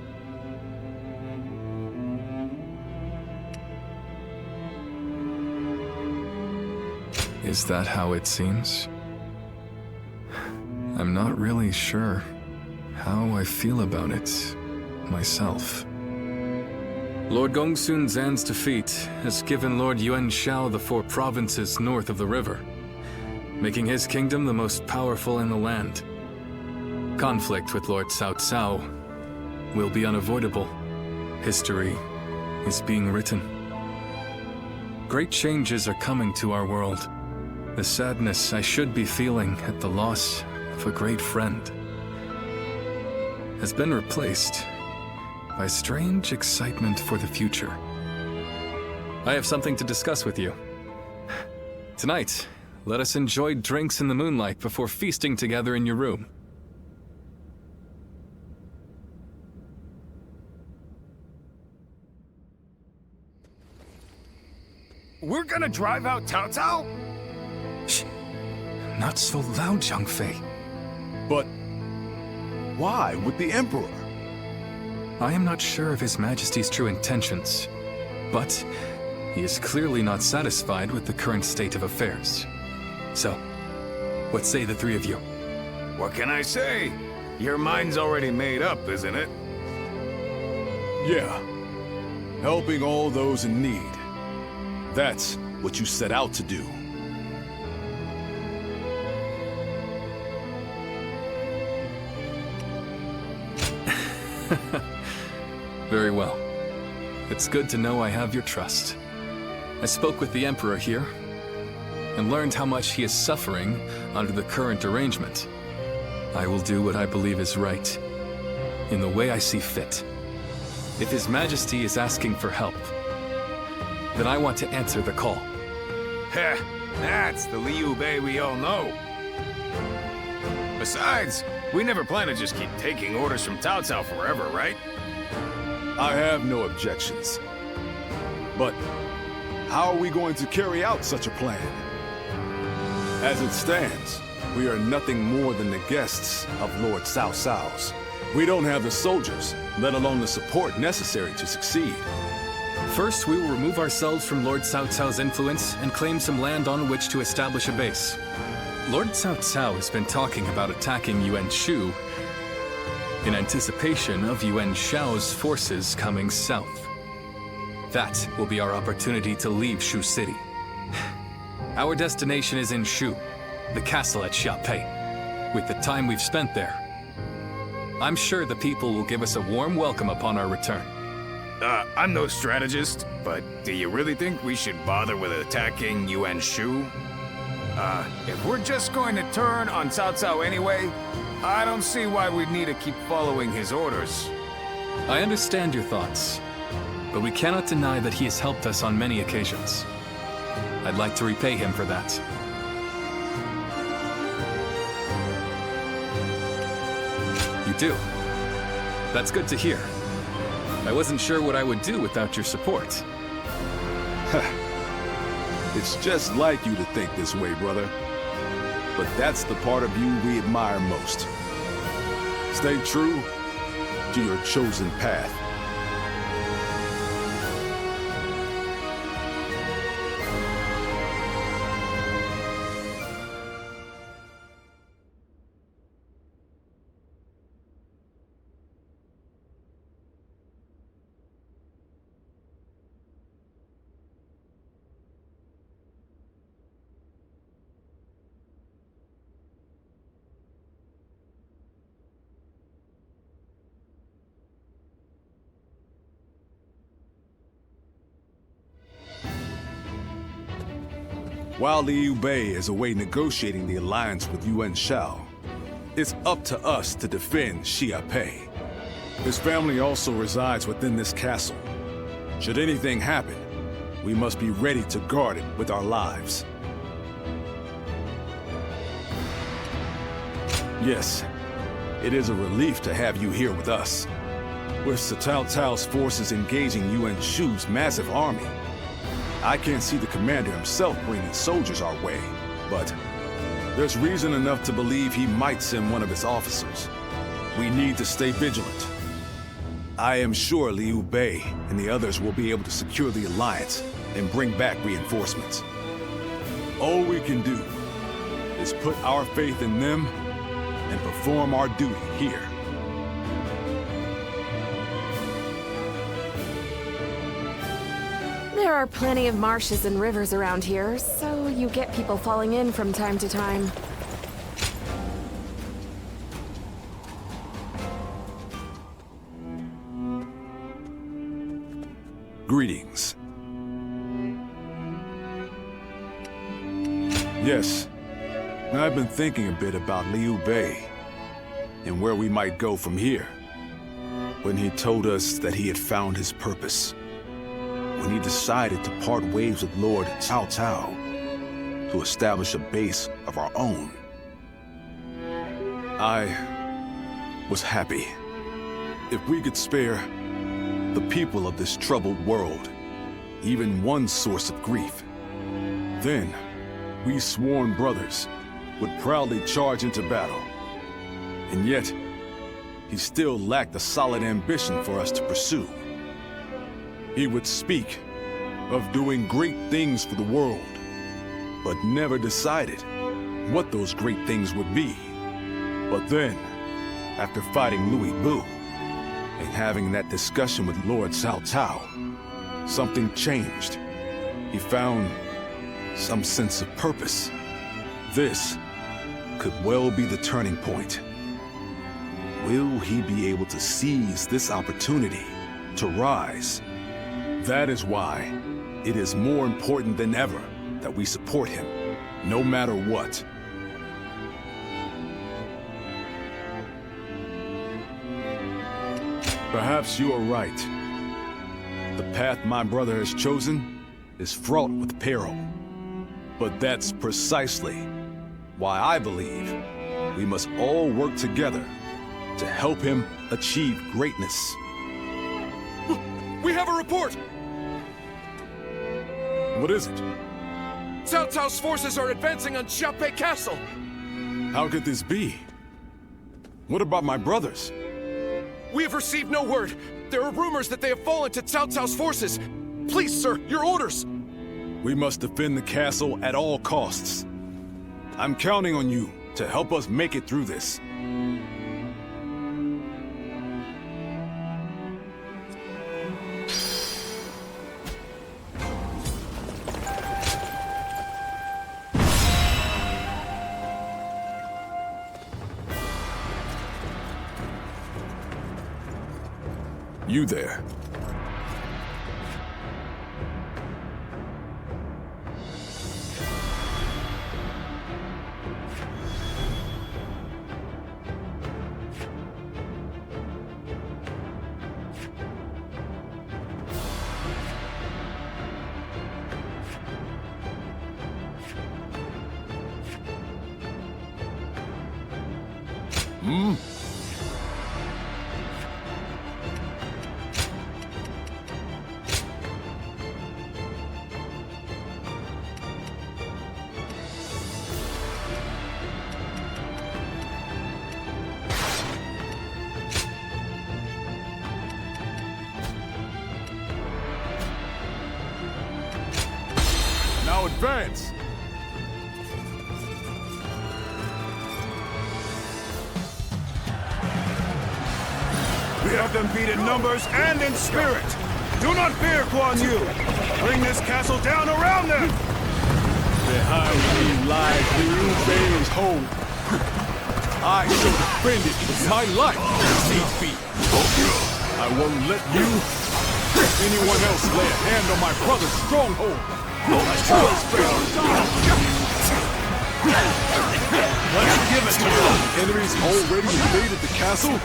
Is that how it seems? I'm not really sure how I feel about it myself. Lord Gongsun Zan's defeat has given Lord Yuan Shao the 4 provinces north of the river, making his kingdom the most powerful in the land. Conflict with Lord Cao Cao will be unavoidable. History is being written. Great changes are coming to our world. The sadness I should be feeling at the loss of a great friend has been replaced by strange excitement for the future. I have something to discuss with you. Tonight, let us enjoy drinks in the moonlight before feasting together in your room. We're gonna drive out Cao Cao? Shh. Not so loud, Zhang Fei. But Why with the Emperor? I am not sure of His Majesty's true intentions, but he is clearly not satisfied with the current state of affairs. So, what say the three of you? What can I say? Your mind's already made up, isn't it? Yeah. Helping all those in need. That's what you set out to do. Very well. It's good to know I have your trust. I spoke with the Emperor here, and learned how much he is suffering under the current arrangement. I will do what I believe is right, in the way I see fit. If His Majesty is asking for help, then I want to answer the call. Heh, that's the Liu Bei we all know. Besides, we never plan to just keep taking orders from Cao Cao forever, right? I have no objections. But how are we going to carry out such a plan? As it stands, we are nothing more than the guests of Lord Cao Cao's. We don't have the soldiers, let alone the support necessary to succeed. First, we will remove ourselves from Lord Cao Cao's influence and claim some land on which to establish a base. Lord Cao Cao has been talking about attacking Yuan Shu in anticipation of Yuan Shao's forces coming south. That will be our opportunity to leave Shu City. Our destination is in Shu, the castle at Chap. With the time we've spent there, I'm sure the people will give us a warm welcome upon our return. I'm no strategist, but do you really think we should bother with attacking Yuan Shu? If we're just going to turn on Cao Cao anyway, I don't see why we'd need to keep following his orders. I understand your thoughts, but we cannot deny that he has helped us on many occasions. I'd like to repay him for that. You do? That's good to hear. I wasn't sure what I would do without your support. It's just like you to think this way, brother. But that's the part of you we admire most. Stay true to your chosen path. While Liu Bei is away negotiating the alliance with Yuan Shao, it's up to us to defend Xiaopei. His family also resides within this castle. Should anything happen, we must be ready to guard it with our lives. Yes, it is a relief to have you here with us. With Cao Cao's forces engaging Yuan Shu's massive army, I can't see the commander himself bringing soldiers our way, but there's reason enough to believe he might send one of his officers. We need to stay vigilant. I am sure Liu Bei and the others will be able to secure the alliance and bring back reinforcements. All we can do is put our faith in them and perform our duty here. There are plenty of marshes and rivers around here, so you get people falling in from time to time. Greetings. Yes, I've been thinking a bit about Liu Bei and where we might go from here. When he told us that he had found his purpose. When he decided to part ways with Lord Cao Cao to establish a base of our own. I was happy. If we could spare the people of this troubled world even one source of grief, then we sworn brothers would proudly charge into battle. And yet, he still lacked a solid ambition for us to pursue. He would speak of doing great things for the world, but never decided what those great things would be. But then, after fighting Louis Bu, and having that discussion with Lord Cao Cao, something changed. He found some sense of purpose. This could well be the turning point. Will he be able to seize this opportunity to rise? That is why it is more important than ever that we support him, no matter what. Perhaps you are right. The path my brother has chosen is fraught with peril. But that's precisely why I believe we must all work together to help him achieve greatness. We have a report! What is it? Cao Cao's forces are advancing on Chap Castle! How could this be? What about my brothers? We have received no word. There are rumors that they have fallen to Cao Cao's forces. Please, sir, your orders! We must defend the castle at all costs. I'm counting on you to help us make it through this. You there. Now advance! We have them beat in numbers and in spirit. Do not fear, Guan Yu. Bring this castle down around them. Behind me lies Liu Bei's home. I shall defend it with my life, if need be. I won't let you or anyone else lay a hand on my brother's stronghold. Let's give it to them. Enemies already invaded the castle.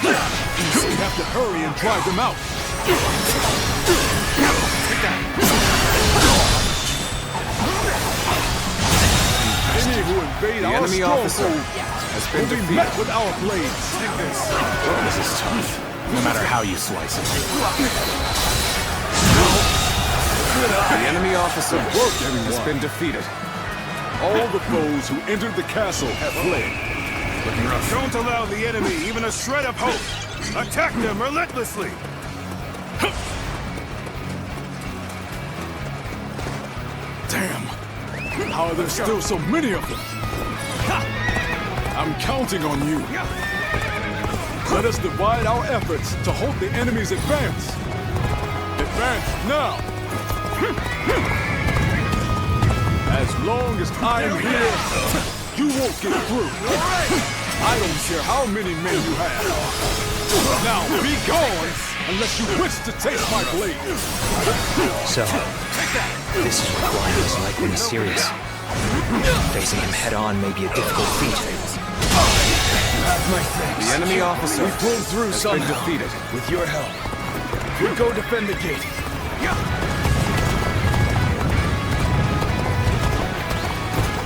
We have to hurry and drive them out. Any who invade our enemy officer stronghold has been will be defeated. met with our blades. Take this. This is tough, no matter how you slice it. The enemy officer has been defeated. All the foes who entered the castle have fled. Looking rough. Don't allow the enemy even a shred of hope. Attack them relentlessly. Damn! How are there still so many of them? I'm counting on you. Let us divide our efforts to halt the enemy's advance. Advance now! As long as I'm here, you won't get through. I don't care how many men you have. Now be gone, unless you wish to taste my blade. So, this is what Guan Yu is like when he's serious. Facing him head-on may be a difficult feat. The enemy officer We pulled through has somehow. been defeated. With your help. We go defend the gate.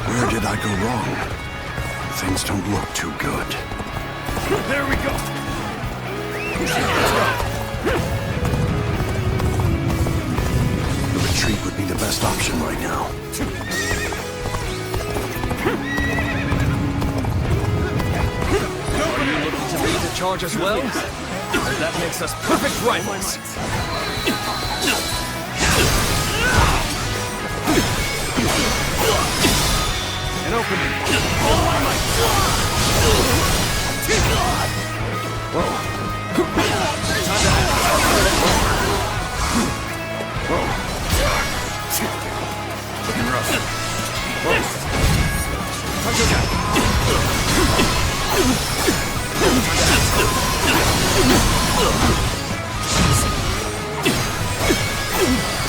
Where did I go wrong? Things don't look too good. There we go. The retreat would be the best option right now. Are you looking to lead the charge as well? And that makes us perfect rivals. An opening. All my might. Whoa. Whoa. Looking rough. Whoa.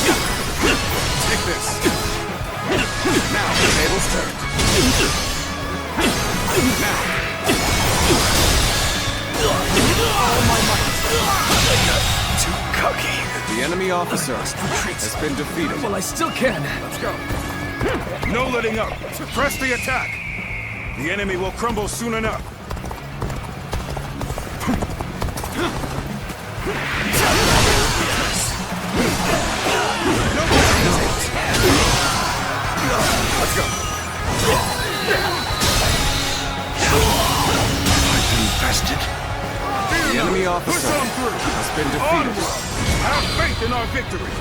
Take this. Now the table's turned. Now. All my might. Too cocky. The enemy officer has been defeated. Well, I still can. Let's go. No letting up. Press the attack. The enemy will crumble soon enough. Let's go. I've been bested. The enemy officer has been defeated. Have faith in our victory.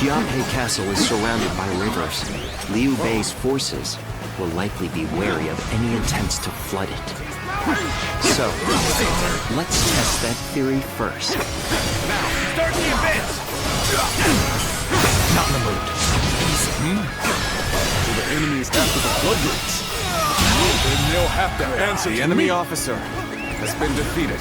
Chap Castle is surrounded by rivers. Liu Bei's forces will likely be wary of any attempts to flood it. So, let's test that theory first. Now, start the advance. Not in the mood. So the enemy is after the floodgates. Then they'll have to answer The to enemy me. officer has been defeated.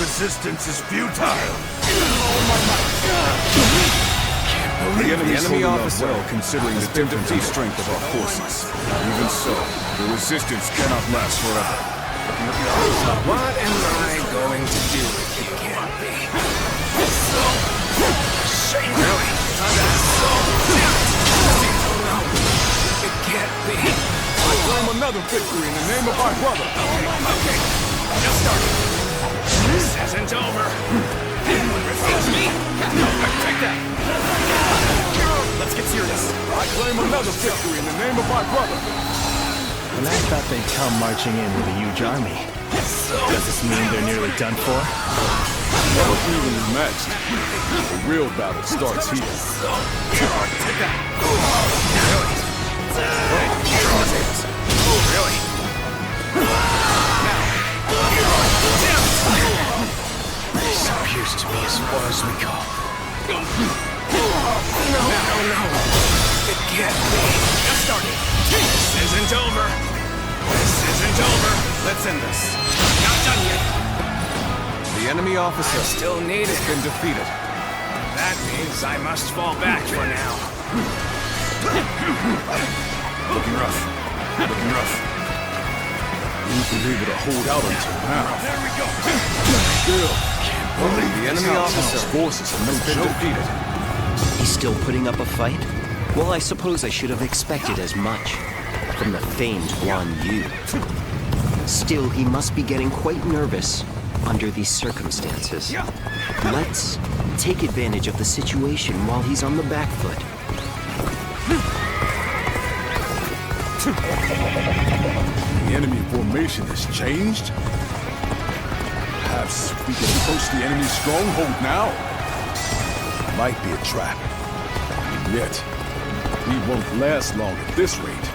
Resistance is futile. The enemy officer officer, well, considering the difference in strength of our forces. Even so, the resistance cannot last forever. What am I going to do if you can't be? Shame, really? No, it can't be. I claim another victory in the name of our brother. Okay, just started. This isn't over. Anyone refuse me? No, take that. Let's get serious. I claim another victory in the name of our brother. When I thought they'd come marching in with a huge army. Does this mean they're nearly done for? Never evenly matched. The real battle starts here. Take that. Really? Really? This appears to be as far as we go. No. It can't be. Just started. This isn't over. This isn't over. Let's end this. Not done yet. The enemy officer Still need has it. been defeated. That means I must fall back for now. Looking rough. Looking rough. We've been able to hold out until now. There we go. Still, The enemy officer forces has been defeated. He's still putting up a fight? Well, I suppose I should have expected as much from the famed Guan Yu. Still, he must be getting quite nervous under these circumstances. Let's take advantage of the situation while he's on the back foot. The enemy formation has changed? Perhaps we can approach the enemy's stronghold now? Might be a trap. Yet, we won't last long at this rate.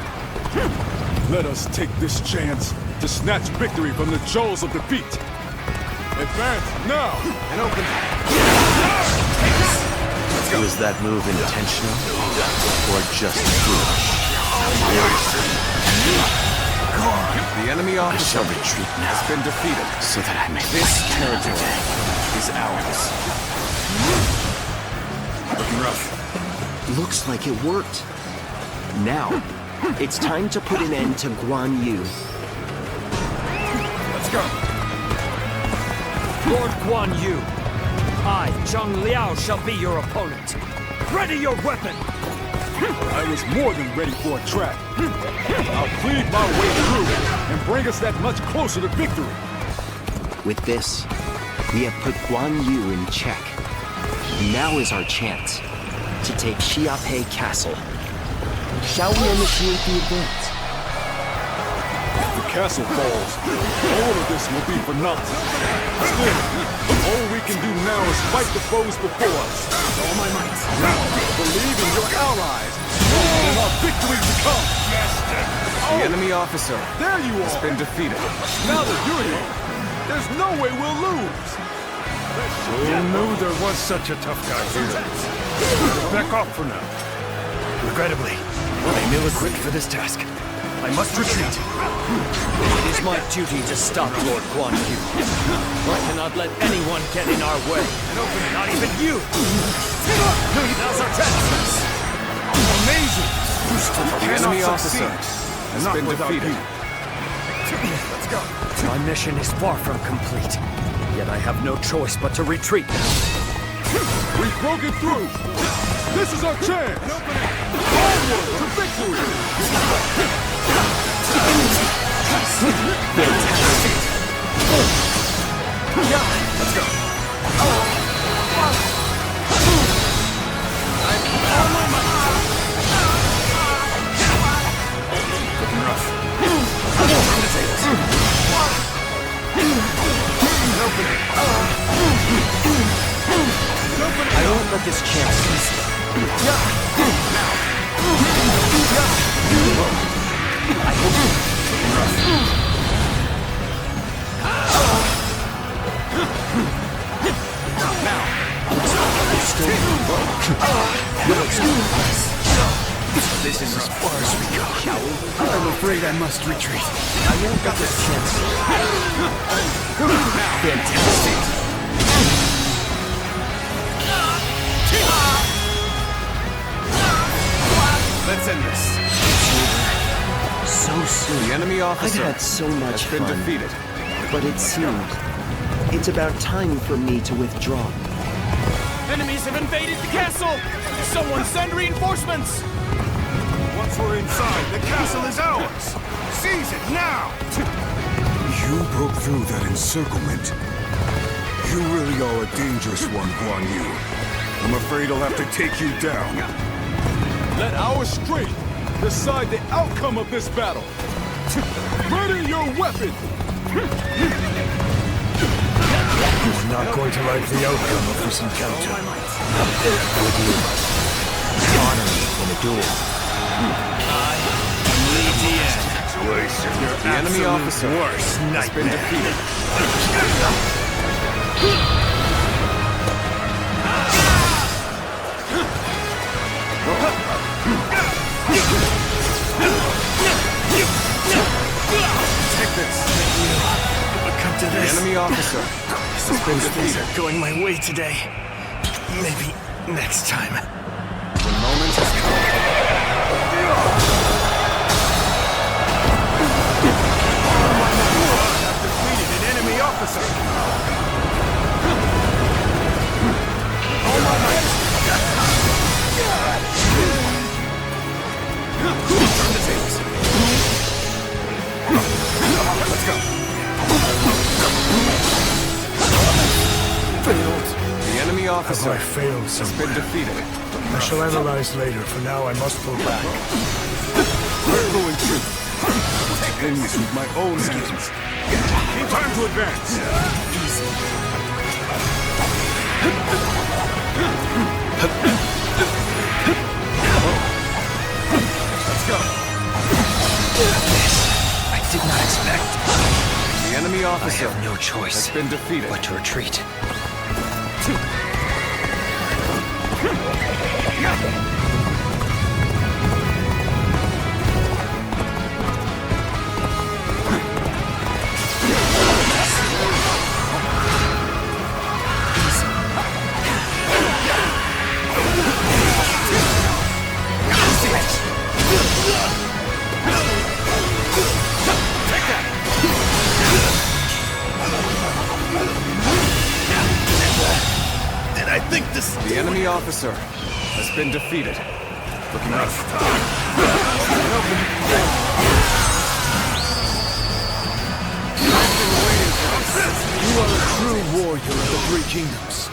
Let us take this chance to snatch victory from the jaws of defeat. Advance now! And open. Was that move intentional or just foolish? The enemy I officer shall retreat now, has been defeated. so that I may This fight another territory day. is ours. Looking rough. Looks like it worked. Now, it's time to put an end to Guan Yu. Let's go. Lord Guan Yu, I, Zhang Liao, shall be your opponent. Ready your weapon! I was more than ready for a trap. I'll cleave my way through and bring us that much closer to victory. With this, we have put Guan Yu in check. Now is our chance to take Xiape Castle. Shall we initiate the advance? If the castle falls, all of this will be for naught. Still, all we can do now is fight the foes before us. All my might. Believe in your allies, and our victory to come. The enemy officer There you has are. been defeated. Now that you're here, there's no way we'll lose. Who knew there was such a tough guy here? Back off for now. Regrettably, I'm ill-equipped for this task. I must retreat. It is my duty to stop Lord Guan Yu. I cannot let anyone get in our way. Not even you! Now's our chance! Amazing! The enemy officer has been defeated. Let's go. My mission is far from complete. Yet I have no choice but to retreat now. We've broken through. This is our chance. Onward to victory. Let's go. Looking rough. I won't let this chance seize This is as far as we go. I'm afraid I must retreat. I won't get this chance. Fantastic. Let's end this. So soon. The enemy officer I've had so much has been fun, defeated. but it seemed it's about time for me to withdraw. Enemies have invaded the castle! Someone send reinforcements! Once we're inside, the castle is ours! Seize it now! You broke through that encirclement. You really are a dangerous one, Guan Yu. I'm afraid I'll have to take you down. Let our strength decide the outcome of this battle. Ready your weapon. He's not going to like the outcome of this encounter. Would you honor me in a duel? Lead the end. The enemy officer has been defeated. Take this. Come to this. The enemy officer has been Things defeated. are going my way today. Maybe next time. The moment has come. I've defeated an enemy officer! Turn the tables. Let's go. Failed. The enemy officer Have I failed has somewhere? been defeated. I shall analyze later. For now, I must pull back. We're going to end this with my own hands. Time to advance! Let's go. I did not expect. The enemy officer I have no choice has been defeated. but to retreat. enemy officer has been defeated. Looking rough. You are a true warrior of the Three Kingdoms.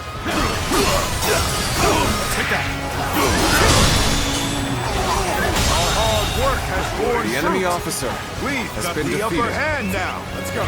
Take that! Our hard work has borne The enemy fruit. officer We've has got been the defeated. upper hand now. Let's go.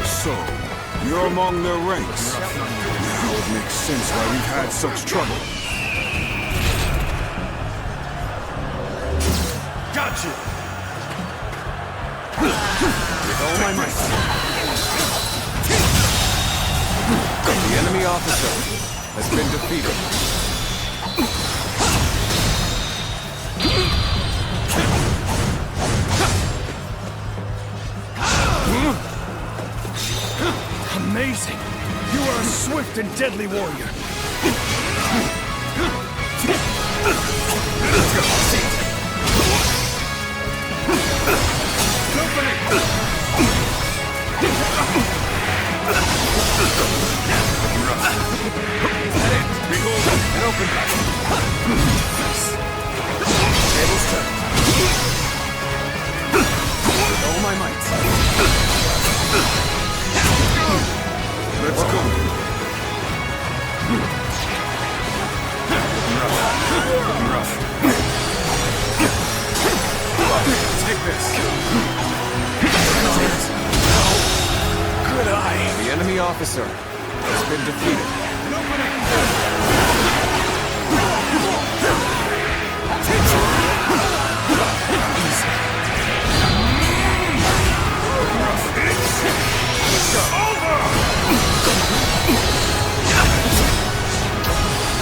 So, you're among their ranks. Now it makes sense why we've had such trouble. Gotcha! With all my might. The enemy officer has been defeated. Amazing! You are a swift and deadly warrior. Let's go. Behold and open. Tables turned. With all my might. Let's go. Rough. Take this. Good eye. The enemy officer has been defeated.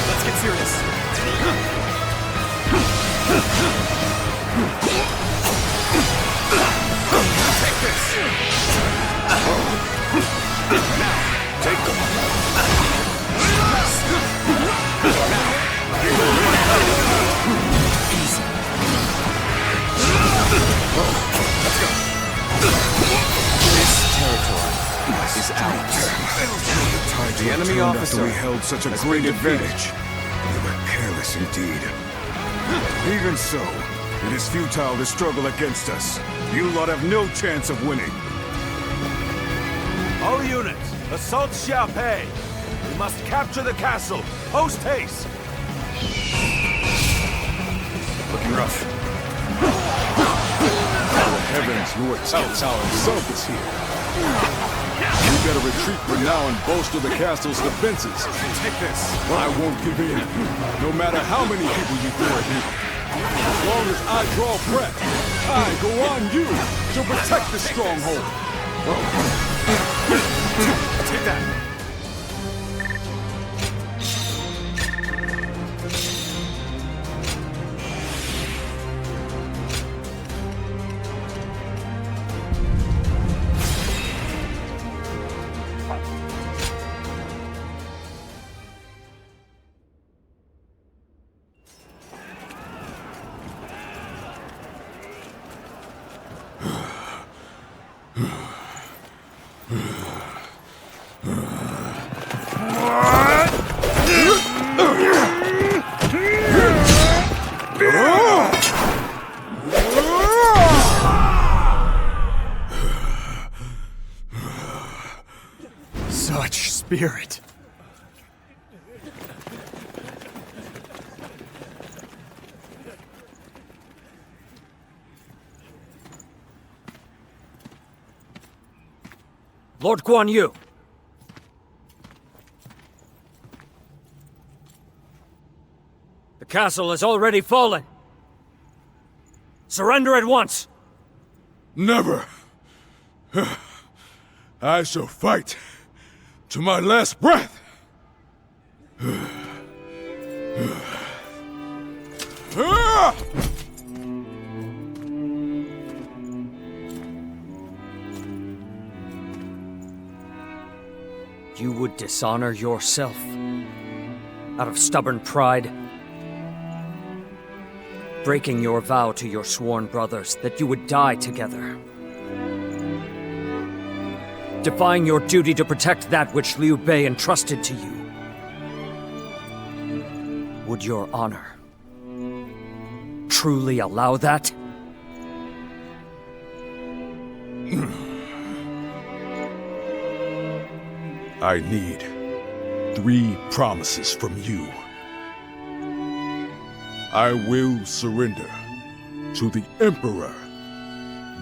Let's get serious. Take this. Now, take them. Easy. Let's go. This territory is ours. The enemy officer we held such a has great been defeated. advantage. We were careless indeed. Even so, it is futile to struggle against us. You lot have no chance of winning. All units, assault Chap. We must capture the castle. Post haste. Looking rough. The heavens, Lord Cao Cao himself is here. You better retreat for now and bolster the castle's defenses. Take this. I won't give in, no matter how many people you throw at me. As long as I draw breath, I go on you to protect the stronghold. Take that. Such spirit. Lord Guan Yu. The castle has already fallen. Surrender at once. Never. I shall fight to my last breath. you would dishonor yourself out of stubborn pride, breaking your vow to your sworn brothers that you would die together, defying your duty to protect that which Liu Bei entrusted to you. Would your honor truly allow that? I need 3 promises from you. I will surrender to the Emperor,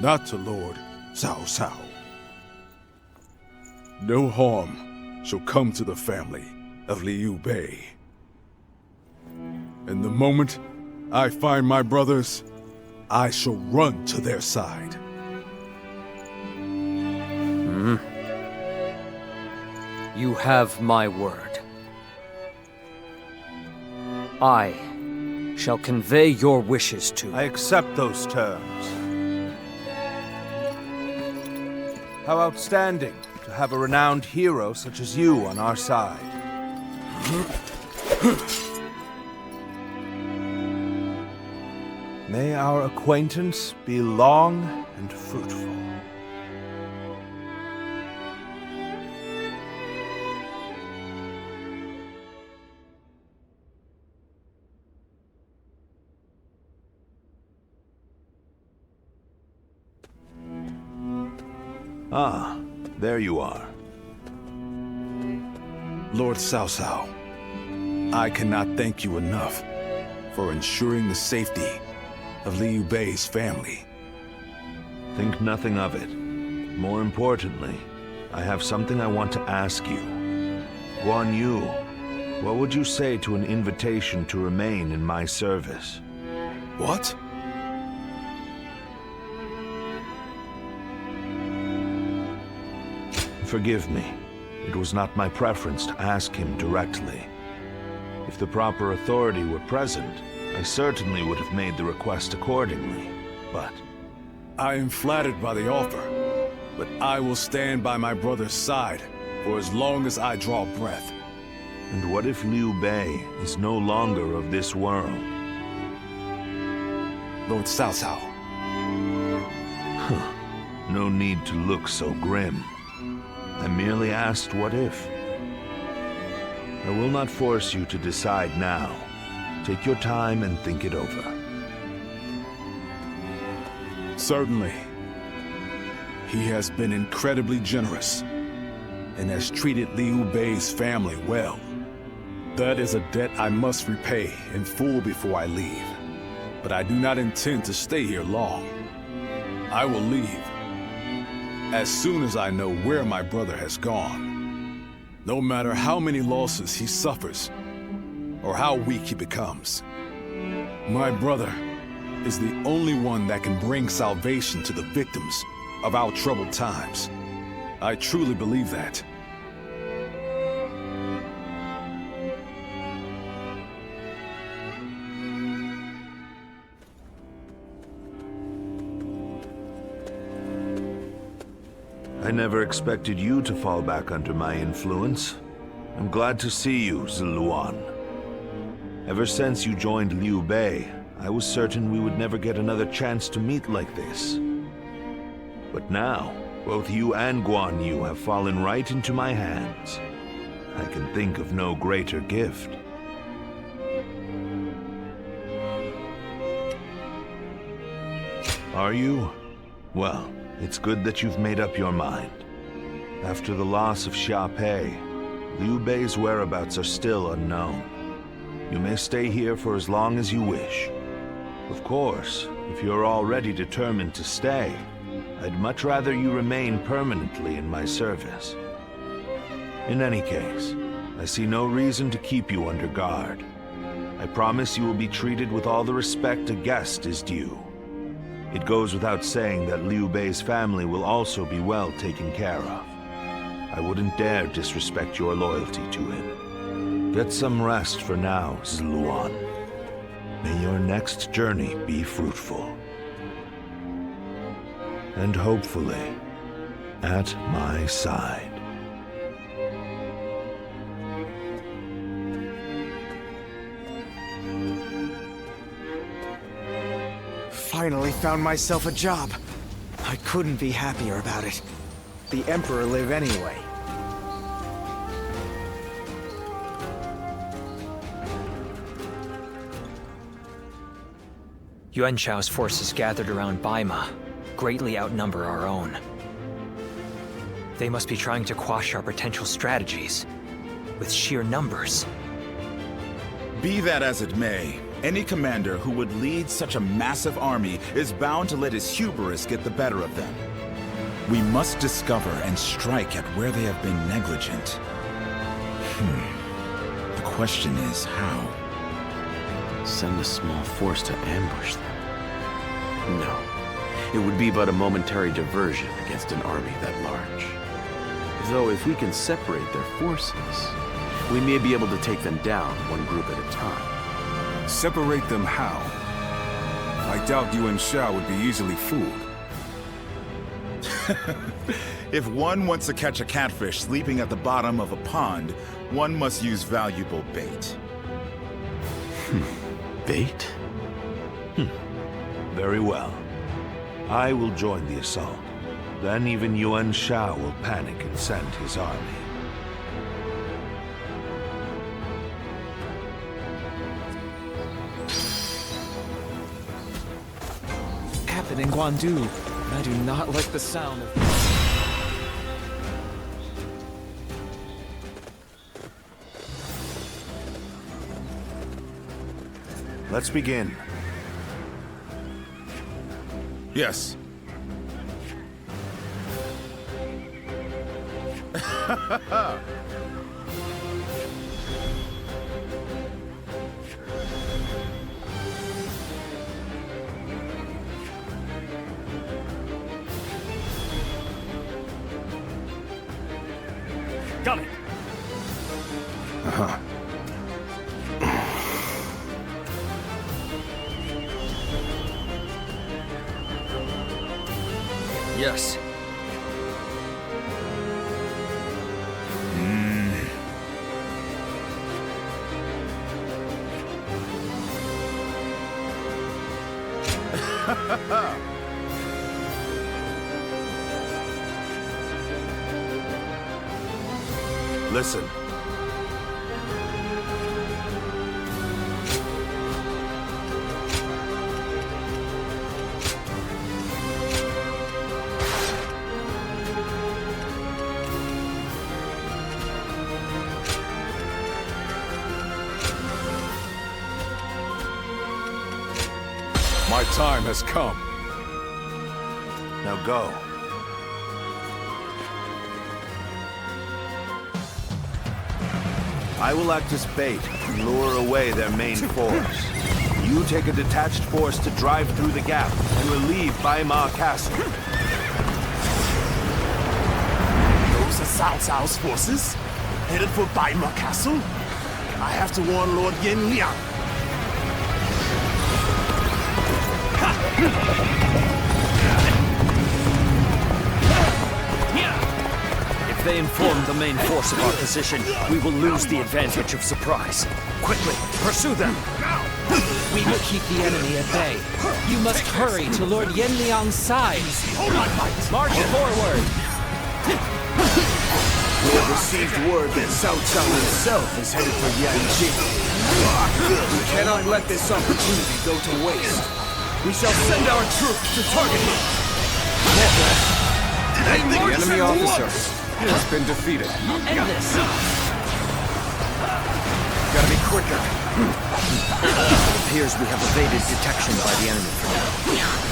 not to Lord Cao Cao. No harm shall come to the family of Liu Bei. And the moment I find my brothers, I shall run to their side. You have my word. I shall convey your wishes to... I accept those terms. How outstanding to have a renowned hero such as you on our side. May our acquaintance be long and fruitful. Ah, there you are. Lord Cao Cao, I cannot thank you enough for ensuring the safety of Liu Bei's family. Think nothing of it. More importantly, I have something I want to ask you. Guan Yu, what would you say to an invitation to remain in my service? What? Forgive me. It was not my preference to ask him directly. If the proper authority were present, I certainly would have made the request accordingly, but... I am flattered by the offer, but I will stand by my brother's side for as long as I draw breath. And what if Liu Bei is no longer of this world? Lord Cao Cao. No need to look so grim. I merely asked what if. I will not force you to decide now. Take your time and think it over. Certainly. He has been incredibly generous and has treated Liu Bei's family well. That is a debt I must repay in full before I leave. But I do not intend to stay here long. I will leave as soon as I know where my brother has gone. No matter how many losses he suffers, or how weak he becomes. My brother is the only one that can bring salvation to the victims of our troubled times. I truly believe that. I never expected you to fall back under my influence. I'm glad to see you, Ziluan. Ever since you joined Liu Bei, I was certain we would never get another chance to meet like this. But now, both you and Guan Yu have fallen right into my hands. I can think of no greater gift. Are you? Well, it's good that you've made up your mind. After the loss of Chap, Liu Bei's whereabouts are still unknown. You may stay here for as long as you wish. Of course, if you're already determined to stay, I'd much rather you remain permanently in my service. In any case, I see no reason to keep you under guard. I promise you will be treated with all the respect a guest is due. It goes without saying that Liu Bei's family will also be well taken care of. I wouldn't dare disrespect your loyalty to him. Get some rest for now, Ziluan. May your next journey be fruitful. And hopefully, at my side. finally found myself a job. I couldn't be happier about it. The Emperor live anyway. Yuan Shao's forces gathered around Baima greatly outnumber our own. They must be trying to quash our potential strategies with sheer numbers. Be that as it may, any commander who would lead such a massive army is bound to let his hubris get the better of them. We must discover and strike at where they have been negligent. The question is how? Send a small force to ambush them? No. It would be but a momentary diversion against an army that large. Though if we can separate their forces, we may be able to take them down one group at a time. Separate them how? I doubt Yuan Shao would be easily fooled. If one wants to catch a catfish sleeping at the bottom of a pond, one must use valuable bait. Bait? Very well. I will join the assault. Then even Yuan Shao will panic and send his army. Happened in Guandu. I do not like the sound of... Let's begin. Yes. Got it. Yes. Listen. My time has come. Now go. I will act as bait and lure away their main force. You take a detached force to drive through the gap and relieve Baima Castle. Those are Cao Cao's forces? Headed for Baima Castle? I have to warn Lord Yin Liang. If they inform the main force of our position, we will lose the advantage of surprise. Quickly, pursue them! We will keep the enemy at bay. You must hurry to Lord Yin Liang's side. March forward! We have received word that Cao Cao himself is headed for Yanji. We cannot let this opportunity go to waste. We shall send our troops to target him. The enemy officer has been defeated. End this! Gotta be quicker. It appears we have evaded detection by the enemy for now.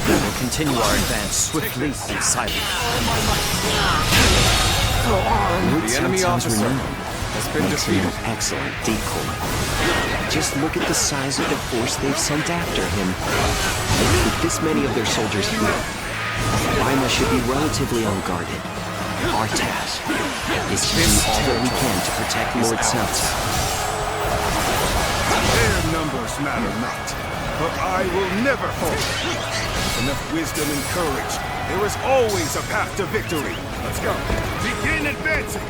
We will continue our advance swiftly and silently. The enemy officer has been defeated. An excellent decoy. Just look at the size of the force they've sent after him. With this many of their soldiers here, Baima should be relatively unguarded. Our task is to do all that we can to protect Lord Cao Cao. Their numbers matter not, but I will never falter. With enough wisdom and courage, there is always a path to victory. Let's go. Begin advancing.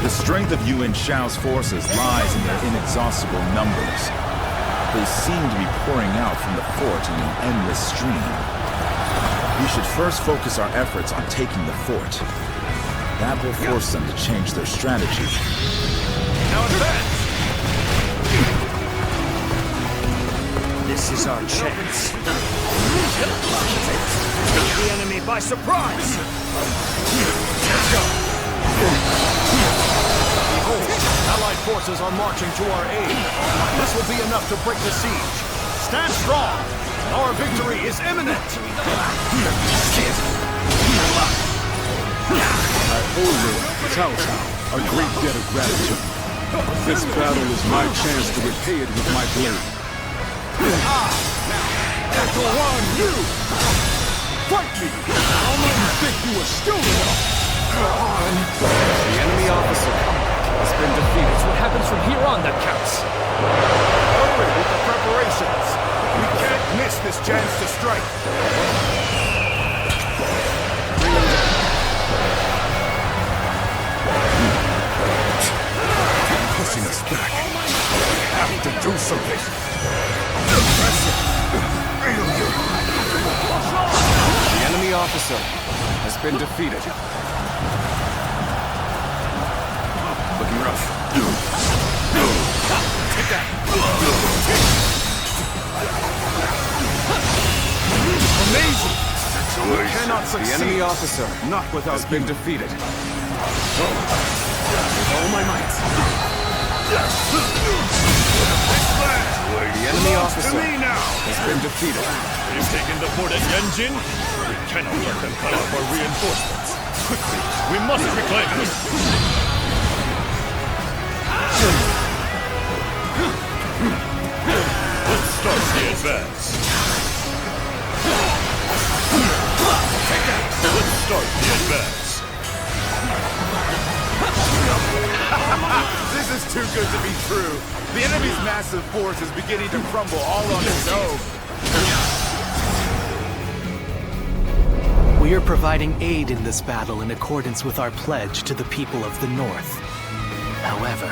The strength of Yuan Shao's forces lies in their inexhaustible numbers. They seem to be pouring out from the fort in an endless stream. We should first focus our efforts on taking the fort. That will force them to change their strategy. Now advance! This is our chance. Take the enemy by surprise! Behold, Allied forces are marching to our aid. This will be enough to break the siege. Stand strong! Our victory is imminent! I owe Lord Cao Cao a great debt of gratitude. This battle is my chance to repay it with my blade. Echo on you! Fight me! How long you think you were still there? The enemy officer has been defeated. It's what happens from here on that counts. Hurry with the preparations! We can't miss this chance to strike! Bring him down. Pushing us back. We have to do something. The enemy officer has been defeated. Looking rough. Take that! Amazing! We cannot succeed. The enemy officer Not without has been defeated. With all my might. The enemy officer To me now. has been defeated. They've taken the fort at Yanjin. We cannot let them cut off our reinforcements. Quickly, we must reclaim it. Let's start the advance. Let's start the advance. This is too good to be true. The enemy's massive force is beginning to crumble all on its own. We are providing aid in this battle in accordance with our pledge to the people of the North. However,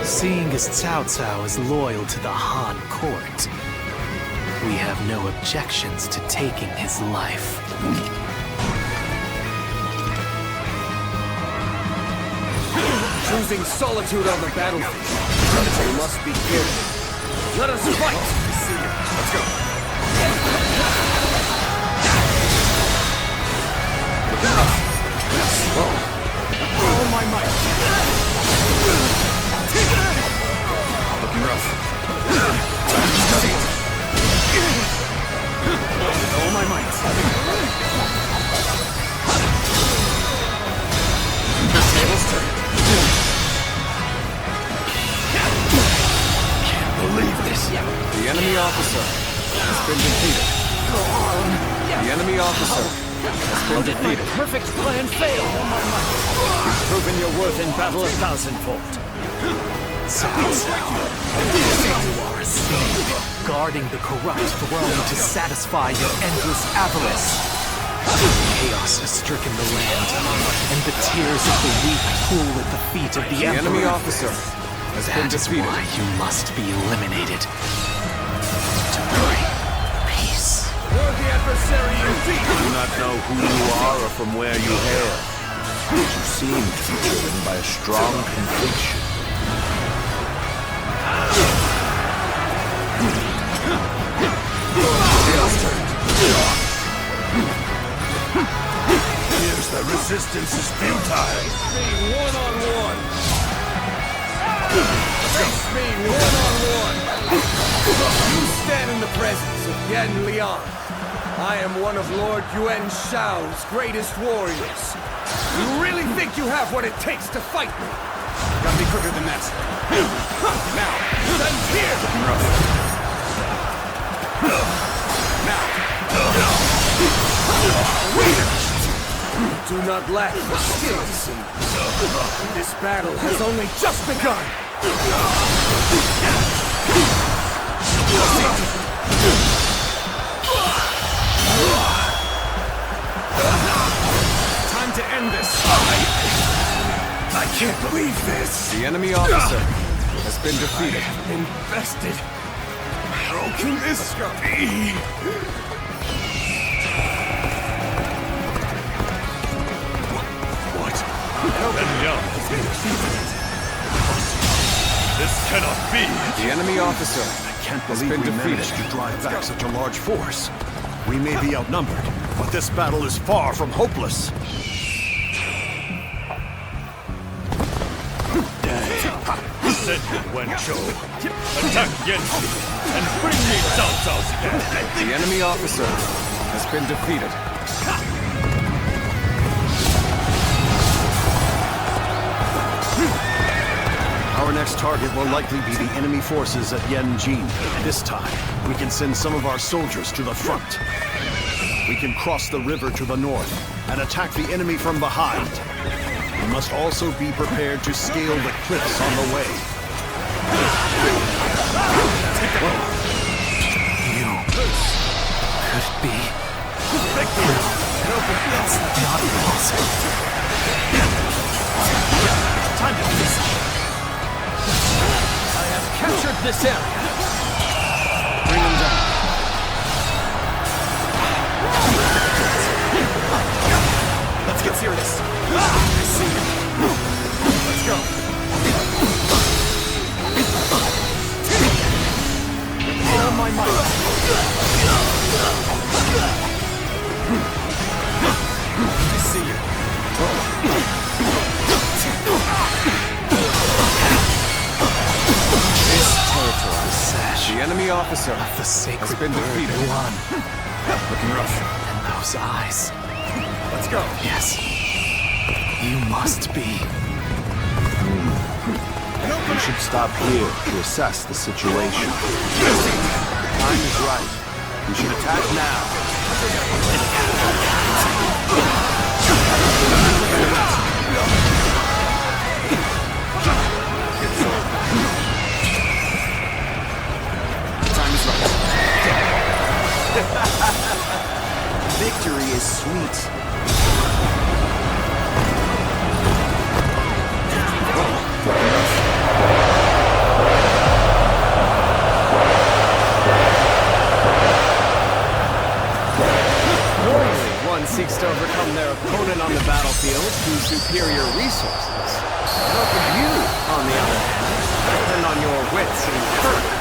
seeing as Cao Cao is loyal to the Han court, we have no objections to taking his life. Choosing solitude on the battlefield. We must be careful. Let us fight! Let's go. All my might. Looking rough. All my might. Tables turned. Can't believe this. The enemy officer has been defeated. The enemy officer has been defeated. Perfect plan failed! You've proven your worth in battle 1,000-fold. Guarding the corrupt throne to satisfy your endless avarice. Chaos has stricken the land, and the tears of the weak pool at the feet of the Emperor. enemy officer has been defeated. That is why you must be eliminated. To bring peace. Worthy adversary indeed! I do not know who you are or from where you hail, but you seem to be driven by a strong conviction. Here's the resistance is futile. One-on-one! Face me one-on-one! You stand in the presence of Yan Liang. I am one of Lord Yuan Shao's greatest warriors. You really think you have what it takes to fight me? Gotta be quicker than that. Now, stand here! Do not lack for skill, it seems. This battle has only just begun! Time to end this. I can't believe this. The enemy officer has been defeated. Invested. How can this be? What? Liang has been defeated. This cannot be. The enemy officer Can't has believe been we defeated. managed to drive back such a large force. We may be outnumbered, but this battle is far from hopeless. Send Wen Chou. Attack Yanxi and bring me Cao Cao's head. The enemy officer has been defeated. Our next target will likely be the enemy forces at Yanjin. This time, we can send some of our soldiers to the front. We can cross the river to the north and attack the enemy from behind. We must also be prepared to scale the cliffs on the way. Could it be? That's not possible. Time to decide. I have captured this area. Bring him down. Let's get serious. I see you. Let's go. All my might. I see you. This territory sash. The enemy officer Of the sacred has been bird defeated. Yuan. Looking rough. And those eyes. Let's go. Yes. You must be. We should stop here to assess the situation. Time is right. We should attack now. Time is right. Victory is sweet. Normally, one seeks to overcome their opponent on the battlefield through superior resources. But you, on the other hand, depend on your wits and courage.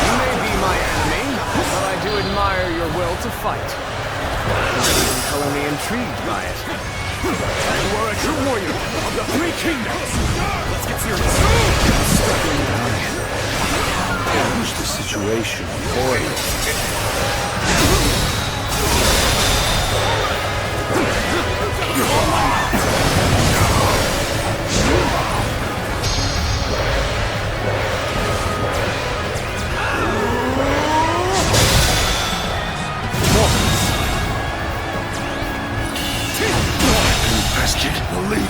You may be my enemy, but I do admire your will to fight. You even color me intrigued by it. You are a true warrior of the Three Kingdoms. Let's get serious. Manage the situation for you.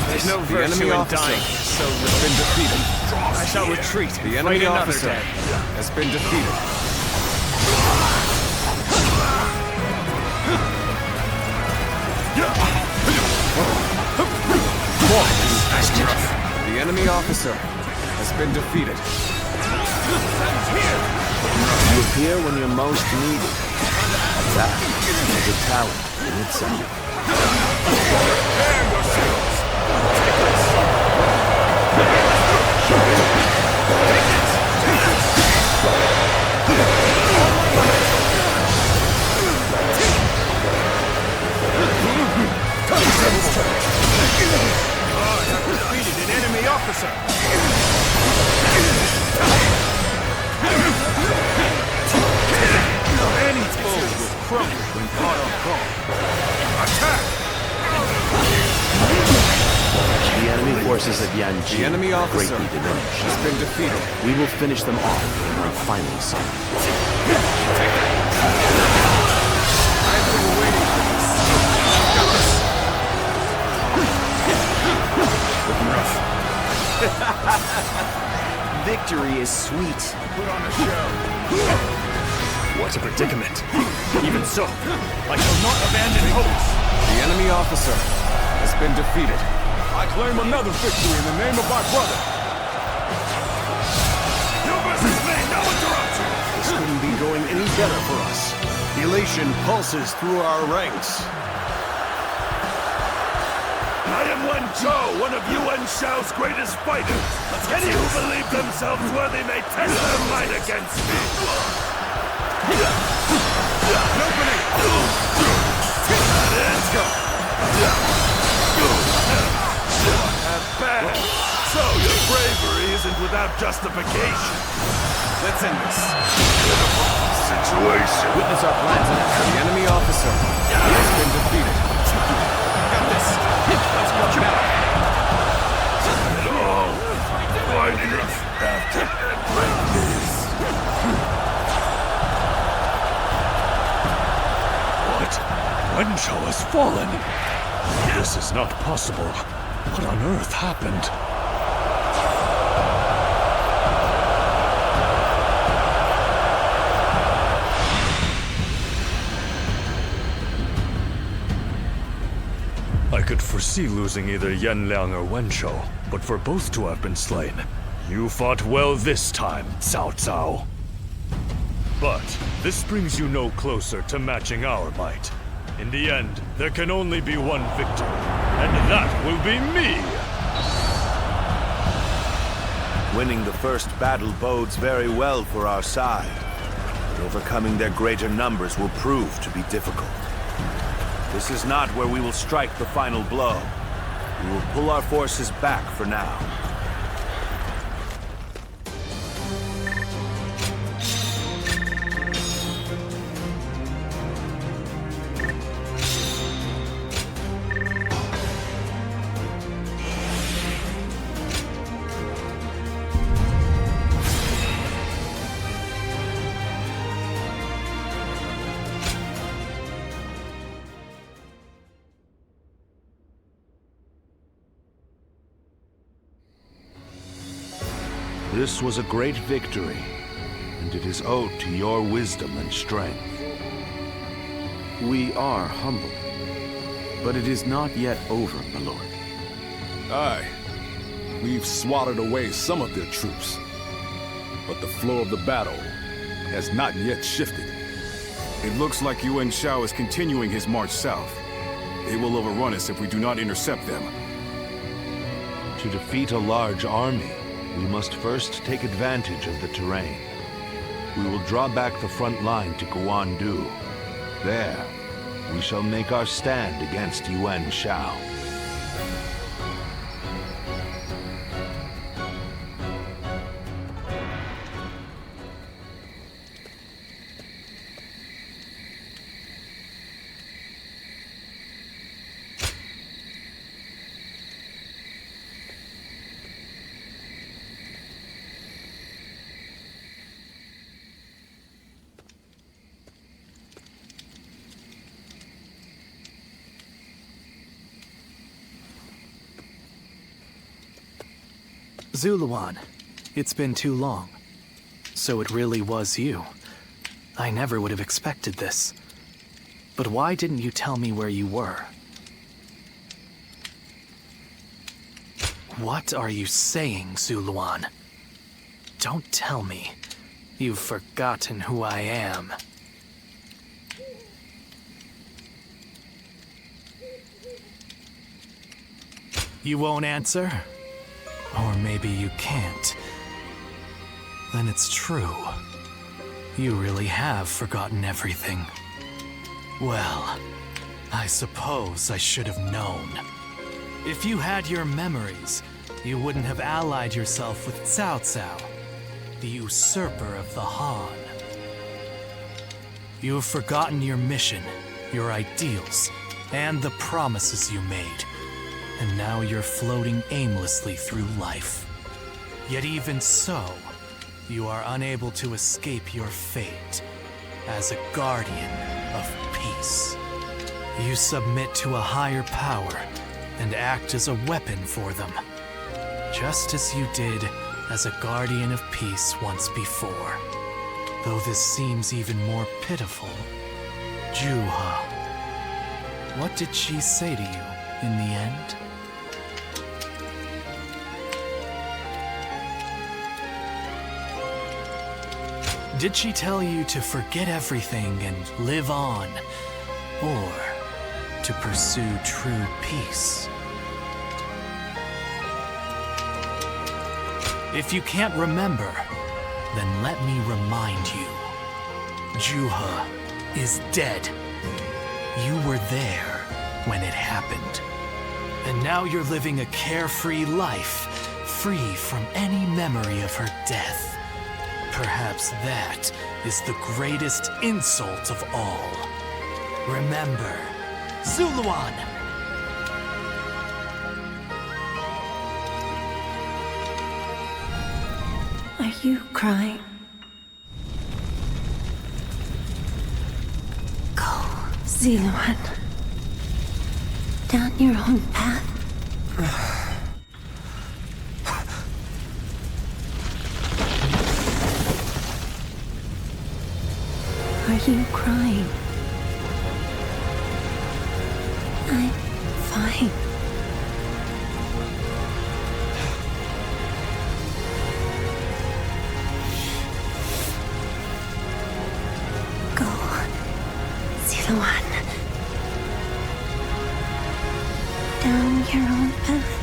There's no virtue in dying, so has been defeated. I shall retreat. The enemy Fight another officer day. has been defeated. The enemy officer has been defeated. You appear when you're most needed. That is a talent in itself. Defeated an enemy officer. Any foe will crumble when caught off guard. Attack! The enemy forces at Yanjin The enemy are officer greatly diminished. has been defeated. We will finish them off in our final summit. I've been waiting for this. Got this. Looking rough. Victory is sweet. Put on a show. What a predicament. Even so, I shall not abandon hopes. The enemy officer has been defeated. I claim another victory in the name of my brother. going any better for us. Elation pulses through our ranks. I am Wen Zhou, one of Yuan Shao's greatest fighters. Any who believe themselves worthy may test their might against me. Opening! Let's go! Bad. So your bravery isn't without justification. Let's end this. Situation. Witness our plans and the enemy officer has been defeated. Got this. Let's go back. No. Why did it have to end like this? What? Wen Zhou has fallen. This is not possible. What on earth happened? I could foresee losing either Yan Liang or Wen Zhou, but for both to have been slain, you fought well this time, Cao Cao. But this brings you no closer to matching our might. In the end, there can only be one victor, and that will be me! Winning the first battle bodes very well for our side, but overcoming their greater numbers will prove to be difficult. This is not where we will strike the final blow. We will pull our forces back for now. This was a great victory, and it is owed to your wisdom and strength. We are humble, but it is not yet over, my lord. Aye. We've swatted away some of their troops, but the flow of the battle has not yet shifted. It looks like Yuan Shao is continuing his march south. They will overrun us if we do not intercept them. To defeat a large army, we must first take advantage of the terrain. We will draw back the front line to Guandu. There, we shall make our stand against Yuan Shao. Zuluan, it's been too long. So it really was you. I never would have expected this. But why didn't you tell me where you were? What are you saying, Zuluan? Don't tell me you've forgotten who I am. You won't answer? Or maybe you can't. Then it's true. You really have forgotten everything. Well, I suppose I should have known. If you had your memories, you wouldn't have allied yourself with Cao Cao, the usurper of the Han. You have forgotten your mission, your ideals, and the promises you made. And now you're floating aimlessly through life. Yet even so, you are unable to escape your fate as a guardian of peace. You submit to a higher power and act as a weapon for them, just as you did as a guardian of peace once before. Though this seems even more pitiful, Juha, what did she say to you in the end? Did she tell you to forget everything and live on? Or to pursue true peace? If you can't remember, then let me remind you. Juha is dead. You were there when it happened. And now you're living a carefree life, free from any memory of her death. Perhaps that is the greatest insult of all. Remember, Zuluan! Are you crying? Go, Zuluan. Down your own path. Are you crying? I'm fine. Go, Zuluan. Down your own path.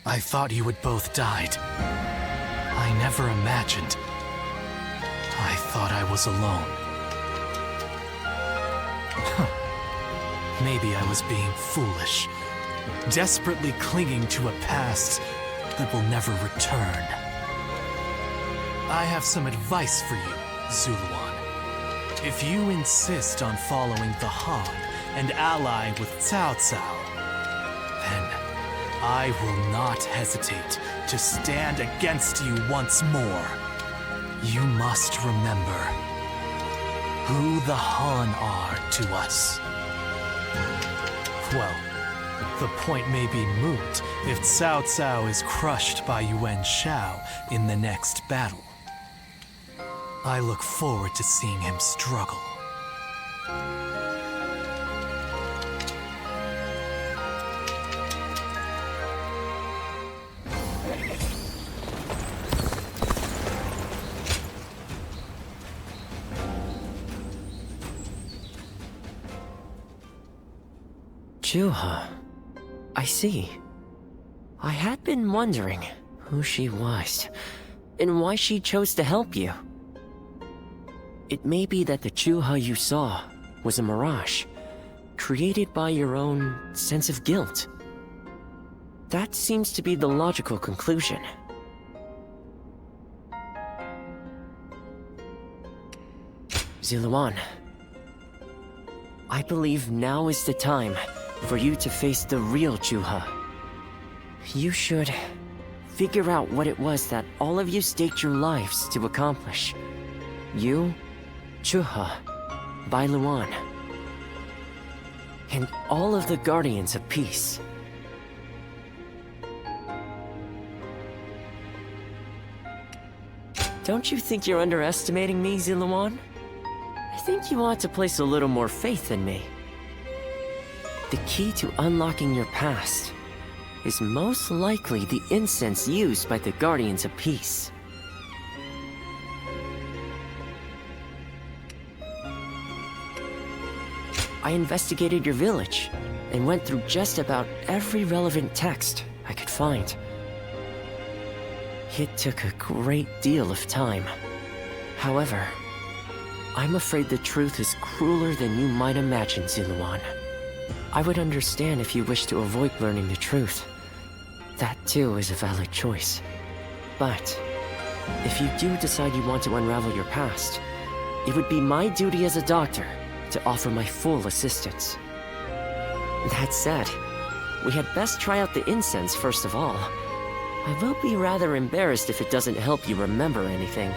I thought you had both died. I never imagined. I thought I was alone. Maybe I was being foolish, desperately clinging to a past that will never return. I have some advice for you, Zuluan. If you insist on following the Han and ally with Cao Cao, then I will not hesitate to stand against you once more. You must remember who the Han are to us. Well, the point may be moot if Cao Cao is crushed by Yuan Shao in the next battle. I look forward to seeing him struggle. Juha. I see. I had been wondering who she was, and why she chose to help you. It may be that the Juha you saw was a mirage, created by your own sense of guilt. That seems to be the logical conclusion. Zuluan, I believe now is the time for you to face the real Juha. You should figure out what it was that all of you staked your lives to accomplish. You, Juha, Bailuan, and all of the Guardians of Peace. Don't you think you're underestimating me, Zuluan? I think you ought to place a little more faith in me. The key to unlocking your past is most likely the incense used by the Guardians of Peace. I investigated your village and went through just about every relevant text I could find. It took a great deal of time. However, I'm afraid the truth is crueler than you might imagine, Zuluan. I would understand if you wish to avoid learning the truth. That too is a valid choice. But if you do decide you want to unravel your past, it would be my duty as a doctor to offer my full assistance. That said, we had best try out the incense first of all. I will be rather embarrassed if it doesn't help you remember anything.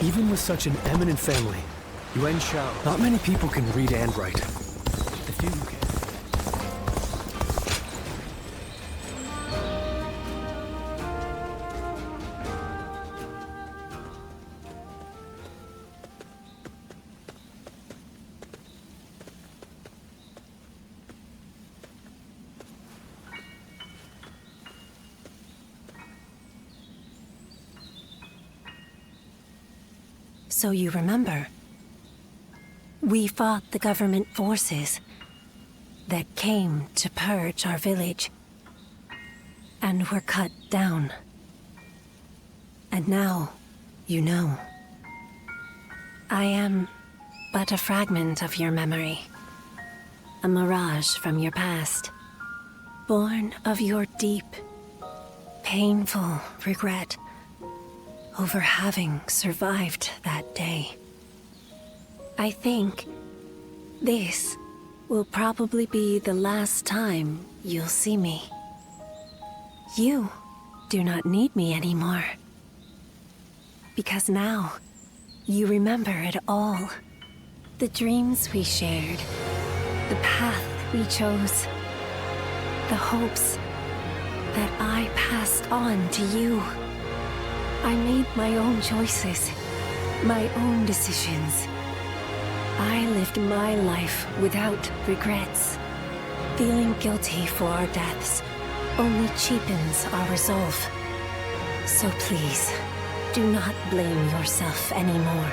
Even with such an eminent family, Yuan Shao, not many people can read and write. The few who can. So you remember? We fought the government forces that came to purge our village and were cut down. And now, you know. I am but a fragment of your memory, a mirage from your past, born of your deep, painful regret over having survived that day. I think this will probably be the last time you'll see me. You do not need me anymore. Because now, you remember it all. The dreams we shared, the path we chose, the hopes that I passed on to you. I made my own choices, my own decisions. I lived my life without regrets. Feeling guilty for our deaths only cheapens our resolve. So please, do not blame yourself anymore.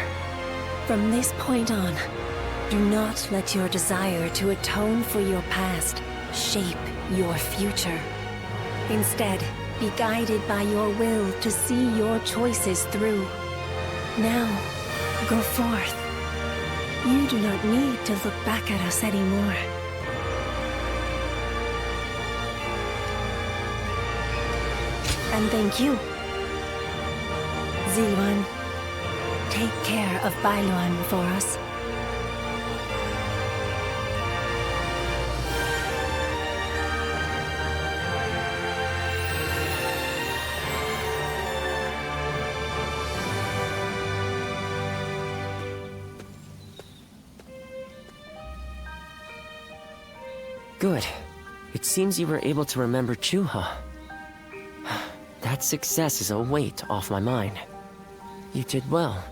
From this point on, do not let your desire to atone for your past shape your future. Instead, be guided by your will to see your choices through. Now, go forth. You do not need to look back at us anymore. And thank you. Ziluan, take care of Bailuan for us. Good. It seems you were able to remember Chuha. That success is a weight off my mind. You did well.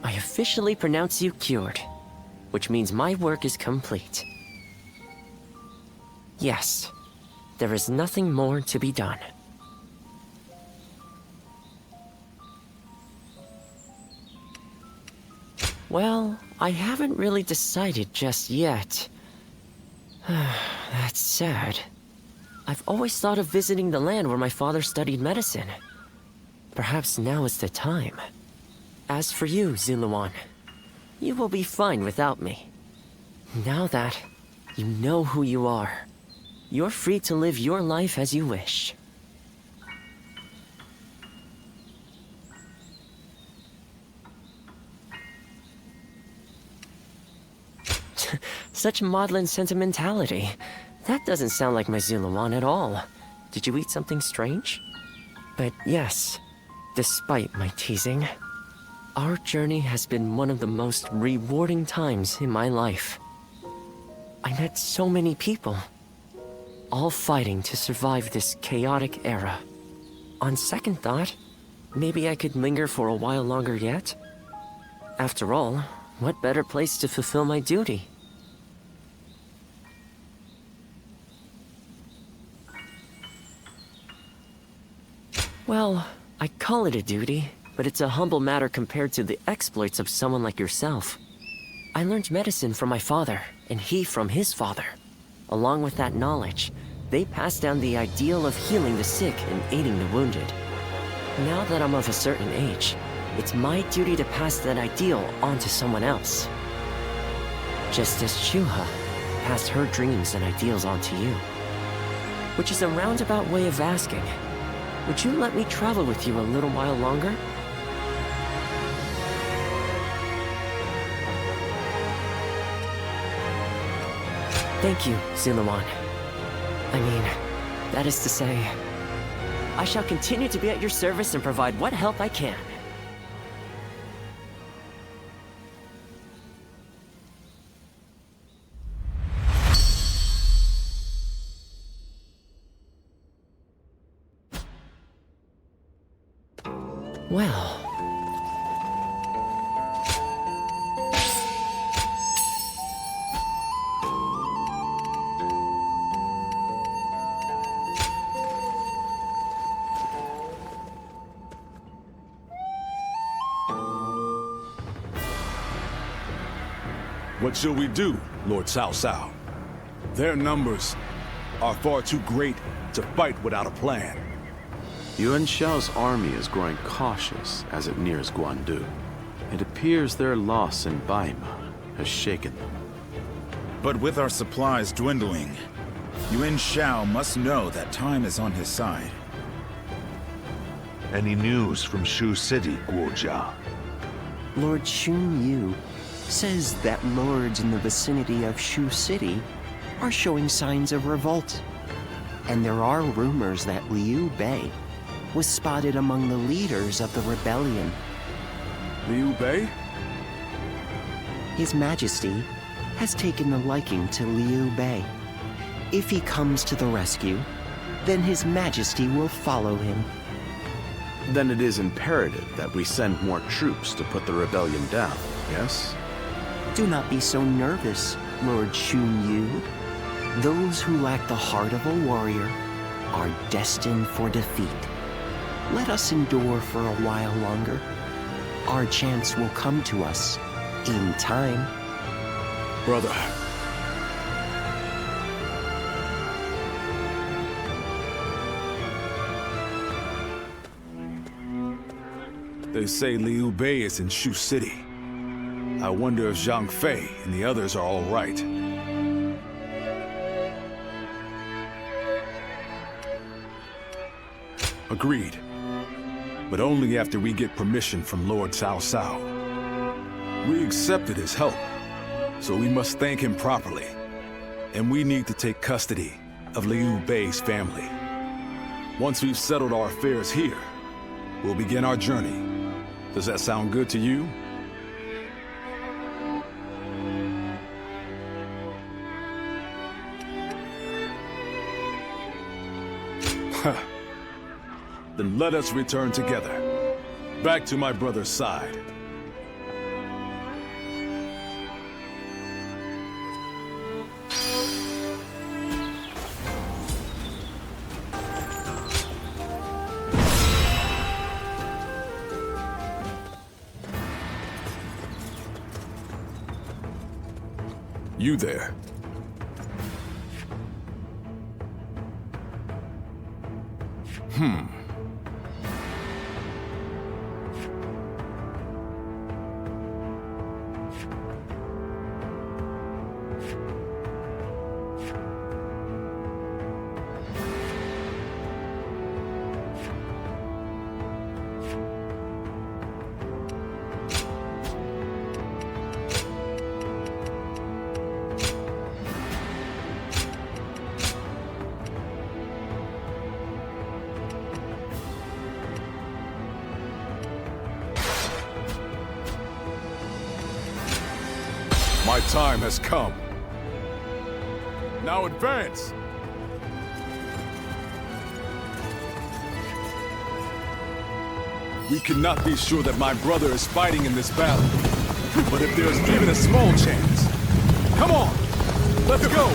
I officially pronounce you cured, which means my work is complete. Yes, there is nothing more to be done. Well, I haven't really decided just yet. That's sad. I've always thought of visiting the land where my father studied medicine. Perhaps now is the time. As for you, Ziluan, you will be fine without me. Now that you know who you are, you're free to live your life as you wish. Such maudlin sentimentality. That doesn't sound like my Ziluan at all. Did you eat something strange? But yes, despite my teasing, our journey has been one of the most rewarding times in my life. I met so many people, all fighting to survive this chaotic era. On second thought, maybe I could linger for a while longer yet. After all, what better place to fulfill my duty? Well, I call it a duty, but it's a humble matter compared to the exploits of someone like yourself. I learned medicine from my father, and he from his father. Along with that knowledge, they passed down the ideal of healing the sick and aiding the wounded. Now that I'm of a certain age, it's my duty to pass that ideal on to someone else. Just as Chuha passed her dreams and ideals on to you. Which is a roundabout way of asking, would you let me travel with you a little while longer? Thank you, Zulawan. I mean, that is to say, I shall continue to be at your service and provide what help I can. Well... What shall we do, Lord Cao Cao? Their numbers are far too great to fight without a plan. Yuan Shao's army is growing cautious as it nears Guandu. It appears their loss in Baima has shaken them. But with our supplies dwindling, Yuan Shao must know that time is on his side. Any news from Shu City, Guojia? Lord Xun Yu says that lords in the vicinity of Shu City are showing signs of revolt. And there are rumors that Liu Bei was spotted among the leaders of the rebellion. Liu Bei? His Majesty has taken a liking to Liu Bei. If he comes to the rescue, then His Majesty will follow him. Then it is imperative that we send more troops to put the rebellion down, yes? Do not be so nervous, Lord Xun Yu. Those who lack the heart of a warrior are destined for defeat. Let us endure for a while longer. Our chance will come to us in time. Brother. They say Liu Bei is in Shu City. I wonder if Zhang Fei and the others are all right. Agreed. But only after we get permission from Lord Cao Cao. We accepted his help, so we must thank him properly. And we need to take custody of Liu Bei's family. Once we've settled our affairs here, we'll begin our journey. Does that sound good to you? Then let us return together, back to my brother's side. You there? My time has come. Now advance! We cannot be sure that my brother is fighting in this battle. But if there's even a small chance... Come on! Let's go!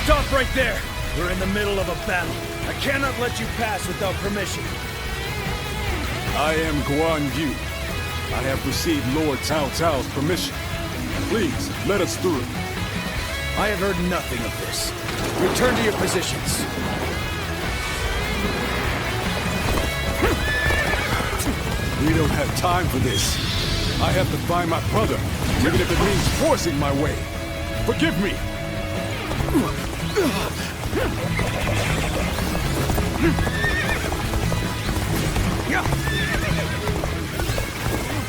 Stop right there! We're in the middle of a battle. I cannot let you pass without permission. I am Guan Yu. I have received Lord Cao Cao's permission. Please, let us through. I have heard nothing of this. Return to your positions. We don't have time for this. I have to find my brother, even if it means forcing my way. Forgive me!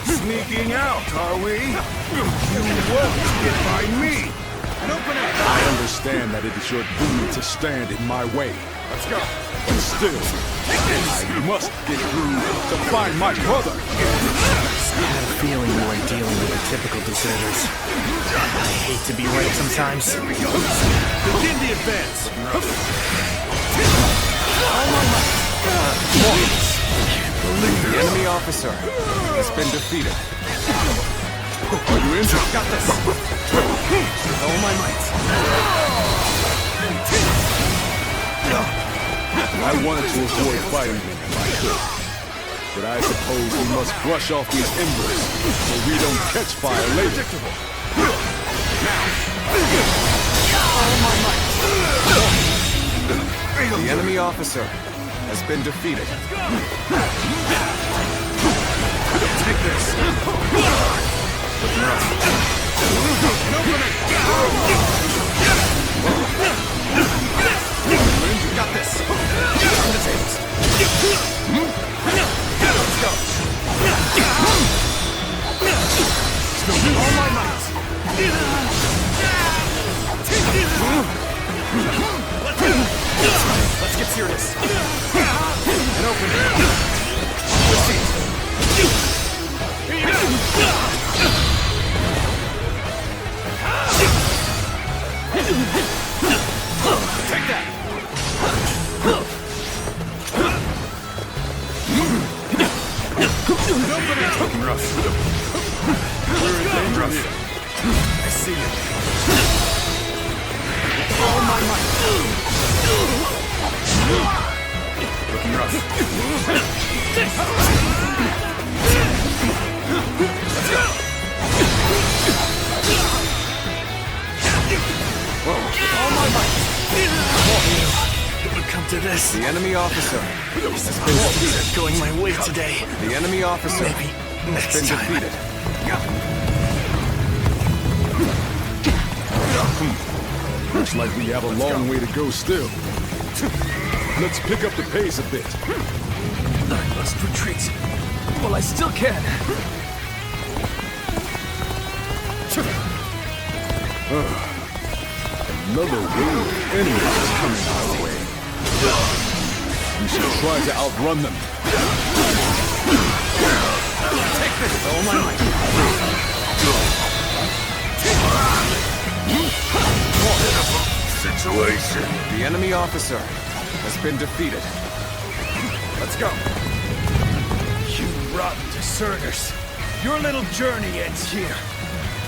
Sneaking out, are we? You won't get by me! I understand that it is your duty to stand in my way. Let's go. But still, I must get through to find my brother. I had a feeling you weren't dealing with the typical deserters. I hate to be right sometimes. Begin the advance. The enemy officer has been defeated. Are you injured? Got this. All my might. I wanted to avoid fighting him if I could. But I suppose we must brush off these embers so we don't catch fire later. The enemy officer has been defeated. Take this. Got this. On the tables. Let's go. All my might. Let's get serious. And open it. Take that. Rough. We're in danger. I see you. All my might. Looking rough. Let's go. Whoa. All my might. It would come to this. The enemy officer. This has been going my way today. The enemy officer Maybe has been defeated. Looks like we have a long way to go still. Let's pick up the pace a bit. I must retreat. Well, I still can. Another wave of enemies is coming our way. We should try to outrun them. Take this with all my might. Situation. The enemy officer has been defeated. Let's go. You rotten deserters. Your little journey ends here.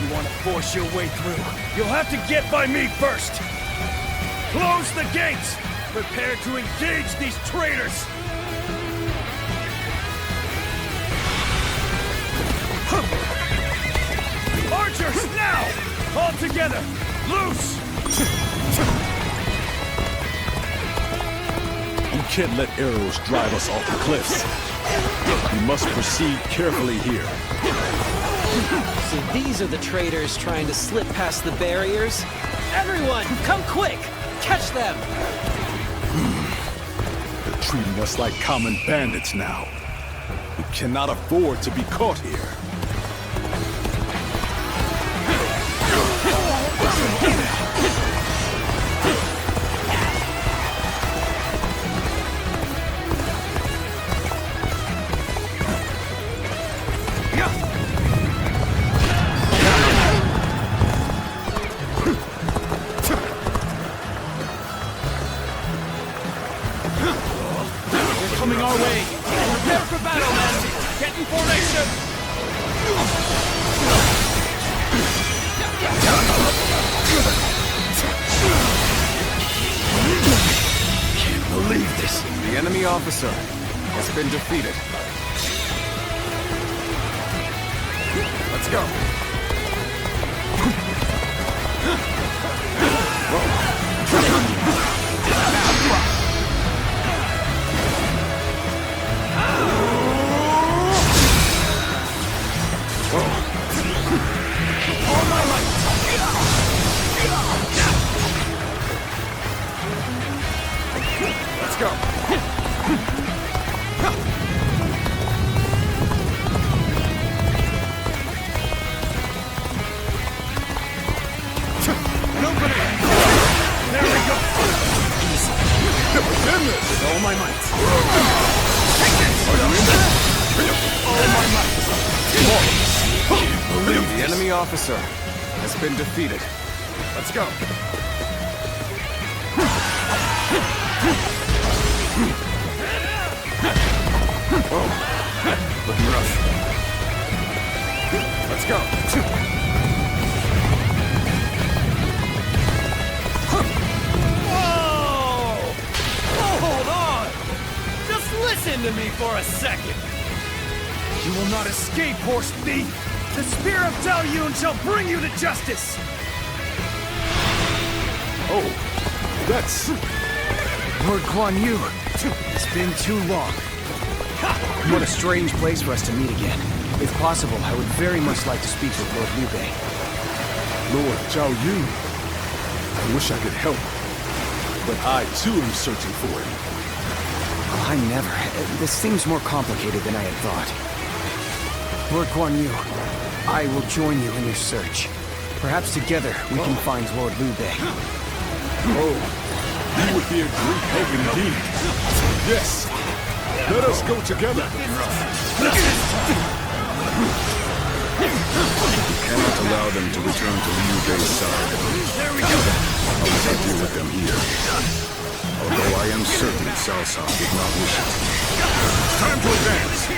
You want to force your way through, you'll have to get by me first. Close the gates. Prepare to engage these traitors. Archers, now! All together! Loose! You can't let arrows drive us off the cliffs. We must proceed carefully here. So these are the traitors trying to slip past the barriers? Everyone, come quick! Catch them! They're treating us like common bandits now. We cannot afford to be caught here. Coming our way. Prepare for battle, men. Get in formation. Can't believe this. The enemy officer has been defeated. Let's go. officer has been defeated. Let's go. Oh, looking rough. Let's go. Whoa! Hold on! Just listen to me for a second. You will not escape, horse thief! The Spear of Tao Yun shall bring you to justice! Oh, that's... Lord Guan Yu, it's been too long. What a strange place for us to meet again. If possible, I would very much like to speak with Lord Liu Bei. Lord Zhao Yun. I wish I could help, but I too am searching for him. Oh, I never. This seems more complicated than I had thought. Lord Guan Yu, I will join you in your search. Perhaps together we can find Lord Liu Bei. Oh, you would be a great help indeed. Yes, let us go together. We cannot allow them to return to Liu Bei's side. There we go. I will not deal with them here. Although I am certain Cao Cao did not wish it. Time to advance.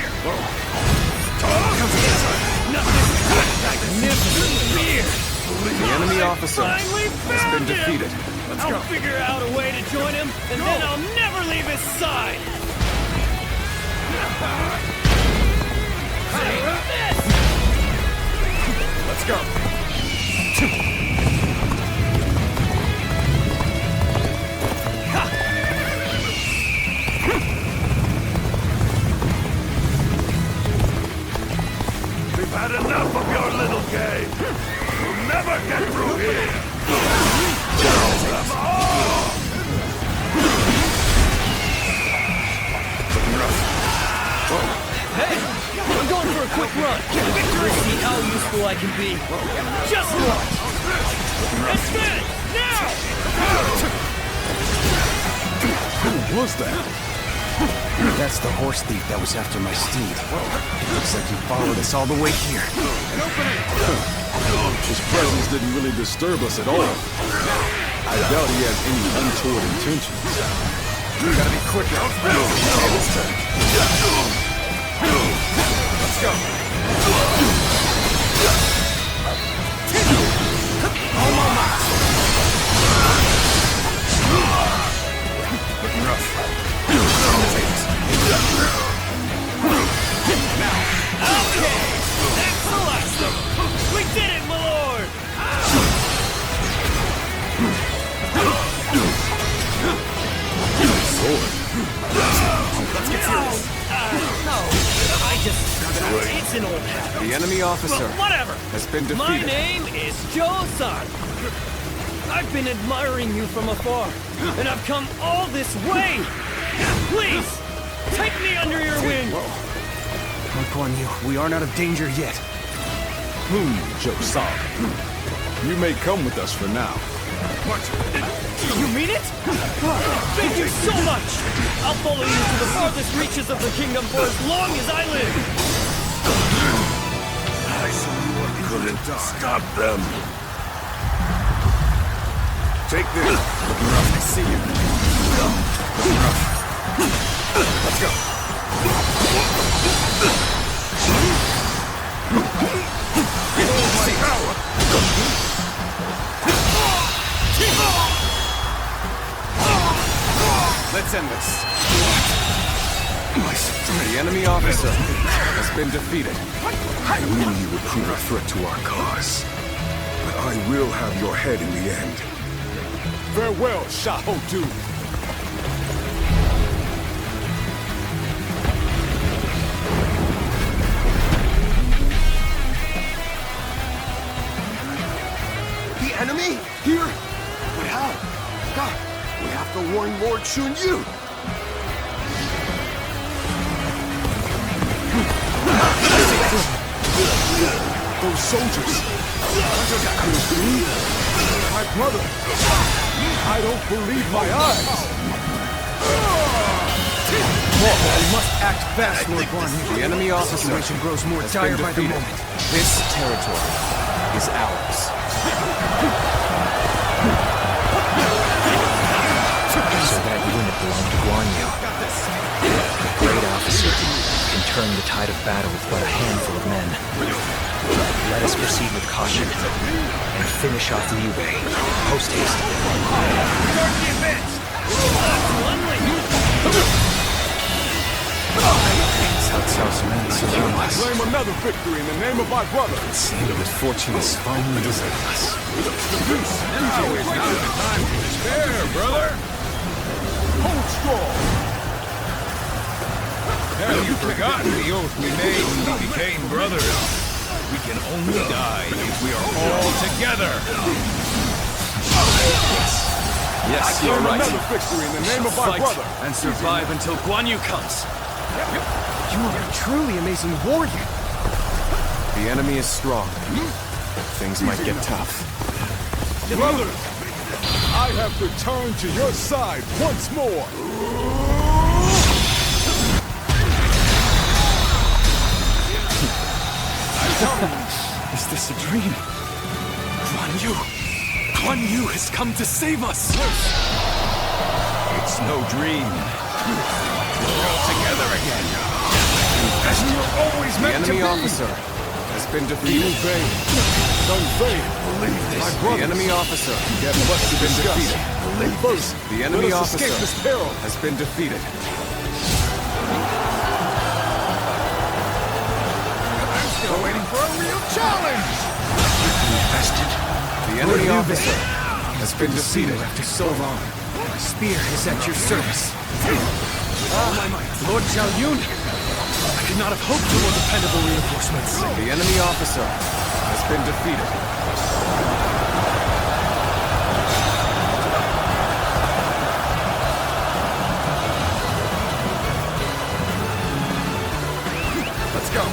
The enemy officer has been defeated. Let's go. I'll figure out a way to join him, and then I'll never leave his side! Let's go. We've had enough of your little game. You'll never get through here. Kill them all! Looking rough. Hey! I'm going for a quick run! Let's see how useful I can be. Just watch! It's finished! Now! Who was that? That's the horse thief that was after my steed. Looks like he followed us all the way here. His presence didn't really disturb us at all. I doubt he has any untoward intentions. We gotta be quicker. Let's go. Looking rough. Okay! That's the last of them! We did it, my lord! Sword. Let's get serious. No, it's an old habit. The enemy officer Well, whatever. has been defeated. My name is Joe-san. I've been admiring you from afar, and I've come all this way. Please, take me under your wing. Lord Guan Yu, we aren't out of danger yet. Joe-san. You may come with us for now. What? You mean it? Thank you so much! I'll follow you to the farthest reaches of the kingdom for as long as I live! I couldn't stop them. Take this. Looking rough, I see you. Looking rough. Let's go. Let's end this. The enemy officer has been defeated. I knew you would prove a threat to our cause. But I will have your head in the end. Farewell, Xiahou-Du. The enemy? Here? But how? God, we have to warn Lord Chun Yu. Those soldiers. Could it be? My brother. I don't believe my eyes. We must act fast, Lord Guan Yu. The enemy officer situation grows more has dire been by the defeated. moment. This territory is ours. So that unit belonged to Guan Yu. The great officer can turn the tide of battle with but a handful of men. Let us proceed with caution and finish off Liu Bei, post-haste. Start the advance! Cao Cao's men surround us. Claim another victory in the name of my brother. It seemed that fortune is finally deserting us. Now is not the time to despair, brother! Hold strong! Have you forgotten the oath we made when we became brothers? We can only die if we are all together! Yes, you're right. Another victory in the name of my brother. And survive until Guan Yu comes. You are a truly amazing warrior. The enemy is strong. Things might get tough. Brothers, I have returned to your side once more. Is this a dream? Guan Yu has come to save us! It's no dream. We're all together again. As you were always The meant to enemy be. officer has been defeated. The enemy officer has been defeated. The enemy officer has been defeated. I'm still waiting for a real challenge. The enemy officer has been defeated after so long. My spear is at your service. All my might. Lord Zhao Yun! I could not have hoped for more dependable reinforcements. The enemy officer has been defeated. Let's go.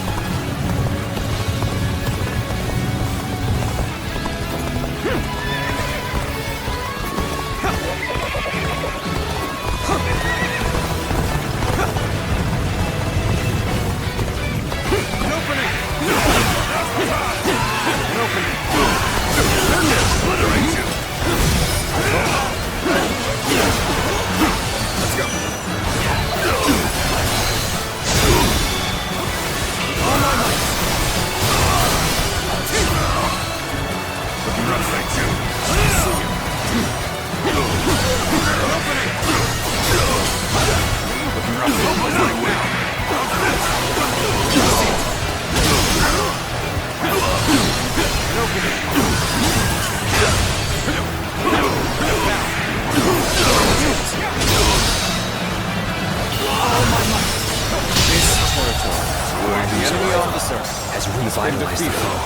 The enemy officer has revitalized the foe.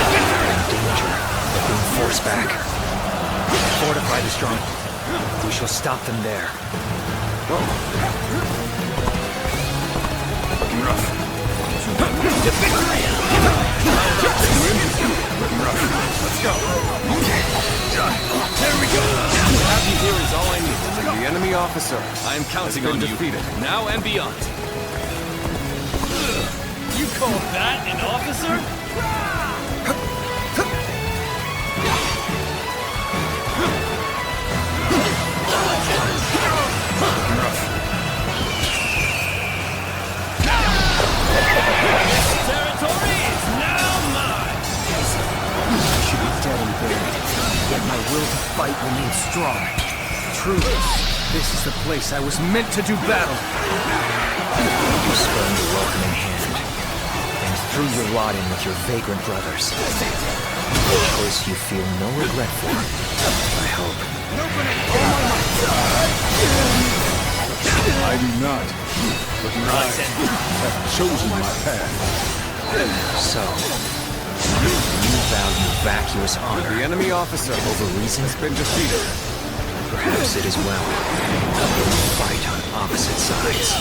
They're in danger of being forced back. Fortify the stronghold. We shall stop them there. Looking rough. Looking rough. Let's go. There we go. To have you here is all I need. The enemy officer, I am counting on you. Defeated now and beyond. You call that an officer? Territory is now mine! I should be dead and buried, yet my will to fight remains strong. Truly, this is the place I was meant to do battle. You spurned the welcoming hand, and threw your lot in with your vagrant brothers. A choice you feel no regret for, I hope. I do not, but I have chosen my path. So, you value vacuous honor. The enemy officer over reason has been defeated. Perhaps it is well that we fight on opposite sides.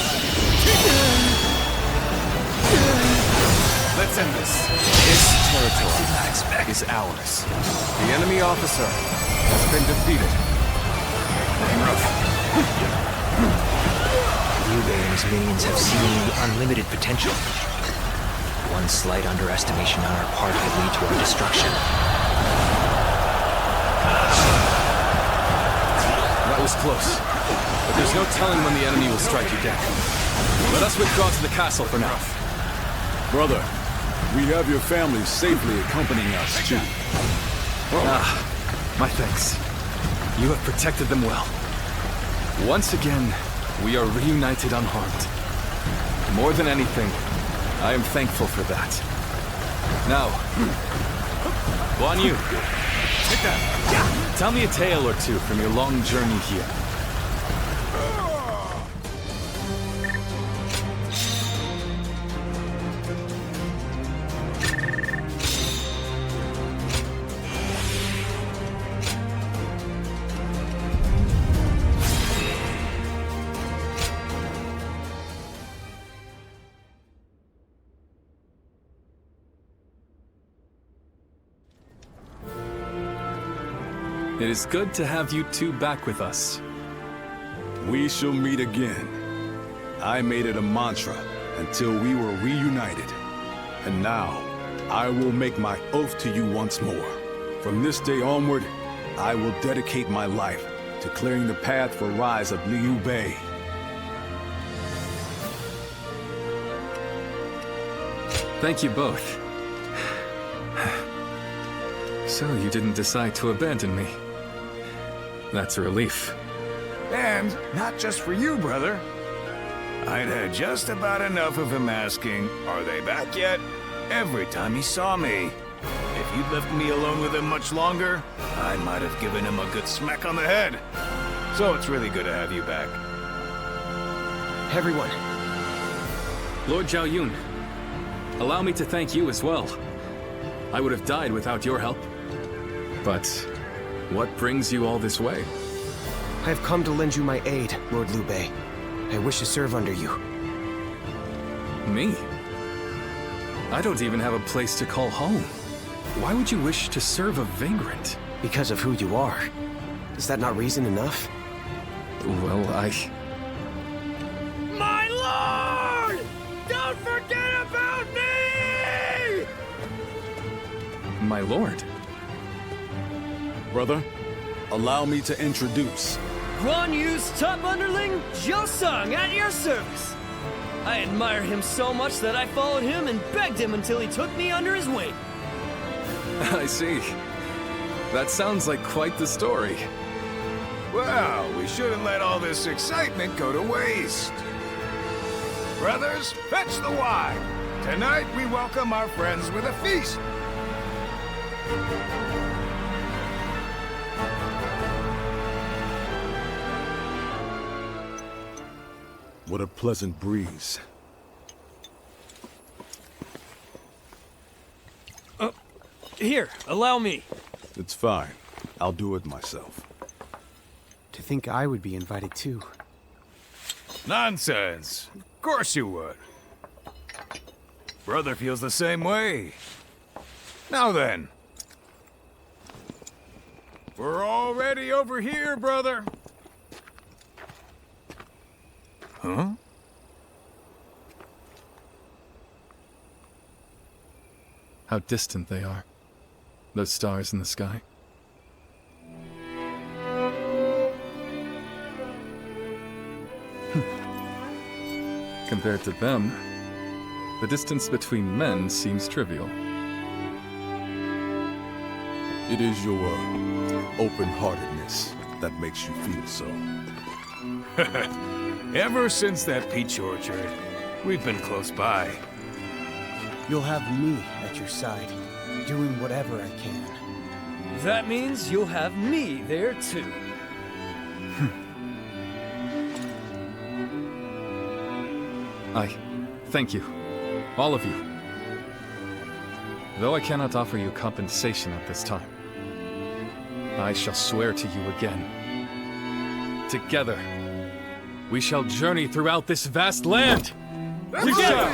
Let's end this. This territory is ours. The enemy officer has been defeated. Liu Bei and his minions have seemingly unlimited potential. One slight underestimation on our part could lead to our destruction. That was close. But there's no telling when the enemy will strike you down. Let us withdraw to the castle for now. Brother, we have your family safely accompanying us, Chap. My thanks. You have protected them well. Once again, we are reunited unharmed. More than anything, I am thankful for that. Now, Guan Yu, tell me a tale or two from your long journey here. It is good to have you two back with us. We shall meet again. I made it a mantra until we were reunited. And now, I will make my oath to you once more. From this day onward, I will dedicate my life to clearing the path for rise of Liu Bei. Thank you both. So you didn't decide to abandon me. That's a relief. And not just for you, brother. I'd had just about enough of him asking, "Are they back yet?" every time he saw me. If you'd left me alone with him much longer, I might have given him a good smack on the head. So it's really good to have you back. Everyone. Lord Zhao Yun, allow me to thank you as well. I would have died without your help. But what brings you all this way? I have come to lend you my aid, Lord Liu Bei. I wish to serve under you. Me? I don't even have a place to call home. Why would you wish to serve a vagrant? Because of who you are. Is that not reason enough? Well, My lord! Don't forget about me! My lord? Brother, allow me to introduce. Guan Yu's top underling, Zhou Song, at your service. I admire him so much that I followed him and begged him until he took me under his wing. I see. That sounds like quite the story. Well, we shouldn't let all this excitement go to waste. Brothers, fetch the wine. Tonight we welcome our friends with a feast. What a pleasant breeze. Here, allow me. It's fine. I'll do it myself. To think I would be invited too. Nonsense. Of course you would. Brother feels the same way. Now then. We're already over here, brother. Huh? How distant they are. Those stars in the sky. Compared to them, the distance between men seems trivial. It is your open-heartedness that makes you feel so. Ever since that peach orchard, we've been close by. You'll have me at your side, doing whatever I can. That means you'll have me there too. Thank you. All of you. Though I cannot offer you compensation at this time, I shall swear to you again. Together, we shall journey throughout this vast land! Together!